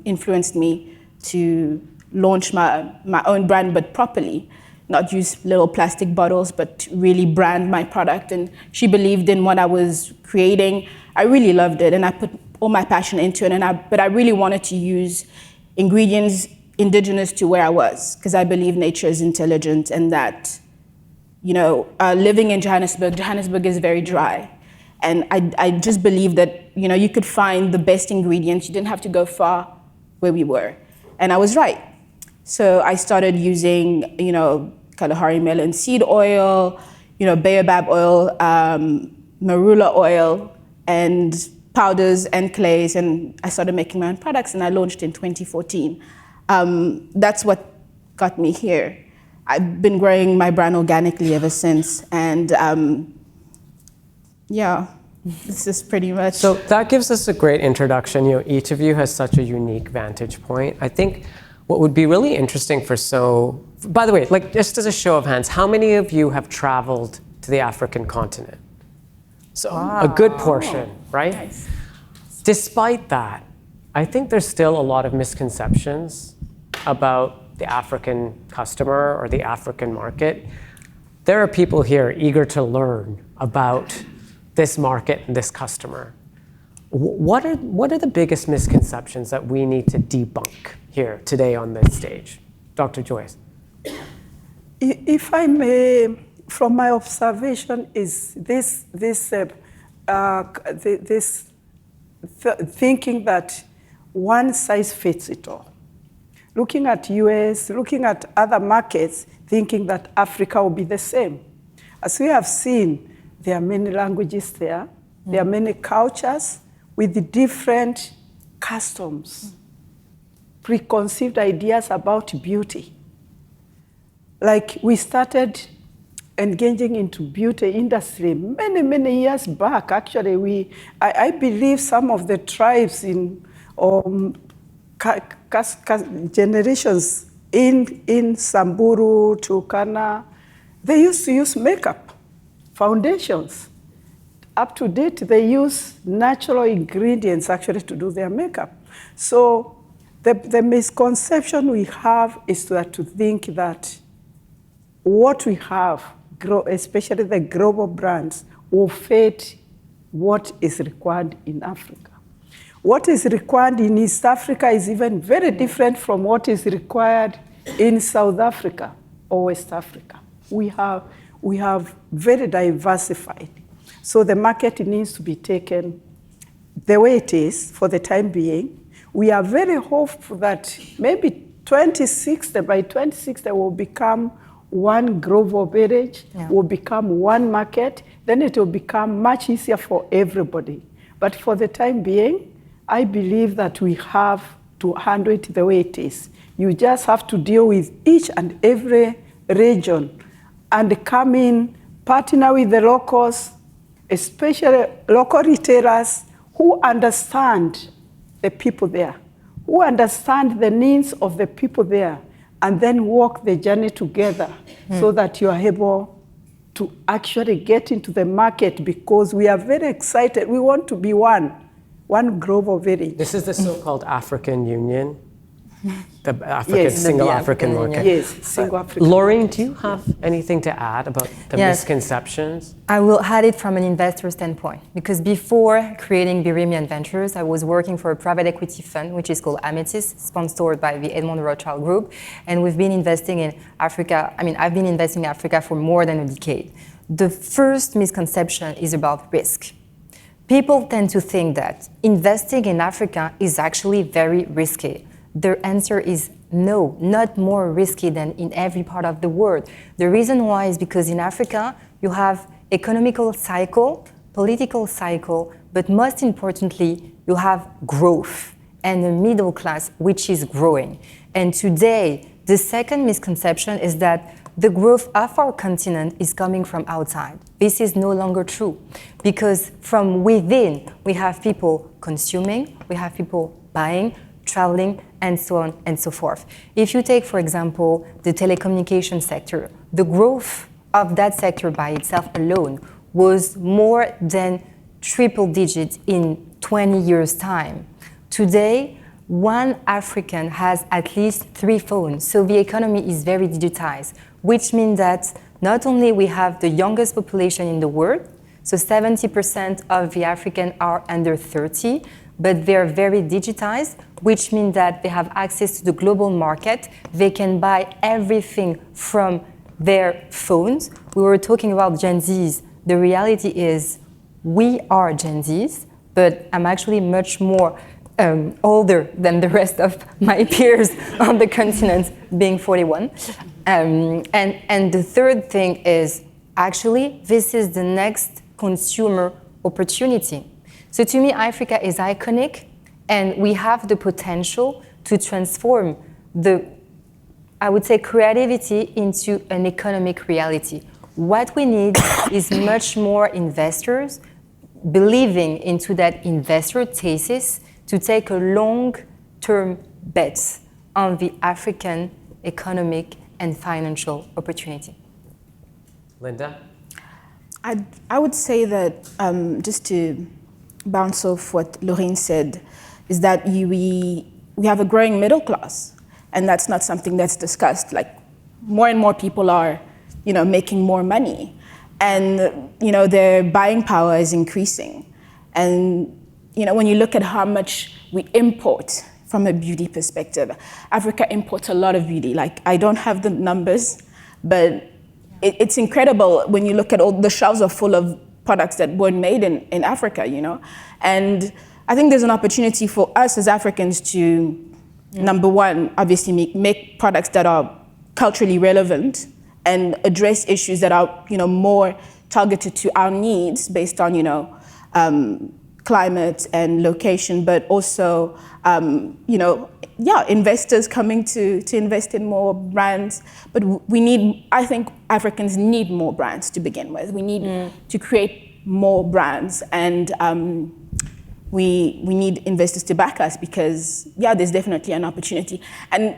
influenced me to launch my own brand, but properly, not use little plastic bottles, but really brand my product. And she believed in what I was creating. I really loved it, and I put all my passion into it. But I really wanted to use ingredients indigenous to where I was, because I believe nature is intelligent, and that, living in Johannesburg is very dry. And I just believe that, you could find the best ingredients. You didn't have to go far where we were. And I was right. So I started using, Kalahari melon seed oil, baobab oil, marula oil, and powders and clays, and I started making my own products, and I launched in 2014. That's what got me here. I've been growing my brand organically ever since, and yeah, this is pretty much. So that gives us a great introduction. You know, each of you has such a unique vantage point. I think what would be really interesting by the way, like just as a show of hands, how many of you have traveled to the African continent? So a good portion, right? Nice. Despite that, I think there's still a lot of misconceptions about the African customer or the African market. There are people here eager to learn about this market and this customer. What are the biggest misconceptions that we need to debunk here today on this stage? Dr. Joyce. If I may, from my observation, is thinking that one size fits it all. Looking at US, looking at other markets, thinking that Africa will be the same. As we have seen, there are many languages there. There are many cultures with different customs, preconceived ideas about beauty. Like we started engaging into beauty industry many years back. Actually, I believe some of the tribes in generations in Samburu, Turkana, they used to use makeup, foundations. Up to date, they use natural ingredients actually to do their makeup. So the misconception we have is to think that what we have, especially the global brands, will fit what is required in Africa. What is required in East Africa is even very different from what is required in South Africa or West Africa. We have very diversified. So the market needs to be taken the way it is for the time being. We are very hopeful that maybe by 2060 will become one global village, will become one market, then it will become much easier for everybody. But for the time being, I believe that we have to handle it the way it is. You just have to deal with each and every region and come in, partner with the locals, especially local retailers who understand the people there, who understand the needs of the people there, and then walk the journey together so that you are able to actually get into the market, because we are very excited. We want to be one global village. This is the so-called African Union, the single African market. Yes, single African. Lauren, do you have anything to add about the misconceptions? I will add it from an investor standpoint, because before creating reimagine Ventures, I was working for a private equity fund, which is called Amethyst, sponsored by the Edmond Rothschild Group, and we've been investing in Africa. I've been investing in Africa for more than a decade. The first misconception is about risk. People tend to think that investing in Africa is actually very risky. Their answer is no, not more risky than in every part of the world. The reason why is because in Africa, you have economical cycle, political cycle, but most importantly, you have growth and a middle class which is growing. And today, the second misconception is that the growth of our continent is coming from outside. This is no longer true, because from within, we have people consuming, we have people buying, traveling, and so on and so forth. If you take, for example, the telecommunication sector, the growth of that sector by itself alone was more than triple digits in 20 years' time. Today, one African has at least 3 phones, so the economy is very digitized, which means that not only we have the youngest population in the world, so 70% of the Africans are under 30, but they're very digitized, which means that they have access to the global market. They can buy everything from their phones. We were talking about Gen Zs. The reality is we are Gen Zs, but I'm actually much more older than the rest of my peers on the continent, being 41. And the third thing is, actually, this is the next consumer opportunity. So to me, Africa is iconic, and we have the potential to transform the, I would say, creativity into an economic reality. What we need is much more investors believing into that investor thesis to take a long-term bet on the African economic and financial opportunity. Linda? I would say that, just to bounce off what Laureen said, is that we have a growing middle class, and that's not something that's discussed. Like, more and more people are, making more money, and, their buying power is increasing. And, when you look at how much we import from a beauty perspective, Africa imports a lot of beauty. Like, I don't have the numbers, but it's incredible when you look at all the shelves are full of products that weren't made in Africa, And I think there's an opportunity for us as Africans to, number one, obviously make products that are culturally relevant and address issues that are, more targeted to our needs based on, climate and location, but also, investors coming to invest in more brands. But I think Africans need more brands to begin with. We need to create more brands, and we need investors to back us because, there's definitely an opportunity. And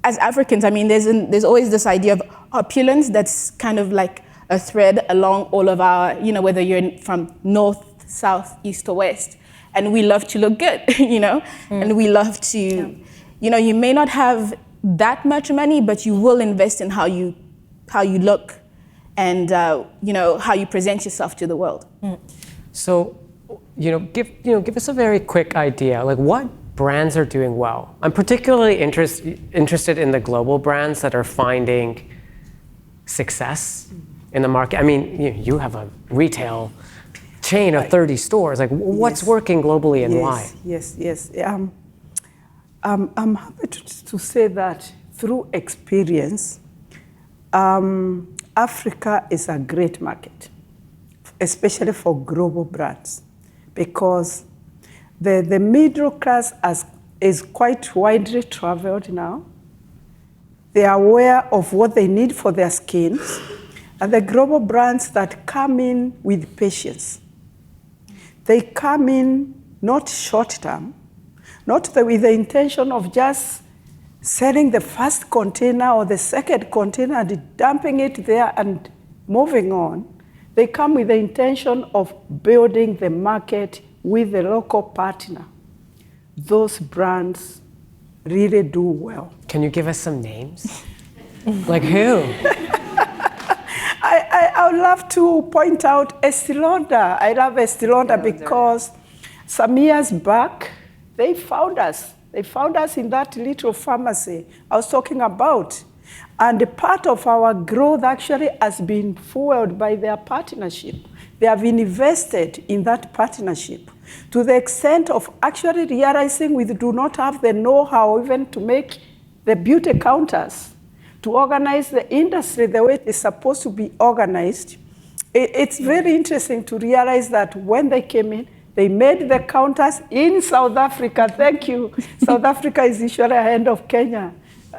as Africans, there's always this idea of opulence that's kind of like a thread along all of our, whether you're from north, south, east, or west. And we love to look good, and we love to, you may not have that much money, but you will invest in how you look and, how you present yourself to the world. So, give us a very quick idea, like what brands are doing well? I'm particularly interested in the global brands that are finding success in the market. You have a retail chain of 30 stores. Like, what's working globally and why? Yes. I'm happy to say that through experience, Africa is a great market, especially for global brands, because the middle class is quite widely traveled now. They are aware of what they need for their skins, and the global brands that come in with patience. They come in not short term, not with the intention of just selling the first container or the second container and dumping it there and moving on. They come with the intention of building the market with the local partner. Those brands really do well. Can you give us some names? Like who? I would love to point out Estée Lauder. I love Estée Lauder because some years back, they found us. They found us in that little pharmacy I was talking about. And part of our growth actually has been fueled by their partnership. They have invested in that partnership to the extent of actually realizing we do not have the know-how even to make the beauty counters, to organize the industry the way it is supposed to be organized. It's very interesting to realize that when they came in, they made the counters in South Africa. Thank you. South Africa is usually ahead of Kenya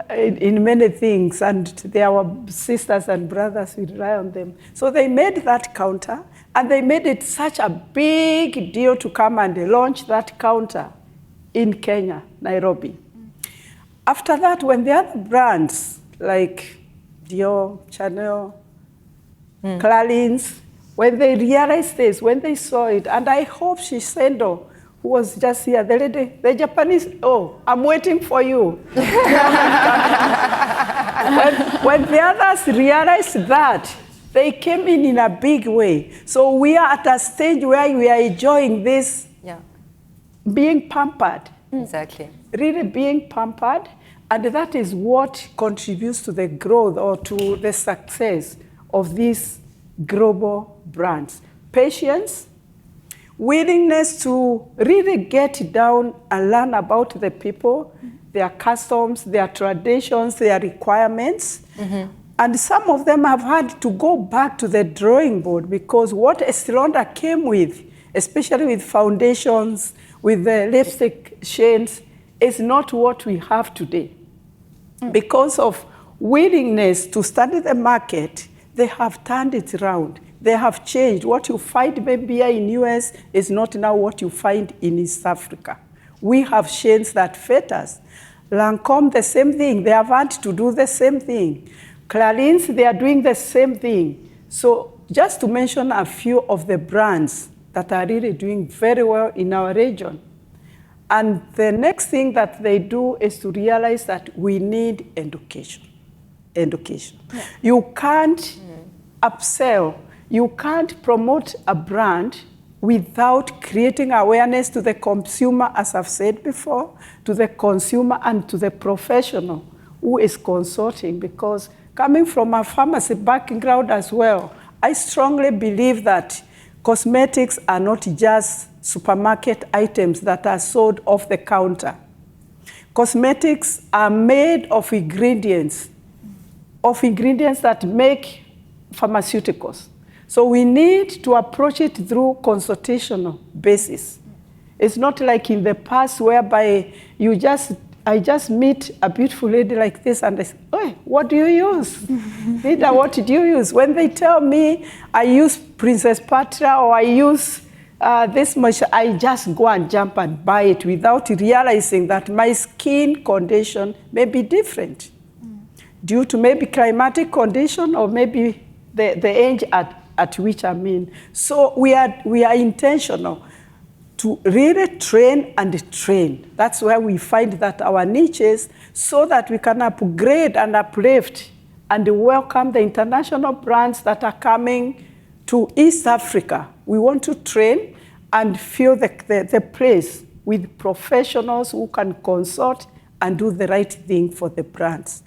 in many things, and they are our sisters and brothers. We rely on them. So they made that counter, and they made it such a big deal to come and launch that counter in Kenya, Nairobi. After that, when the other brands like Dior, Chanel, Clarins, when they realized this, when they saw it, and I hope Shiseido, who was just here, the lady, the Japanese, I'm waiting for you. when the others realized that, they came in a big way. So we are at a stage where we are enjoying this being pampered. Exactly. Really being pampered. And that is what contributes to the growth or to the success of these global brands. Patience, willingness to really get down and learn about the people, their customs, their traditions, their requirements. And some of them have had to go back to the drawing board because what Estée Lauder came with especially with foundations, with the lipstick shades, is not what we have today. Because of willingness to study the market, they have turned it around. They have changed. What you find maybe here in US is not now what you find in East Africa. We have shades that fit us. Lancome, the same thing. They have had to do the same thing. Clarins, they are doing the same thing. So just to mention a few of the brands that are really doing very well in our region. And the next thing that they do is to realize that we need education. Education. Yeah. You can't upsell, you can't promote a brand without creating awareness to the consumer, as I've said before, to the consumer and to the professional who is consulting. Because coming from a pharmacy background as well, I strongly believe that cosmetics are not just supermarket items that are sold off the counter. Cosmetics are made of ingredients that make pharmaceuticals. So we need to approach it through consultational basis. It's not like in the past whereby I just meet a beautiful lady like this and I say, "Hey, what do you use?" Nida, what did you use? When they tell me I use Princess Patra or I use this much, I just go and jump and buy it without realizing that my skin condition may be different due to maybe climatic condition or maybe the age at which I'm in. So we are intentional to really train and train. That's where we find that our niches, so that we can upgrade and uplift and welcome the international brands that are coming to East Africa. We want to train and fill the place with professionals who can consult and do the right thing for the brands.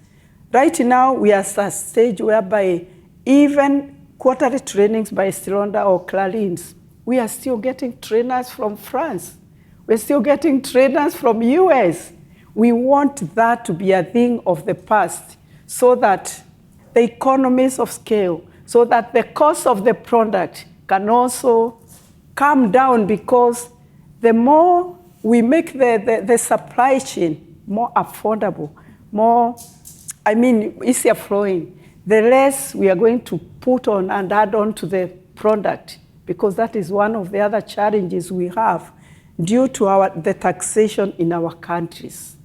Right now, we are at a stage whereby even quarterly trainings by Stylonda or Clarins, we are still getting trainers from France. We're still getting trainers from US. We want that to be a thing of the past so that the economies of scale, so that the cost of the product can also come down, because the more we make the supply chain more affordable, more, easier flowing, the less we are going to put on and add on to the product, because that is one of the other challenges we have due to the taxation in our countries.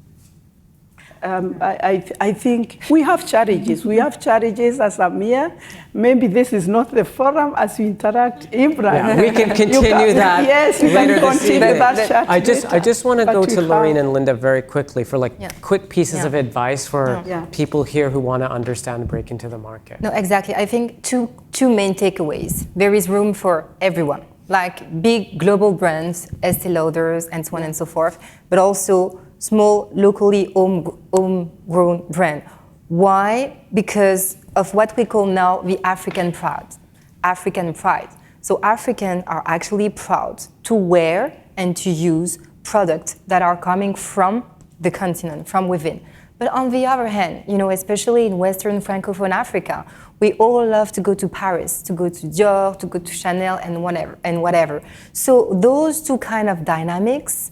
I think we have challenges. We have challenges as AMIA. Maybe this is not the forum as we interact. Imran, yeah, we can continue that. Yes, you can continue that chat. I just want to go to Lorraine and Linda very quickly for quick pieces of advice for people here who want to understand and break into the market. No, exactly. I think two main takeaways. There is room for everyone, like big global brands, Estée Lauders, and so on and so forth, but also small, locally homegrown brand. Why? Because of what we call now the African pride. African pride. So Africans are actually proud to wear and to use products that are coming from the continent, from within. But on the other hand, especially in Western Francophone Africa, we all love to go to Paris, to go to Dior, to go to Chanel, and whatever. So those two kind of dynamics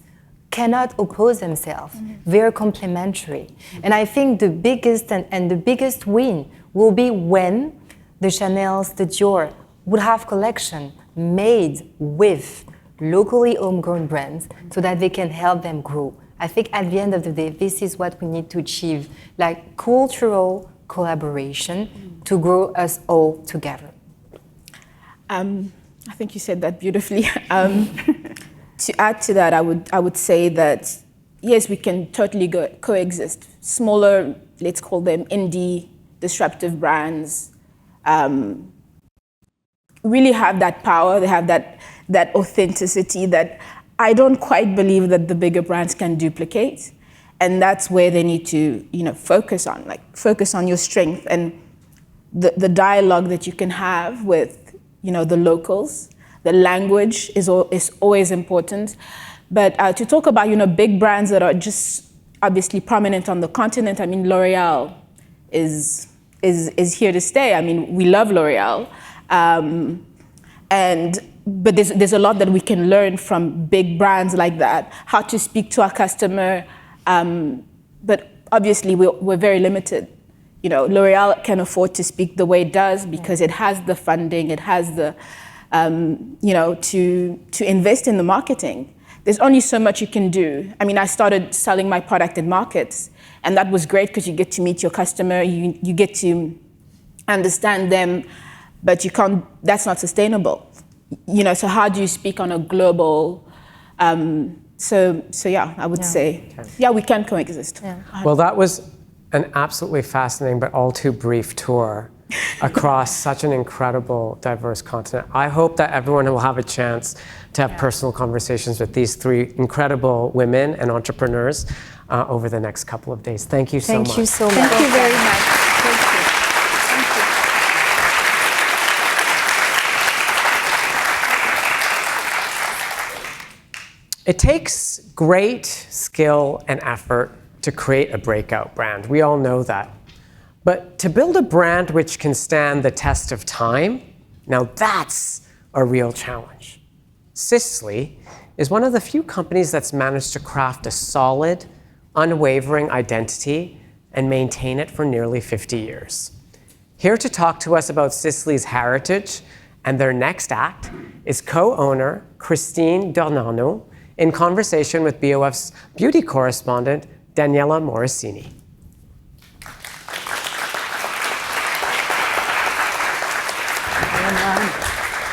cannot oppose themselves. They're complementary. And I think the biggest and the biggest win will be when the Chanels, the Dior would have collection made with locally homegrown brands so that they can help them grow. I think at the end of the day, this is what we need to achieve, like cultural collaboration to grow us all together. I think you said that beautifully. To add to that, I would say that, yes, we can totally coexist. Smaller, let's call them indie, disruptive brands, really have that power, they have that authenticity that I don't quite believe that the bigger brands can duplicate. And that's where they need to, focus on your strength and the dialogue that you can have with, the locals. The language is always important. But to talk about, big brands that are just obviously prominent on the continent, L'Oreal is here to stay. We love L'Oreal. And but there's a lot that we can learn from big brands like that, how to speak to our customer. But obviously, we're very limited. You know, L'Oreal can afford to speak the way it does because it has the funding, it has the, to invest in the marketing. There's only so much you can do. I mean, I started selling my product in markets, and that was great because you get to meet your customer, you get to understand them, but you can't. That's not sustainable. You know, so how do you speak on a global? So yeah, I would say, yeah, we can coexist. Yeah. Well, that was an absolutely fascinating but all too brief tour across such an incredible, diverse continent. I hope that everyone will have a chance to have personal conversations with these three incredible women and entrepreneurs over the next couple of days. Thank you so much. Thank you so much. Thank you very much. Thank you. It takes great skill and effort to create a breakout brand. We all know that. But to build a brand which can stand the test of time, now that's a real challenge. Sisley is one of the few companies that's managed to craft a solid, unwavering identity and maintain it for nearly 50 years. Here to talk to us about Sisley's heritage and their next act is co-owner Christine Dornano, in conversation with BOF's beauty correspondent, Daniela Morosini.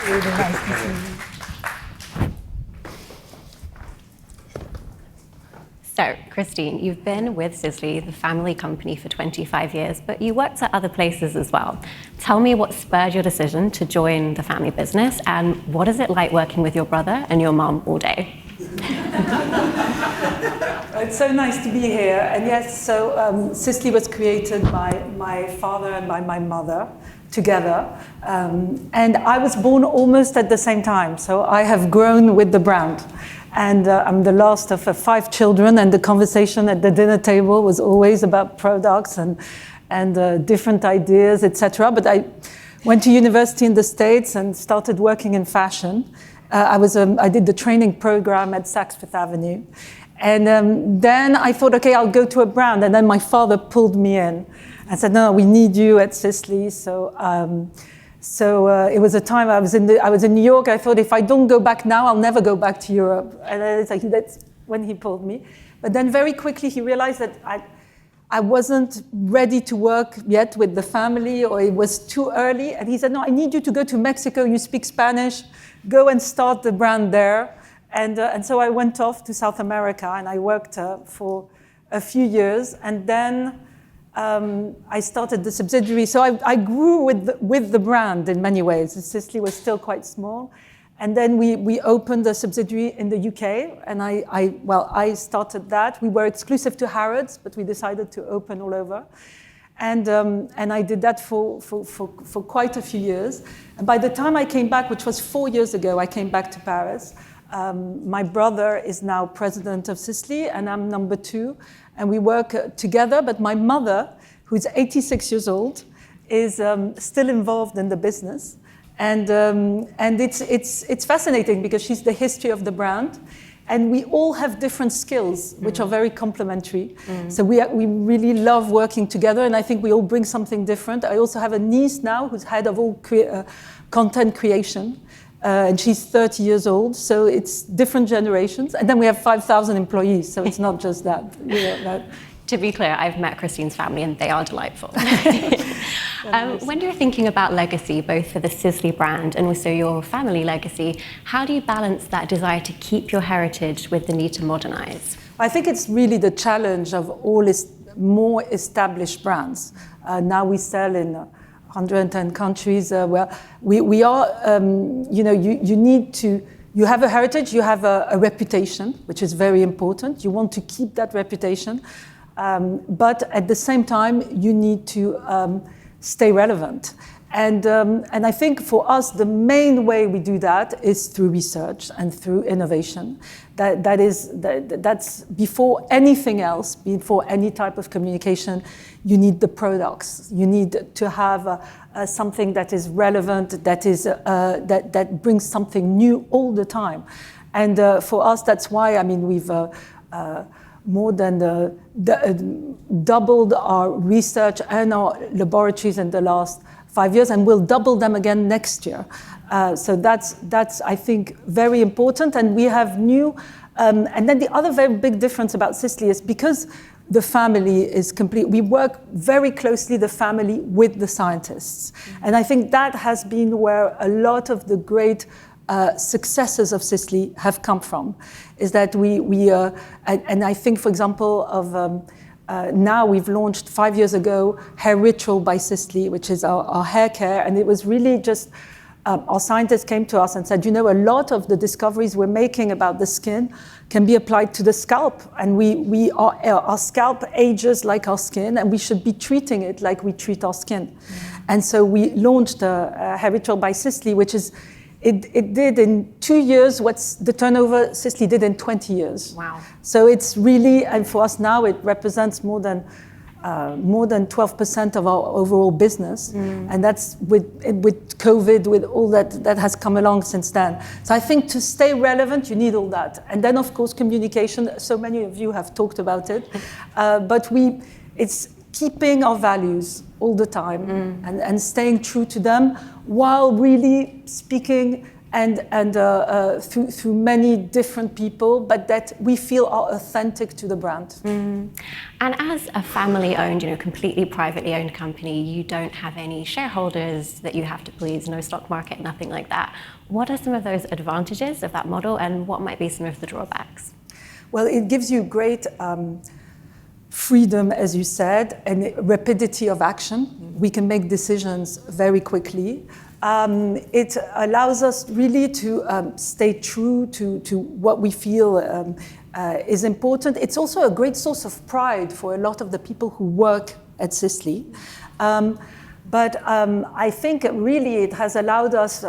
Really nice to see you. So, Christine, you've been with Sisley, the family company, for 25 years, but you worked at other places as well. Tell me what spurred your decision to join the family business, and what is it like working with your brother and your mom all day? It's so nice to be here. And yes, so Sisley was created by my father and by my mother together. And I was born almost at the same time. So I have grown with the brand. And I'm the last of 5 children. And the conversation at the dinner table was always about products and different ideas, etc. But I went to university in the States and started working in fashion. I did the training program at Saks Fifth Avenue. And then I thought, okay, I'll go to a brand. And then my father pulled me in and said, no, we need you at Sisley. So it was a time I was in New York. I thought, if I don't go back now, I'll never go back to Europe. And it's like, that's when he pulled me. But then very quickly he realized that I wasn't ready to work yet with the family, or it was too early. And he said, no, I need you to go to Mexico. You speak Spanish. Go and start the brand there. And so I went off to South America, and I worked for a few years. And then I started the subsidiary. So I grew with the brand in many ways. Sisley was still quite small. And then we opened a subsidiary in the UK, and I started that. We were exclusive to Harrods, but we decided to open all over. And I did that for quite a few years. And by the time I came back, which was 4 years ago, I came back to Paris. My brother is now president of Sisley, and I'm number 2. And we work together, but my mother, who's 86 years old, is still involved in the business. And it's fascinating because she's the history of the brand. And we all have different skills, which are very complementary. So we really love working together, and I think we all bring something different. I also have a niece now who's head of all content creation, and she's 30 years old, so it's different generations. And then we have 5,000 employees, so it's not just that. To be clear, I've met Christine's family, and they are delightful. When you're thinking about legacy, both for the Sisley brand and also your family legacy, how do you balance that desire to keep your heritage with the need to modernize? I think it's really the challenge of all more established brands. Now we sell in 110 countries. Where we are, you need to. You have a heritage, you have a reputation, which is very important. You want to keep that reputation. But at the same time, you need to stay relevant. And I think for us, the main way we do that is through research and through innovation. That's before anything else, before any type of communication, you need the products. You need to have something that is relevant, that brings something new all the time. And for us, that's why, I mean, we've more than doubled our research and our laboratories in the last 5 years, and we'll double them again next year. So that's I think very important. And we have new, and then the other very big difference about Sisley is because the family is complete, we work very closely, the family, with the scientists. And I think that has been where a lot of the great successes of Sisley have come from, is that and I think, for example, of now we've launched 5 years ago Hair Ritual by Sisley, which is our hair care, and it was really just our scientists came to us and said, you know, a lot of the discoveries we're making about the skin can be applied to the scalp, and our scalp ages like our skin, and we should be treating it like we treat our skin. Mm-hmm. And so we launched Hair Ritual by Sisley, which is It did in 2 years what the turnover Sisley did in 20 years. Wow. So it's really, and for us now, it represents more than 12% of our overall business. And that's with COVID, with all that has come along since then. So I think to stay relevant, you need all that. And then, of course, communication. So many of you have talked about it. But it's keeping our values all the time and staying true to them, while really speaking and through many different people, but that we feel are authentic to the brand. And as a family-owned, completely privately owned company, you don't have any shareholders that you have to please, no stock market, nothing like that. What are some of those advantages of that model, and what might be some of the drawbacks? Well, it gives you great freedom, as you said, and rapidity of action. We can make decisions very quickly. It allows us really to stay true to what we feel is important. It's also a great source of pride for a lot of the people who work at Sisley. But I think really it has allowed us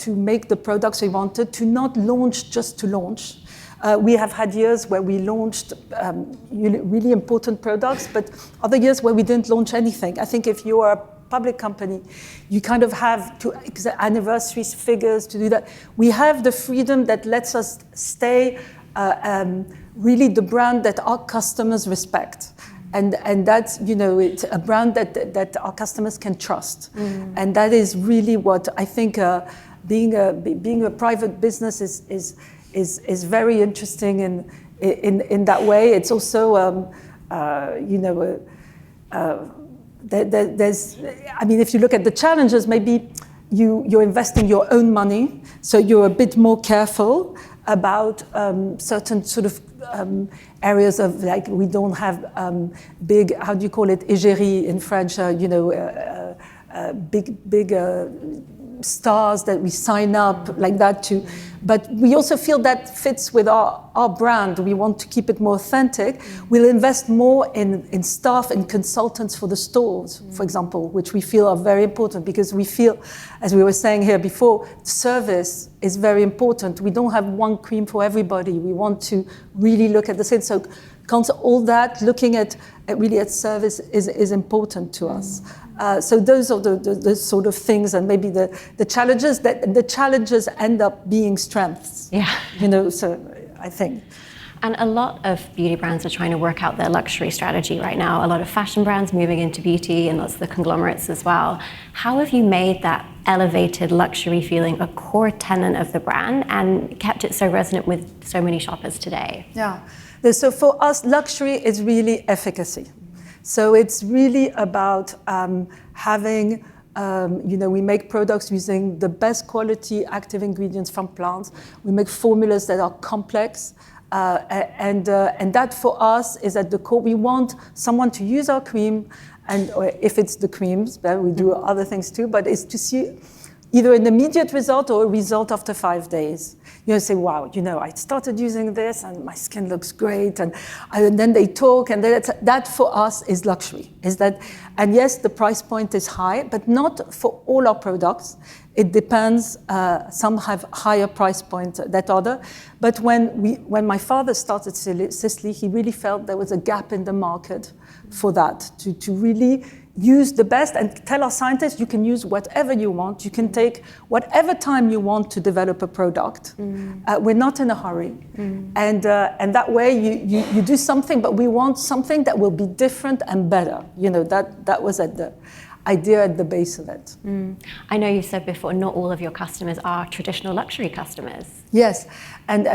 to make the products we wanted, to not launch just to launch. We have had years where we launched really important products, but other years where we didn't launch anything. I think if you are a public company, you kind of have to anniversaries, figures to do that. We have the freedom that lets us stay really the brand that our customers respect. And that's, it's a brand that our customers can trust. And that is really what I think being a private business is very interesting in that way. It's also, if you look at the challenges, maybe you're investing your own money, so you're a bit more careful about certain sort of areas of, like, we don't have big, how do you call it, égérie in French, big stars that we sign up like that to. But we also feel that fits with our brand. We want to keep it more authentic. We'll invest more in staff and consultants for the stores, for example, which we feel are very important, because we feel, as we were saying here before, service is very important. We don't have one cream for everybody. We want to really look at the same. So all that, looking at service is important to us. So those are the sort of things, and maybe the challenges the challenges end up being strengths. Yeah. So I think. And a lot of beauty brands are trying to work out their luxury strategy right now. A lot of fashion brands moving into beauty, and lots of the conglomerates as well. How have you made that elevated luxury feeling a core tenet of the brand and kept it so resonant with so many shoppers today? Yeah. So for us, luxury is really efficacy. So it's really about having, we make products using the best quality active ingredients from plants. We make formulas that are complex. And that for us is at the core. We want someone to use our cream, or if it's the creams, but we do other things too, but it's to see either an immediate result or a result after 5 days. say, wow, I started using this and my skin looks great, and then they talk, and that for us is luxury. And yes, the price point is high, but not for all our products. It depends. Some have higher price point than other. But when my father started Sisley, he really felt there was a gap in the market for that, to really use the best and tell our scientists, you can use whatever you want. You can take whatever time you want to develop a product. We're not in a hurry. And that way you do something, but we want something that will be different and better. That was at the idea at the base of it. I know you said before, not all of your customers are traditional luxury customers. Yes, and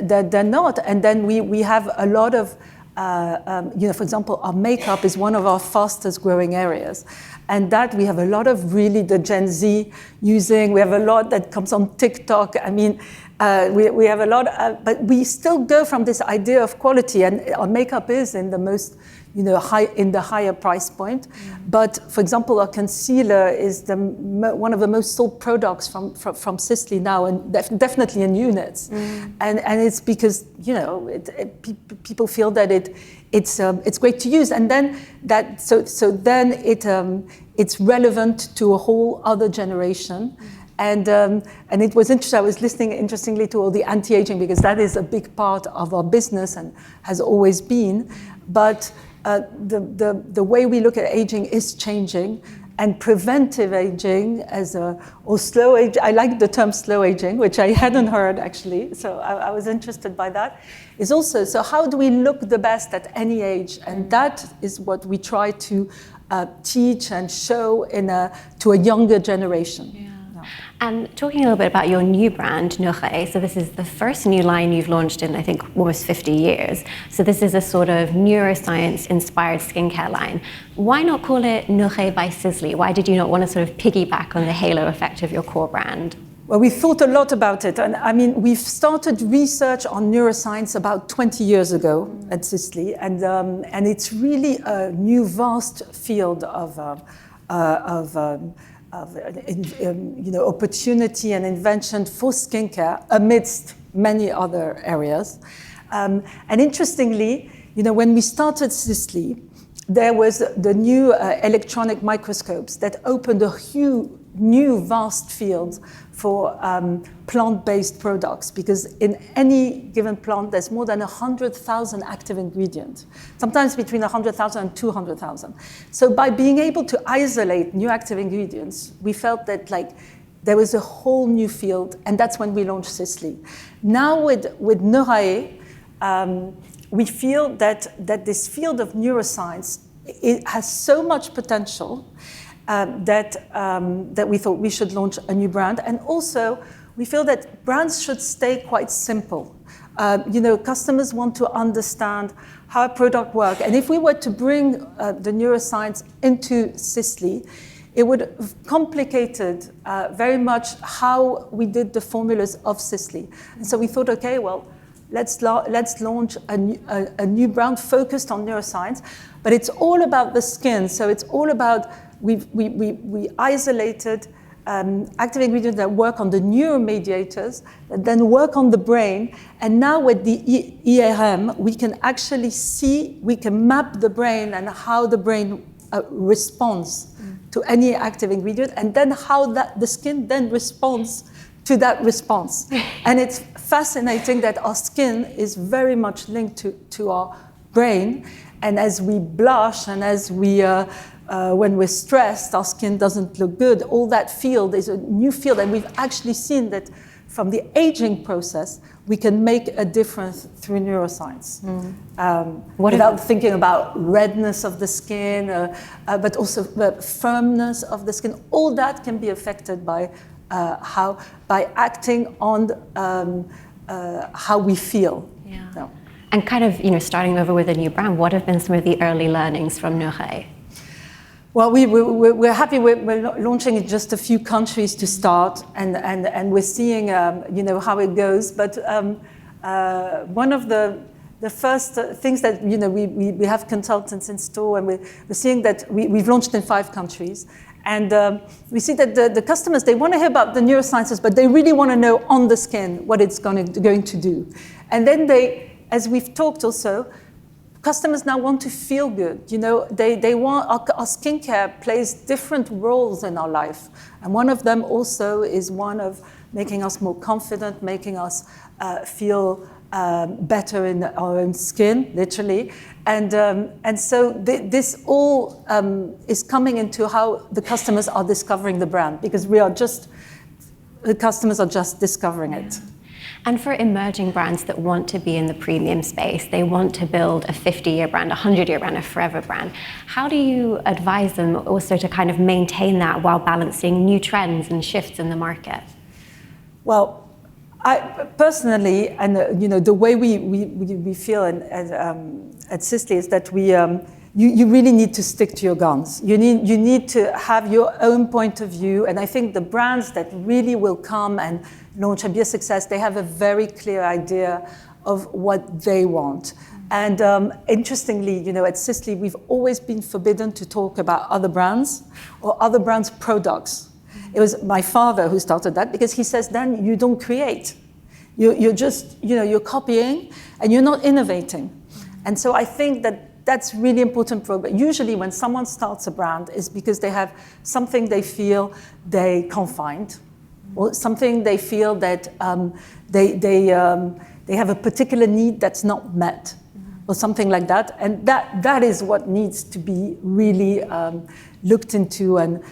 they're not. And then we have a lot of, for example, our makeup is one of our fastest growing areas. And that we have a lot of really the Gen Z using. We have a lot that comes on TikTok. I mean, we have a lot, but we still go from this idea of quality, and our makeup is in the most, in the higher price point. But for example, our concealer is one of the most sold products from Sisley now, and definitely in units. And it's because people feel that it's great to use, and then it's relevant to a whole other generation. And it was interesting. I was listening interestingly to all the anti-aging, because that is a big part of our business and has always been. But the way we look at aging is changing, and preventive aging or slow age. I like the term slow aging, which I hadn't heard actually. So I was interested by that. Is also, so how do we look the best at any age? And that is what we try to teach and show to a younger generation. Yeah. And talking a little bit about your new brand, Nure, so this is the first new line you've launched in, I think, almost 50 years. So this is a sort of neuroscience-inspired skincare line. Why not call it Nure by Sisley? Why did you not want to sort of piggyback on the halo effect of your core brand? Well, we thought a lot about it. And I mean, we've started research on neuroscience about 20 years ago at Sisley. And it's really a new, vast field of opportunity and invention for skincare amidst many other areas. And interestingly, when we started Sisley, there was the new electronic microscopes that opened a huge, new vast field for plant-based products, because in any given plant, there's more than 100,000 active ingredients, sometimes between 100,000 and 200,000. So by being able to isolate new active ingredients, we felt that there was a whole new field, and that's when we launched Sisley. Now with Nure, we feel that this field of neuroscience, it has so much potential that we thought we should launch a new brand. And also, we feel that brands should stay quite simple. Customers want to understand how a product works. And if we were to bring the neuroscience into Sisley, it would have complicated very much how we did the formulas of Sisley. And so we thought, okay, well, let's launch a new brand focused on neuroscience. But it's all about the skin. So it's all about, we isolated active ingredients that work on the neuromediators, that then work on the brain. And now with the ERM, we can actually see, we can map the brain and how the brain responds to any active ingredient, and then how the skin then responds to that response. And it's fascinating that our skin is very much linked to our brain. And as we blush and as when we're stressed, our skin doesn't look good. All that field is a new field, and we've actually seen that from the aging process, we can make a difference through neuroscience. Without thinking about redness of the skin, but also the firmness of the skin. All that can be affected by acting on how we feel. Yeah. So. And kind of, starting over with a new brand, what have been some of the early learnings from Nure? Well, we're happy. We're launching in just a few countries to start, and we're seeing how it goes. But one of the first things that we have consultants in store, and we're seeing that we've launched in 5 countries, And we see that the customers, they want to hear about the neurosciences, but they really want to know on the skin what it's going to do. And then as we've talked also, customers now want to feel good. They want our skincare plays different roles in our life, and one of them also is one of making us more confident, making us feel better in our own skin, literally, and so this all is coming into how the customers are discovering the brand, because the customers are just discovering it. And for emerging brands that want to be in the premium space, they want to build a 50-year brand, a 100-year brand, a forever brand. How do you advise them also to kind of maintain that while balancing new trends and shifts in the market? Well, I personally, and the way we feel at Sisley is that you really need to stick to your guns. You need to have your own point of view, and I think the brands that really will come and launch and be a success, they have a very clear idea of what they want. And interestingly, at Sisley, we've always been forbidden to talk about other brands or other brands' products. It was my father who started that, because he says, then you don't create. You're just, you're copying and you're not innovating. And so I think that's really important. Usually when someone starts a brand is because they have something they feel they can't find, or something they feel that they have a particular need that's not met, or something like that. And that is what needs to be really looked into, and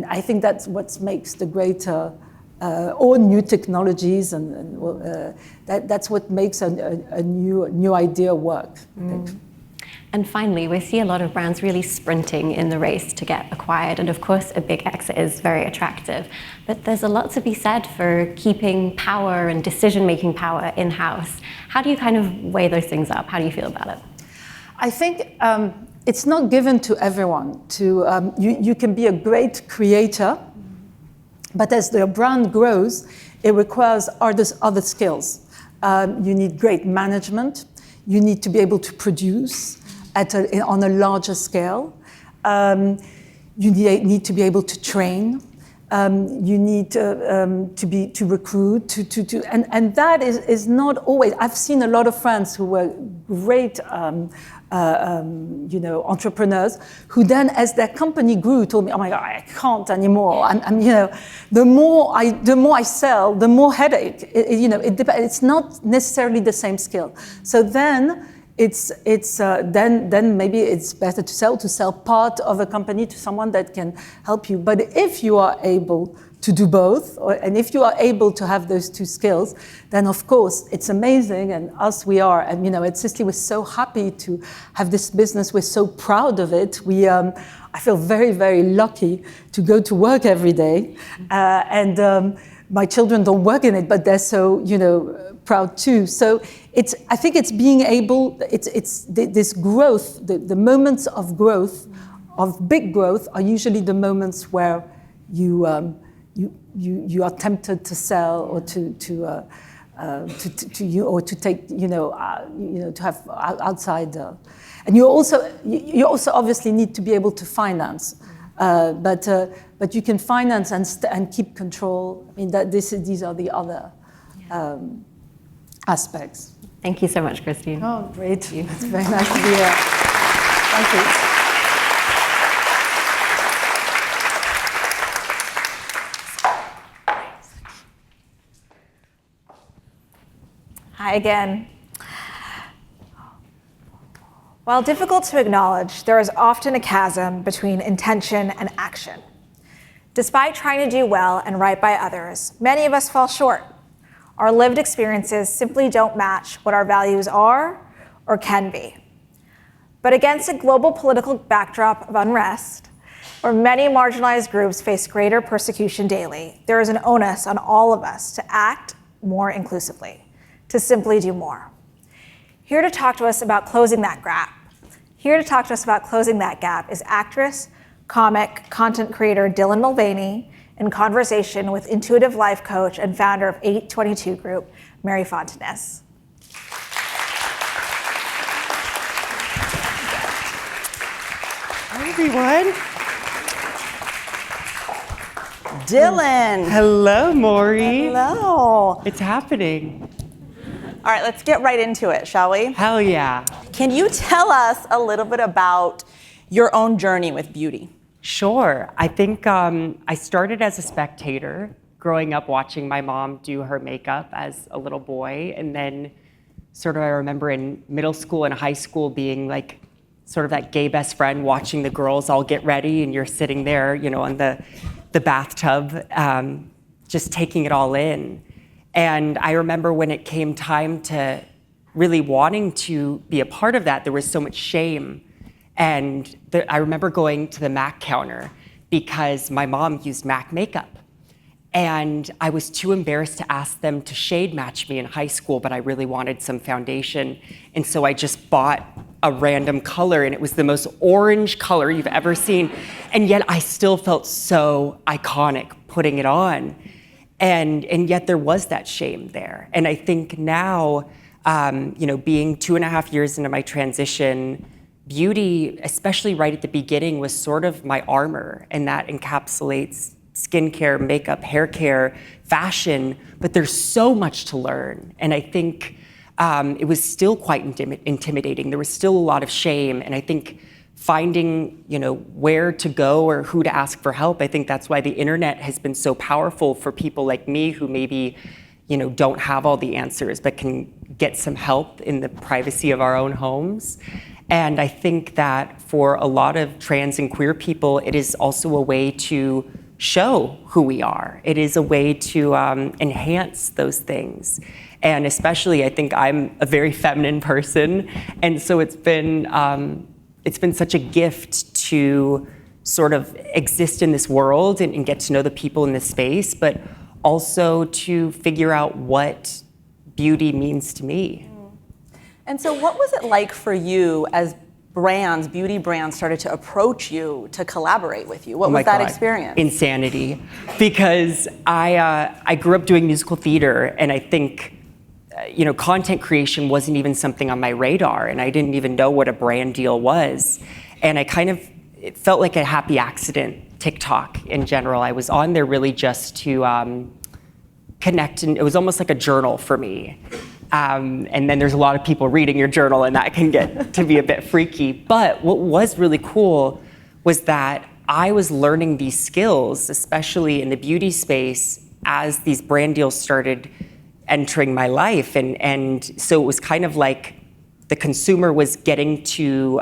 I think that's what makes the greater or new technologies, and that's what makes a new idea work. And finally, we see a lot of brands really sprinting in the race to get acquired. And of course, a big exit is very attractive. But there's a lot to be said for keeping power and decision-making power in-house. How do you kind of weigh those things up? How do you feel about it? I think it's not given to everyone. You can be a great creator, but as your brand grows, it requires other skills. You need great management. You need to be able to produce on a larger scale. You need to be able to train. You need to recruit, and that is not always. I've seen a lot of friends who were great entrepreneurs who then, as their company grew, told me, "Oh my God, I can't anymore. The more I sell, the more headache. It's not necessarily the same skill. So then then maybe it's better to sell part of a company to someone that can help you. But if you are able to do both, and if you are able to have those two skills, then of course it's amazing. And we are. And at Sisley, we're so happy to have this business. We're so proud of it. I feel very, very lucky to go to work every day, and my children don't work in it, but they're so proud too. So I think it's being able. It's this growth. The moments of growth, of big growth, are usually the moments where you are tempted to sell, or to take to have outside. And you also obviously need to be able to finance, but you can finance and keep control. I mean these are the other aspects. Thank you so much, Christine. Oh, great! It's very nice to be here. Thank you. Hi again. While difficult to acknowledge, there is often a chasm between intention and action. Despite trying to do well and right by others, many of us fall short. Our lived experiences simply don't match what our values are or can be. But against a global political backdrop of unrest, where many marginalized groups face greater persecution daily, there is an onus on all of us to act more inclusively, to simply do more. Here to talk to us about closing that gap is actress, comic, content creator Dylan Mulvaney, in conversation with intuitive life coach and founder of 822 Group, Mary Fonteness. Hi, everyone. Dylan. Hello, Maury. Hello. It's happening. All right, let's get right into it, shall we? Hell yeah. Can you tell us a little bit about your own journey with beauty? Sure. I think I started as a spectator, growing up watching my mom do her makeup as a little boy. And then sort of I remember in middle school and high school being like sort of that gay best friend watching the girls all get ready and you're sitting there, you know, on the bathtub, just taking it all in. And I remember when it came time to really wanting to be a part of that, there was so much shame. And I remember going to the MAC counter because my mom used MAC makeup. And I was too embarrassed to ask them to shade match me in high school, but I really wanted some foundation. And so I just bought a random color, and it was the most orange color you've ever seen. And yet I still felt so iconic putting it on. And yet there was that shame there. And I think now, you know, being 2.5 years into my transition, beauty, especially right at the beginning, was sort of my armor, and that encapsulates skincare, makeup, hair care, fashion, but there's so much to learn. And I think it was still quite intimidating. There was still a lot of shame, and I think finding, you know, where to go or who to ask for help, I think that's why the internet has been so powerful for people like me who maybe, you know, don't have all the answers, but can get some help in the privacy of our own homes. And I think that for a lot of trans and queer people, it is also a way to show who we are. It is a way to enhance those things. And especially, I think I'm a very feminine person. And so it's been such a gift to sort of exist in this world and get to know the people in this space, but also to figure out what beauty means to me. And so what was it like for you as brands, beauty brands, started to approach you to collaborate with you? What was that experience? Insanity. Because I grew up doing musical theater, and I think you know, content creation wasn't even something on my radar, and I didn't even know what a brand deal was. And it felt like a happy accident, TikTok in general. I was on there really just to connect, and it was almost like a journal for me. And then there's a lot of people reading your journal, and that can get to be a bit freaky. But what was really cool was that I was learning these skills, especially in the beauty space, as these brand deals started entering my life. And so it was kind of like the consumer was getting to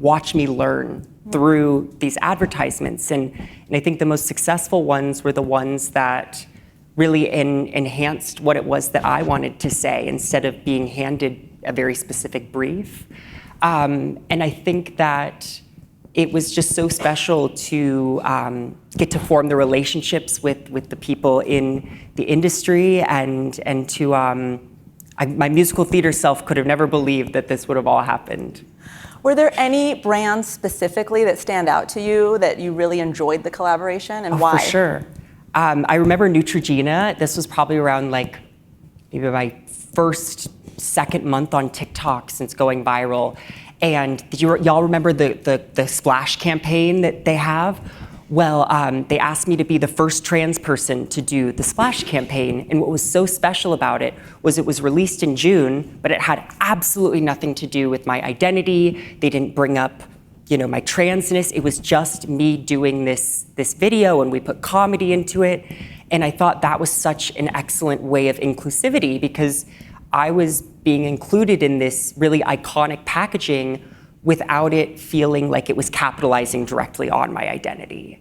watch me learn through these advertisements. And I think the most successful ones were the ones that really enhanced what it was that I wanted to say instead of being handed a very specific brief. And I think that it was just so special to get to form the relationships with the people in the industry, and to my musical theater self could have never believed that this would have all happened. Were there any brands specifically that stand out to you that you really enjoyed the collaboration, and why? For sure. I remember Neutrogena. This was probably around like maybe my second month on TikTok since going viral. And y'all remember the splash campaign that they have? Well, they asked me to be the first trans person to do the splash campaign. And what was so special about it was released in June, but it had absolutely nothing to do with my identity. They didn't bring up, you know, my transness. It was just me doing this video, and we put comedy into it. And I thought that was such an excellent way of inclusivity, because I was being included in this really iconic packaging without it feeling like it was capitalizing directly on my identity.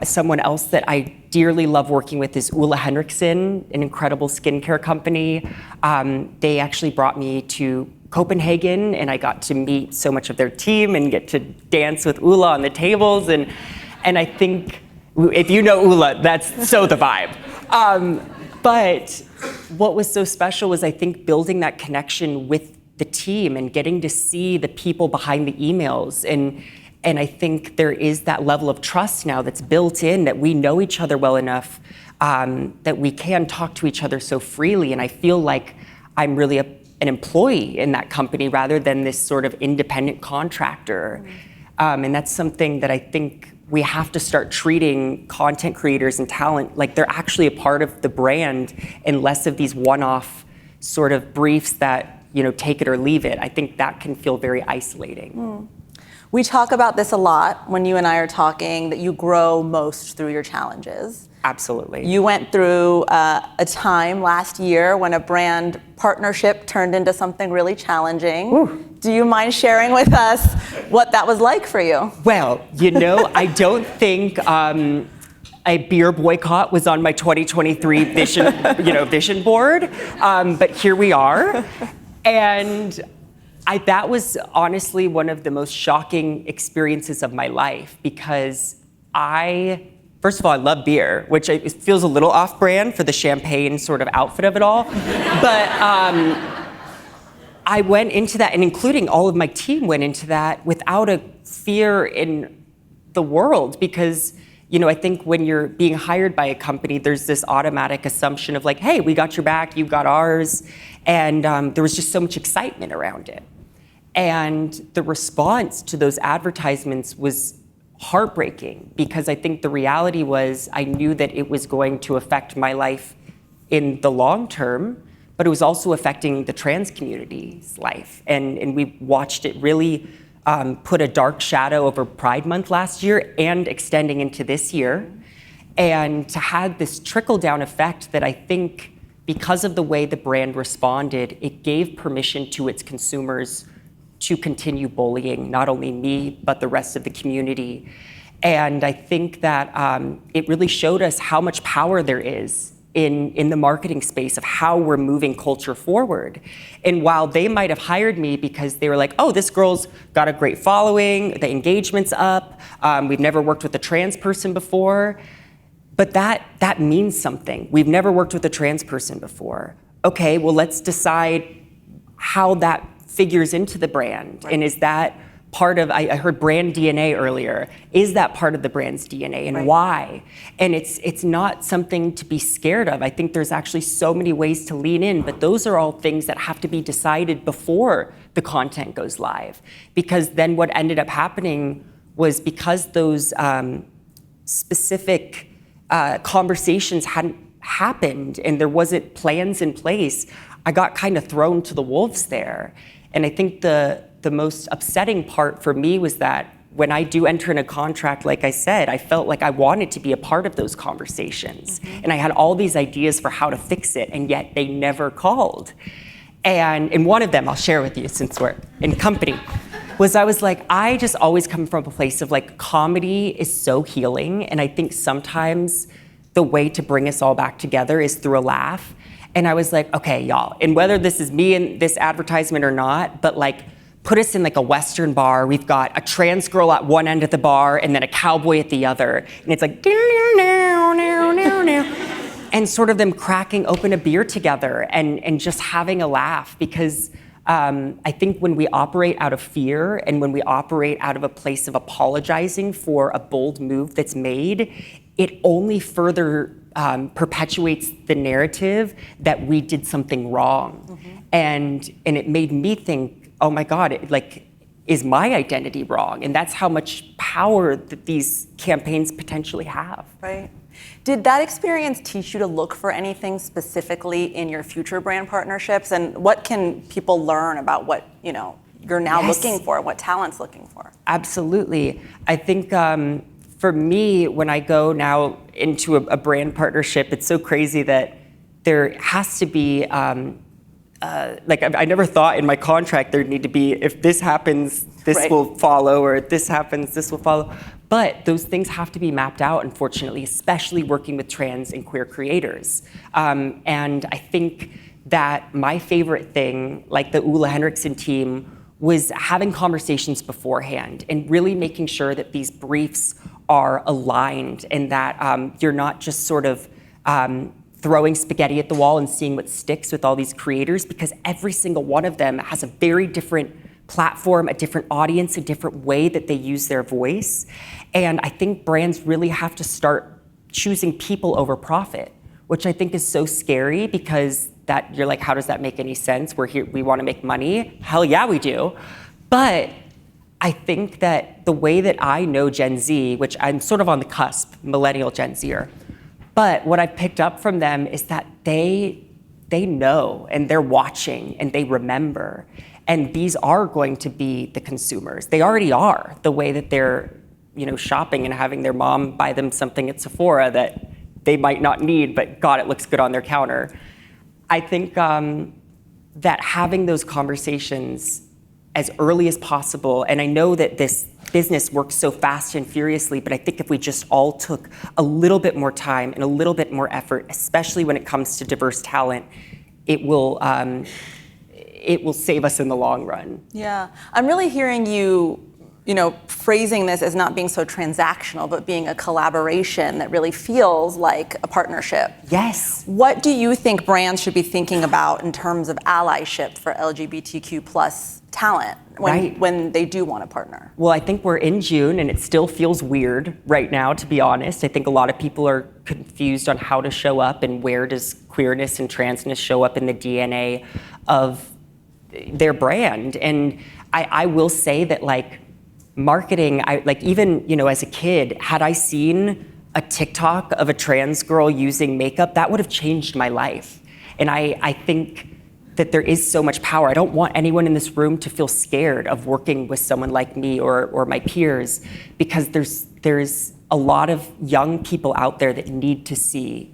Someone else that I dearly love working with is Ulla Henriksen, an incredible skincare company. They actually brought me to Copenhagen, and I got to meet so much of their team and get to dance with Ulla on the tables. And I think, if you know Ulla, that's so the vibe. But what was so special was, I think, building that connection with the team and getting to see the people behind the emails. And I think there is that level of trust now that's built in, that we know each other well enough that we can talk to each other so freely. And I feel like I'm really an employee in that company rather than this sort of independent contractor. And that's something that I think we have to start treating content creators and talent like they're actually a part of the brand and less of these one-off sort of briefs that, take it or leave it. I think that can feel very isolating. We talk about this a lot when you and I are talking, that you grow most through your challenges. Absolutely. You went through a time last year when a brand partnership turned into something really challenging. Ooh. Do you mind sharing with us what that was like for you? Well, I don't think a beer boycott was on my 2023 vision board, but here we are. And that was honestly one of the most shocking experiences of my life, because first of all, I love beer, which it feels a little off-brand for the champagne sort of outfit of it all. But I went into that, and including all of my team went into that without a fear in the world, because I think when you're being hired by a company, there's this automatic assumption of like, hey, we got your back, you got ours. And there was just so much excitement around it. And the response to those advertisements was heartbreaking, because I think the reality was I knew that it was going to affect my life in the long term, but it was also affecting the trans community's life. And we watched it really put a dark shadow over Pride Month last year and extending into this year. And to have this trickle-down effect that I think, because of the way the brand responded, it gave permission to its consumers to continue bullying not only me, but the rest of the community. And I think that it really showed us how much power there is in the marketing space of how we're moving culture forward. And while they might have hired me because they were like, oh, this girl's got a great following, the engagement's up, we've never worked with a trans person before, but that means something. We've never worked with a trans person before. Okay, well, let's decide how that figures into the brand. Right. And is that part of, I heard brand DNA earlier, is that part of the brand's DNA, and why? And it's not something to be scared of. I think there's actually so many ways to lean in, but those are all things that have to be decided before the content goes live. Because then what ended up happening was, because those specific conversations hadn't happened and there wasn't plans in place, I got kind of thrown to the wolves there. And I think the most upsetting part for me was that when I do enter in a contract, like I said, I felt like I wanted to be a part of those conversations. Mm-hmm. And I had all these ideas for how to fix it, and yet they never called. And one of them I'll share with you, since we're in company, was I was like, I just always come from a place of like, comedy is so healing. And I think sometimes the way to bring us all back together is through a laugh. And I was like, okay, y'all, and whether this is me in this advertisement or not, but like, put us in like a Western bar. We've got a trans girl at one end of the bar and then a cowboy at the other. And it's like, and sort of them cracking open a beer together and just having a laugh. Because I think when we operate out of fear and when we operate out of a place of apologizing for a bold move that's made, it only further perpetuates the narrative that we did something wrong. Mm-hmm. And it made me think, oh my God, is my identity wrong? And that's how much power that these campaigns potentially have. Right. Did that experience teach you to look for anything specifically in your future brand partnerships? And what can people learn about what you're now looking for, what talent's looking for? Absolutely. I think for me, when I go now into a brand partnership, it's so crazy that there has to be I never thought in my contract there'd need to be, if this happens, this will follow, or if this happens, this will follow. But those things have to be mapped out, unfortunately, especially working with trans and queer creators. And I think that my favorite thing, like the Ulla Henriksen team, was having conversations beforehand and really making sure that these briefs are aligned and that you're not just sort of throwing spaghetti at the wall and seeing what sticks with all these creators, because every single one of them has a very different platform, a different audience, a different way that they use their voice. And I think brands really have to start choosing people over profit, which I think is so scary, because that you're like, how does that make any sense? We're here, we want to make money. Hell yeah, we do. But I think that the way that I know Gen Z, which I'm sort of on the cusp, millennial Gen Zer, but what I've picked up from them is that they know and they're watching and they remember. And these are going to be the consumers. They already are, the way that they're shopping and having their mom buy them something at Sephora that they might not need, but God, it looks good on their counter. I think that having those conversations as early as possible, and I know that this business works so fast and furiously, but I think if we just all took a little bit more time and a little bit more effort, especially when it comes to diverse talent, it will save us in the long run. Yeah, I'm really hearing you phrasing this as not being so transactional, but being a collaboration that really feels like a partnership. Yes. What do you think brands should be thinking about in terms of allyship for LGBTQ plus talent when they do want to partner? Well, I think we're in June and it still feels weird right now, to be honest. I think a lot of people are confused on how to show up and where does queerness and transness show up in the DNA of their brand. And I will say that marketing, even as a kid, had I seen a TikTok of a trans girl using makeup, that would have changed my life. And I think that there is so much power. I don't want anyone in this room to feel scared of working with someone like me or my peers, because there's a lot of young people out there that need to see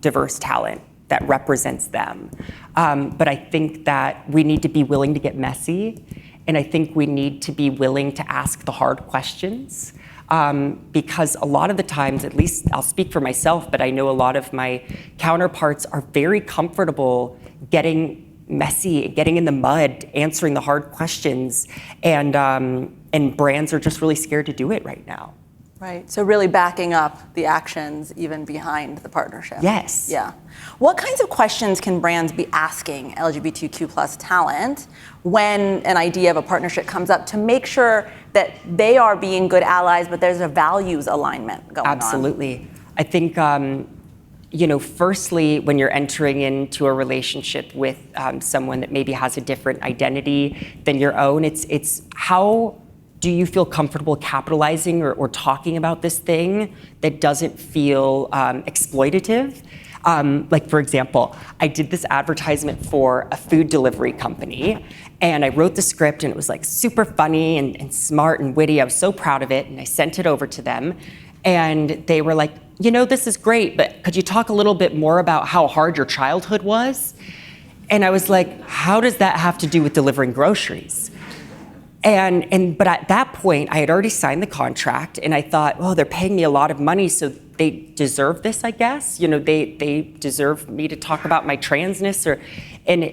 diverse talent that represents them. But I think that we need to be willing to get messy, and I think we need to be willing to ask the hard questions. Because a lot of the times, at least I'll speak for myself, but I know a lot of my counterparts are very comfortable getting messy, getting in the mud, answering the hard questions, and brands are just really scared to do it right now. Right, so really backing up the actions even behind the partnership. Yes. Yeah. What kinds of questions can brands be asking LGBTQ plus talent when an idea of a partnership comes up to make sure that they are being good allies, but there's a values alignment going on? Absolutely. I think, firstly, when you're entering into a relationship with someone that maybe has a different identity than your own, it's how do you feel comfortable capitalizing or talking about this thing that doesn't feel exploitative? For example, I did this advertisement for a food delivery company, and I wrote the script, and it was super funny and smart and witty. I was so proud of it, and I sent it over to them, and they were like, this is great, but could you talk a little bit more about how hard your childhood was? And I was like, how does that have to do with delivering groceries? But at that point, I had already signed the contract, and I thought, oh, they're paying me a lot of money, so they deserve this, I guess. They deserve me to talk about my transness, and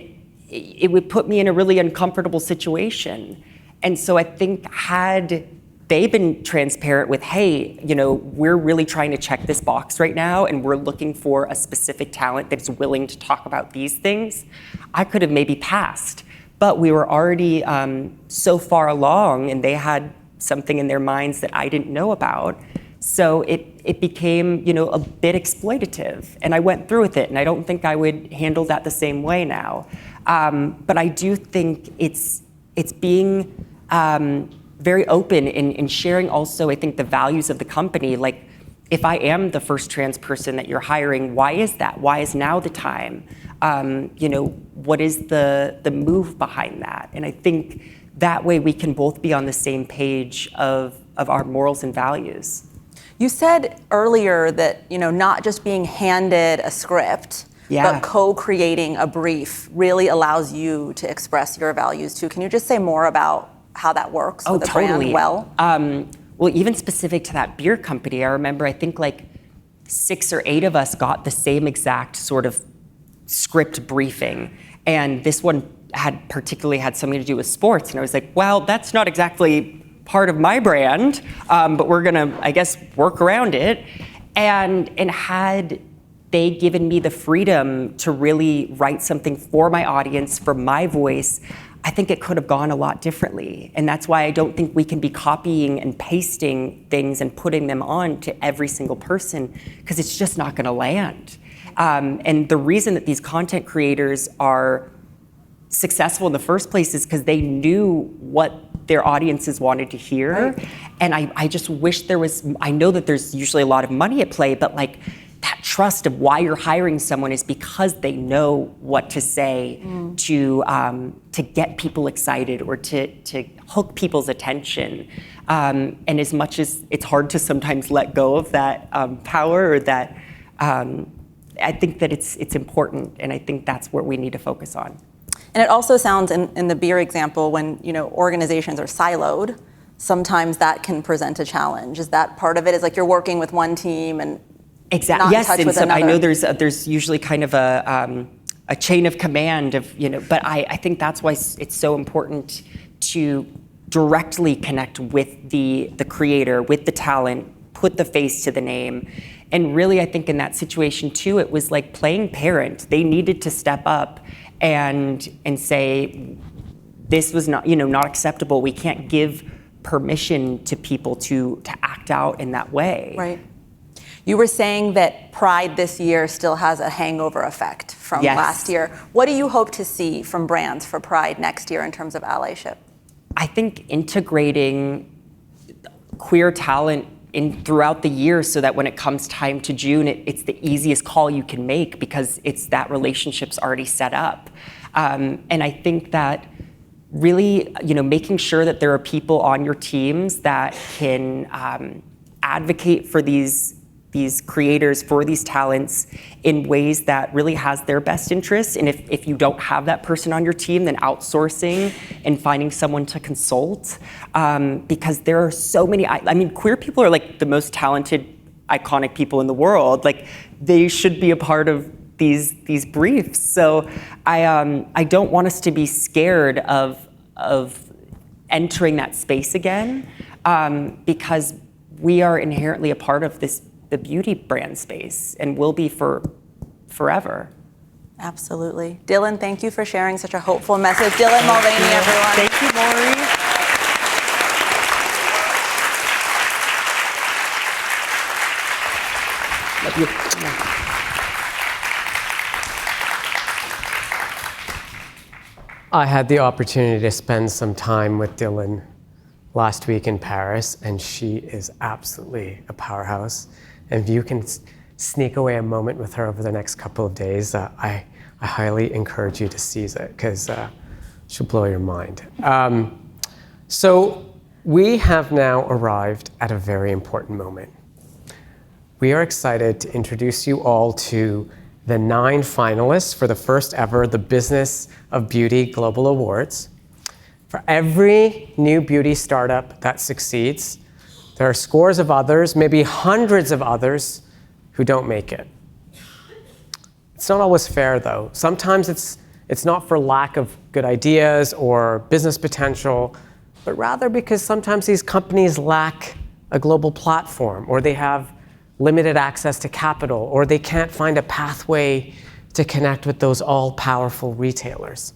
it would put me in a really uncomfortable situation. And so I think had they been transparent with, hey, we're really trying to check this box right now, and we're looking for a specific talent that's willing to talk about these things, I could have maybe passed. But we were already so far along, and they had something in their minds that I didn't know about. So it became, a bit exploitative, and I went through with it, and I don't think I would handle that the same way now. But I do think it's being very open in sharing also, I think, the values of the company. If I am the first trans person that you're hiring, why is that? Why is now the time? What is the move behind that? And I think that way we can both be on the same page of our morals and values. You said earlier that, not just being handed a script, but co-creating a brief really allows you to express your values too. Can you just say more about how that works with a brand well? Well, even specific to that beer company, I remember I think 6 or 8 of us got the same exact sort of script briefing. And this one particularly had something to do with sports. And I was like, well, that's not exactly part of my brand, but we're gonna, I guess, work around it. And had they given me the freedom to really write something for my audience, for my voice, I think it could have gone a lot differently. And that's why I don't think we can be copying and pasting things and putting them on to every single person, because it's just not gonna land. And the reason that these content creators are successful in the first place is because they knew what their audiences wanted to hear. Right. And I just wish there was, I know that there's usually a lot of money at play, but like that trust of why you're hiring someone is because they know what to say to get people excited or to hook people's attention. And as much as it's hard to sometimes let go of that power or that, I think that it's important, and I think that's where we need to focus on. And it also sounds, in the beer example, when organizations are siloed, sometimes that can present a challenge. Is that part of it? Is like you're working with one team and exactly. not Yes, in touch with another? I know there's usually kind of a chain of command of but I think that's why it's so important to directly connect with the creator, with the talent, put the face to the name. And really, I think in that situation too, it was like playing parent. They needed to step up and say, this was not acceptable. We can't give permission to people to act out in that way. Right. You were saying that Pride this year still has a hangover effect from last year. What do you hope to see from brands for Pride next year in terms of allyship? I think integrating queer talent in throughout the year so that when it comes time to June, it's the easiest call you can make because it's that relationship's already set up. And I think that really, making sure that there are people on your teams that can advocate for these creators, for these talents in ways that really has their best interests. And if you don't have that person on your team, then outsourcing and finding someone to consult. Because there are so many, queer people are like the most talented, iconic people in the world. Like they should be a part of these briefs. So I don't want us to be scared of entering that space again, because we are inherently a part of the beauty brand space and will be for forever. Absolutely. Dylan, thank you for sharing such a hopeful message. Dylan Mulvaney, everyone. Thank you, Maury. Love you. I had the opportunity to spend some time with Dylan last week in Paris, and she is absolutely a powerhouse. And if you can sneak away a moment with her over the next couple of days, I highly encourage you to seize it, because she'll blow your mind. So we have now arrived at a very important moment. We are excited to introduce you all to the 9 finalists for the first ever The Business of Beauty Global Awards. For every new beauty startup that succeeds, there are scores of others, maybe hundreds of others, who don't make it. It's not always fair, though. Sometimes it's not for lack of good ideas or business potential, but rather because sometimes these companies lack a global platform, or they have limited access to capital, or they can't find a pathway to connect with those all-powerful retailers.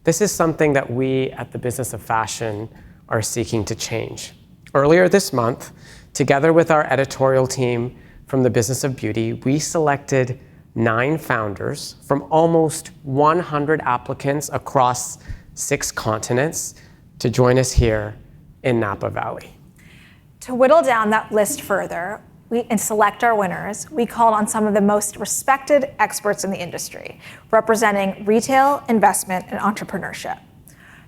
This is something that we at the Business of Fashion are seeking to change. Earlier this month, together with our editorial team from the Business of Beauty, we selected 9 founders from almost 100 applicants across 6 continents to join us here in Napa Valley. To whittle down that list further and select our winners, we called on some of the most respected experts in the industry, representing retail, investment, and entrepreneurship.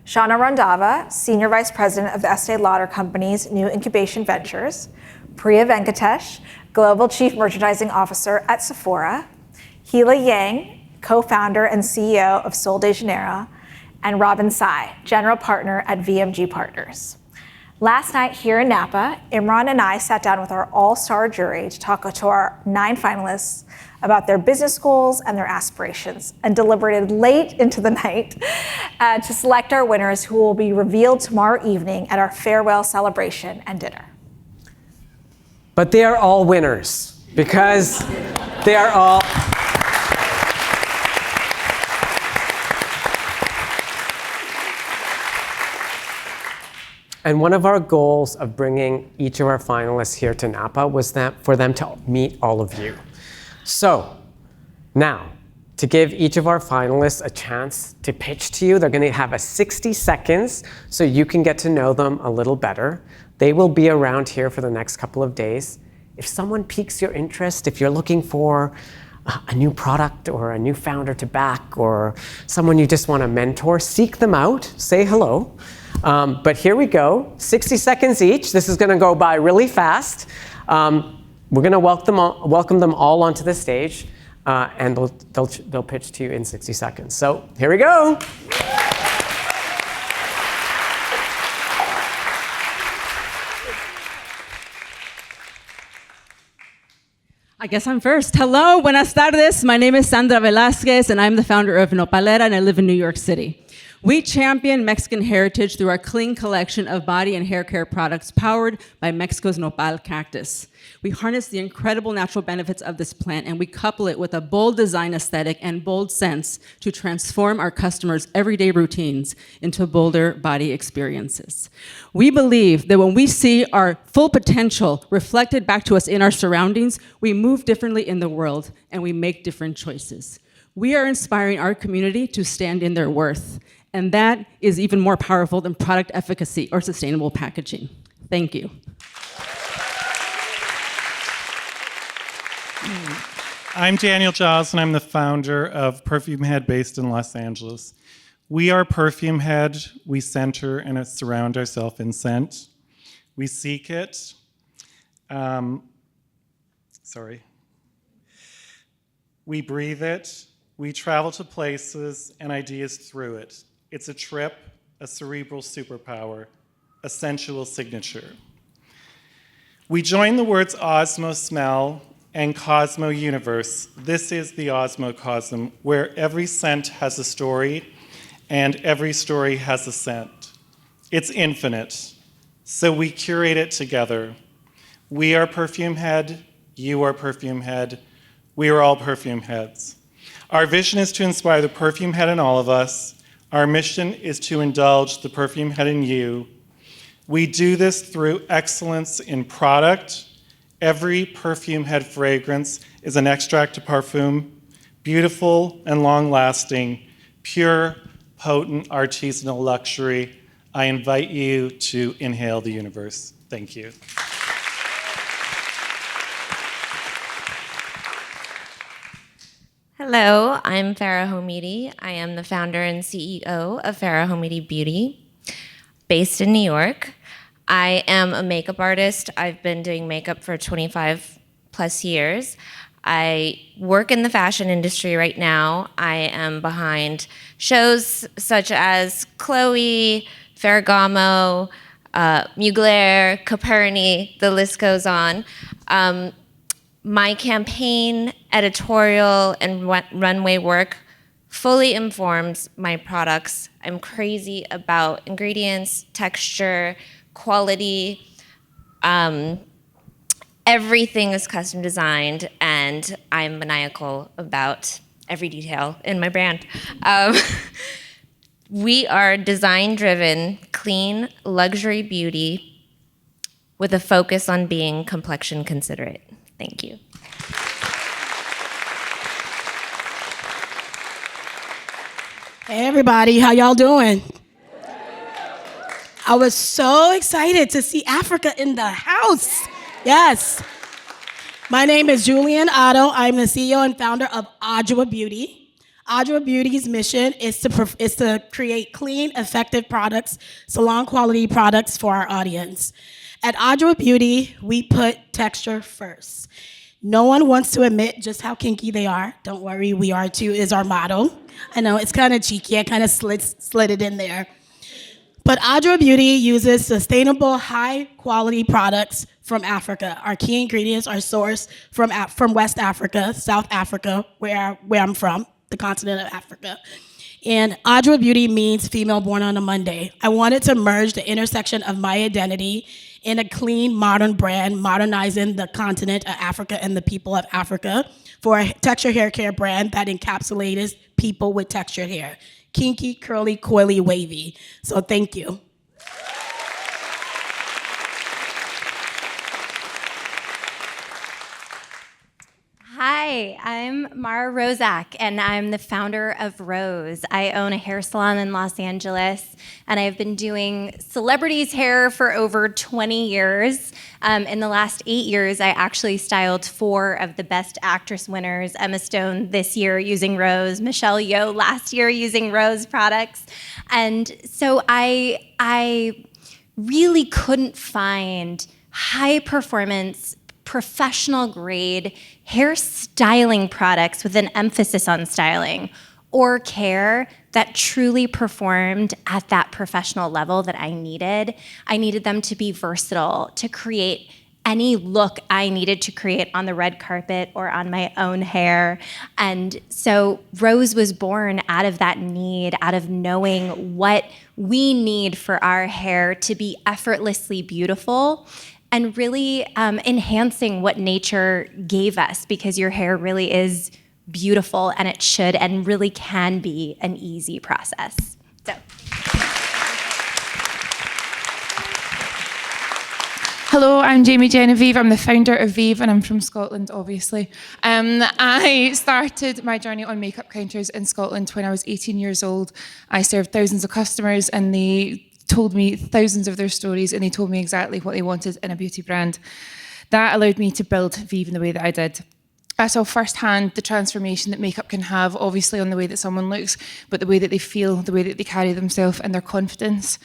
Shauna Rondava, Senior Vice President of the Estee Lauder Company's New Incubation Ventures, Priya Venkatesh, Global Chief Merchandising Officer at Sephora, Hila Yang, Co-founder and CEO of Sol de Janeiro, and Robin Tsai, General Partner at VMG Partners. Last night here in Napa, Imran and I sat down with our all-star jury to talk to our 9 finalists about their business goals and their aspirations, and deliberated late into the night to select our winners, who will be revealed tomorrow evening at our farewell celebration and dinner. But they are all winners, because they are all... And one of our goals of bringing each of our finalists here to Napa was for them to meet all of you. So now, to give each of our finalists a chance to pitch to you. They're going to have a 60 seconds so you can get to know them a little better. They will be around here for the next couple of days. If someone piques your interest, if you're looking for a new product or a new founder to back or someone you just want to mentor, seek them out, say hello. But here we go, 60 seconds each. This is going to go by really fast. We're going to welcome them all onto the stage, and they'll pitch to you in 60 seconds. So here we go. I guess I'm first. Hello, buenas tardes. My name is Sandra Velázquez, and I'm the founder of Nopalera, and I live in New York City. We champion Mexican heritage through our clean collection of body and hair care products powered by Mexico's nopal cactus. We harness the incredible natural benefits of this plant, and we couple it with a bold design aesthetic and bold scents to transform our customers' everyday routines into bolder body experiences. We believe that when we see our full potential reflected back to us in our surroundings, we move differently in the world, and we make different choices. We are inspiring our community to stand in their worth, and that is even more powerful than product efficacy or sustainable packaging. Thank you. I'm Daniel Giles, and I'm the founder of Perfume Head based in Los Angeles. We are Perfume Head. We center and surround ourselves in scent. We seek it. We breathe it. We travel to places and ideas through it. It's a trip, a cerebral superpower, a sensual signature. We join the words Osmo Smell and Cosmo Universe. This is the Osmocosm, where every scent has a story and every story has a scent. It's infinite, so we curate it together. We are Perfume Head, you are Perfume Head, we are all Perfume Heads. Our vision is to inspire the perfume head in all of us. Our mission is to indulge the perfume head in you. We do this through excellence in product. Every perfume head fragrance is an extract de parfum, beautiful and long-lasting, pure, potent, artisanal luxury. I invite you to inhale the universe. Thank you. Hello, I'm Farah Homidi. I am the founder and CEO of Farah Homidi Beauty, based in New York. I am a makeup artist. I've been doing makeup for 25 plus years. I work in the fashion industry right now. I am behind shows such as Chloe, Ferragamo, Mugler, Coperni, the list goes on. My campaign, editorial, and runway work fully informs my products. I'm crazy about ingredients, texture, quality. Everything is custom designed, and I'm maniacal about every detail in my brand. We are design-driven, clean, luxury beauty with a focus on being complexion considerate. Thank you. Hey everybody, how y'all doing? I was so excited to see Africa in the house. Yes. My name is Julian Otto. I'm the CEO and founder of Adjoa Beauty. Adjoa Beauty's mission is to create clean, effective products, salon quality products for our audience. At Adjoa Beauty, we put texture first. No one wants to admit just how kinky they are. Don't worry, we are too is our motto. I know, it's kind of cheeky. I kind of slid it in there. But Adjoa Beauty uses sustainable, high-quality products from Africa. Our key ingredients are sourced from West Africa, South Africa, where I'm from, the continent of Africa. And Adjoa Beauty means female born on a Monday. I wanted to merge the intersection of my identity in a clean, modern brand, modernizing the continent of Africa and the people of Africa for a texture hair care brand that encapsulates people with textured hair. Kinky, curly, coily, wavy. So thank you. Hi, Hi, I'm Mara Rozak, and I'm the founder of Rose. I own a hair salon in Los Angeles, and I've been doing celebrities' hair for over 20 years. In the last 8 years, I actually styled 4 of the Best Actress winners: Emma Stone this year using Rose, Michelle Yeoh last year using Rose products. And so I really couldn't find high-performance, professional-grade hair styling products with an emphasis on styling or care that truly performed at that professional level that I needed. I needed them to be versatile, to create any look I needed to create on the red carpet or on my own hair. And so Rose was born out of that need, out of knowing what we need for our hair to be effortlessly beautiful and really enhancing what nature gave us, because your hair really is beautiful and it should and really can be an easy process. So. Hello, I'm Jamie Genevieve. I'm the founder of Vive, and I'm from Scotland, obviously. I started my journey on makeup counters in Scotland when I was 18 years old. I served thousands of customers, and they told me thousands of their stories, and they told me exactly what they wanted in a beauty brand. That allowed me to build Vive in the way that I did. I saw firsthand the transformation that makeup can have, obviously on the way that someone looks, but the way that they feel, the way that they carry themselves, and their confidence.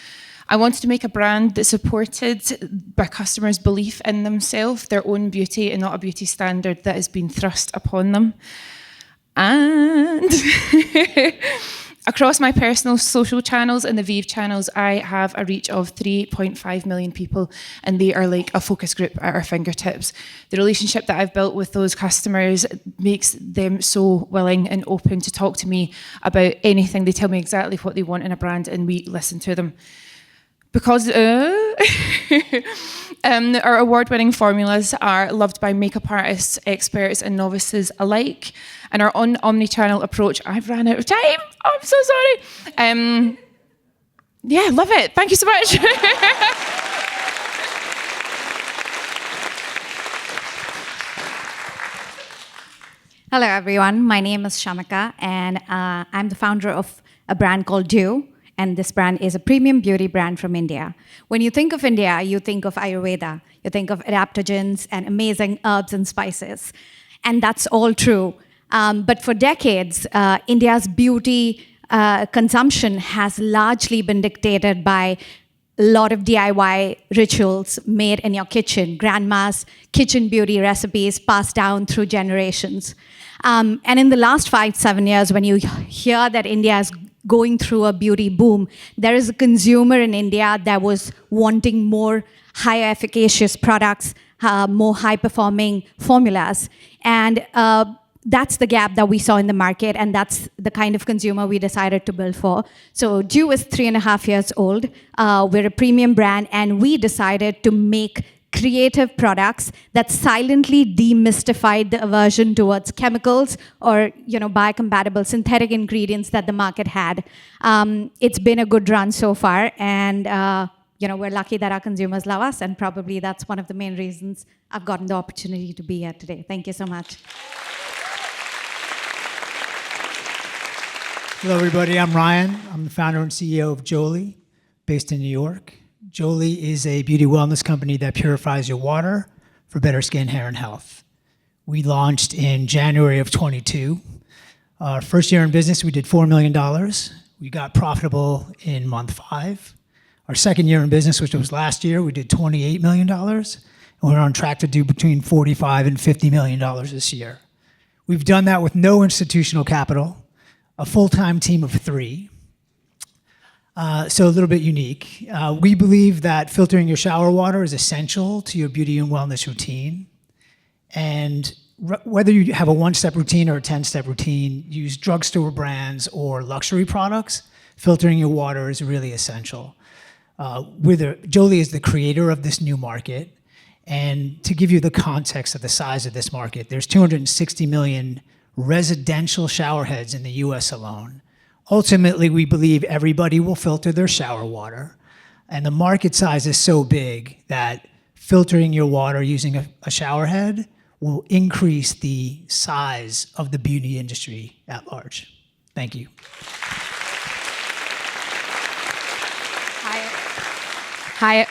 I wanted to make a brand that supported by customers' belief in themselves, their own beauty, and not a beauty standard that has been thrust upon them. And across my personal social channels and the Vive channels, I have a reach of 3.5 million people, and they are like a focus group at our fingertips. The relationship that I've built with those customers makes them so willing and open to talk to me about anything. They tell me exactly what they want in a brand, and we listen to them. Because our award-winning formulas are loved by makeup artists, experts, and novices alike. And our omni-channel approach, I've run out of time. I'm so sorry. Yeah, love it. Thank you so much. Hello, everyone. My name is Shamika, and I'm the founder of a brand called Dew. And this brand is a premium beauty brand from India. When you think of India, you think of Ayurveda. You think of adaptogens and amazing herbs and spices. And that's all true. But for decades, India's beauty consumption has largely been dictated by a lot of DIY rituals made in your kitchen, grandma's kitchen beauty recipes passed down through generations. And in the last 5-7 years, when you hear that India is going through a beauty boom, there is a consumer in India that was wanting more higher efficacious products, more high-performing formulas. And that's the gap that we saw in the market, and that's the kind of consumer we decided to build for. So Dew is 3.5 years old. We're a premium brand, and we decided to make creative products that silently demystified the aversion towards chemicals or biocompatible synthetic ingredients that the market had. It's been a good run so far, and we're lucky that our consumers love us, and probably that's one of the main reasons I've gotten the opportunity to be here today. Thank you so much. Hello, everybody. I'm Ryan. I'm the founder and CEO of Jolie, based in New York. Jolie is a beauty wellness company that purifies your water for better skin, hair, and health. We launched in January of 22. Our first year in business, we did $4 million. We got profitable in month 5. Our second year in business, which was last year, we did $28 million. And we're on track to do between $45 and $50 million this year. We've done that with no institutional capital, a full-time team of 3. So a little bit unique. We believe that filtering your shower water is essential to your beauty and wellness routine. And whether you have a 1-step routine or a 10-step routine, use drugstore brands or luxury products, filtering your water is really essential. Jolie is the creator of this new market. And to give you the context of the size of this market, there's 260 million residential shower heads in the US alone. Ultimately, we believe everybody will filter their shower water. And the market size is so big that filtering your water using a shower head will increase the size of the beauty industry at large. Thank you. Hi.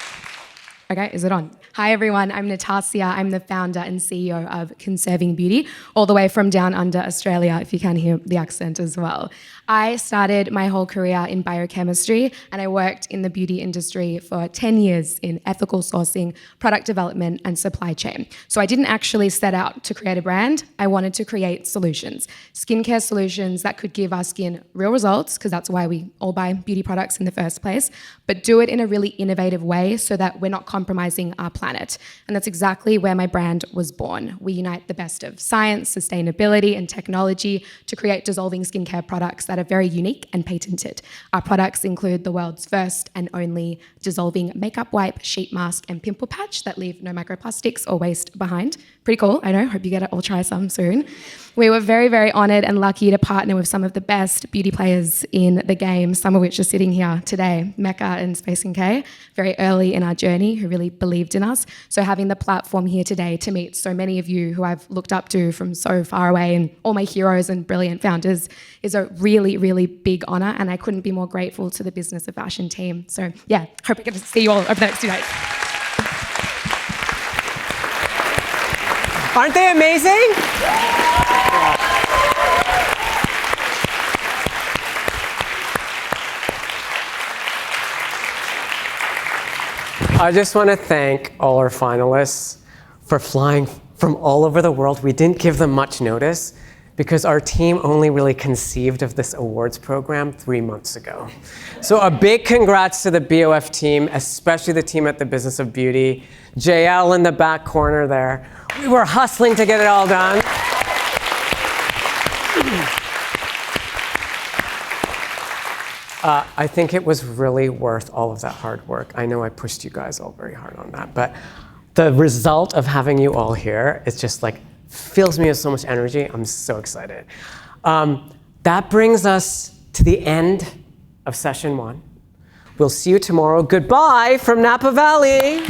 Okay, is it on? Hi everyone, I'm Natassia. I'm the founder and CEO of Conserving Beauty, all the way from down under Australia, if you can hear the accent as well. I started my whole career in biochemistry, and I worked in the beauty industry for 10 years in ethical sourcing, product development, and supply chain. So I didn't actually set out to create a brand. I wanted to create solutions, skincare solutions that could give our skin real results, because that's why we all buy beauty products in the first place, but do it in a really innovative way so that we're not compromising our planet. And that's exactly where my brand was born. We unite the best of science, sustainability, and technology to create dissolving skincare products that are very unique and patented. Our products include the world's first and only dissolving makeup wipe, sheet mask, and pimple patch that leave no microplastics or waste behind. Pretty cool, I know, hope you get it, all try some soon. We were very, very honored and lucky to partner with some of the best beauty players in the game, some of which are sitting here today, Mecca and Space NK, very early in our journey, who really believed in us. So having the platform here today to meet so many of you who I've looked up to from so far away, and all my heroes and brilliant founders, is a really, really big honor, and I couldn't be more grateful to the Business of Fashion team. So yeah, hope I get to see you all over the next 2 days. Aren't they amazing? I just want to thank all our finalists for flying from all over the world. We didn't give them much notice because our team only really conceived of this awards program 3 months ago. So a big congrats to the BOF team, especially the team at the Business of Beauty. JL in the back corner there. We were hustling to get it all done. I think it was really worth all of that hard work. I know I pushed you guys all very hard on that, but the result of having you all here is just like, fills me with so much energy. I'm so excited. That brings us to the end of session 1. We'll see you tomorrow. Goodbye from Napa Valley.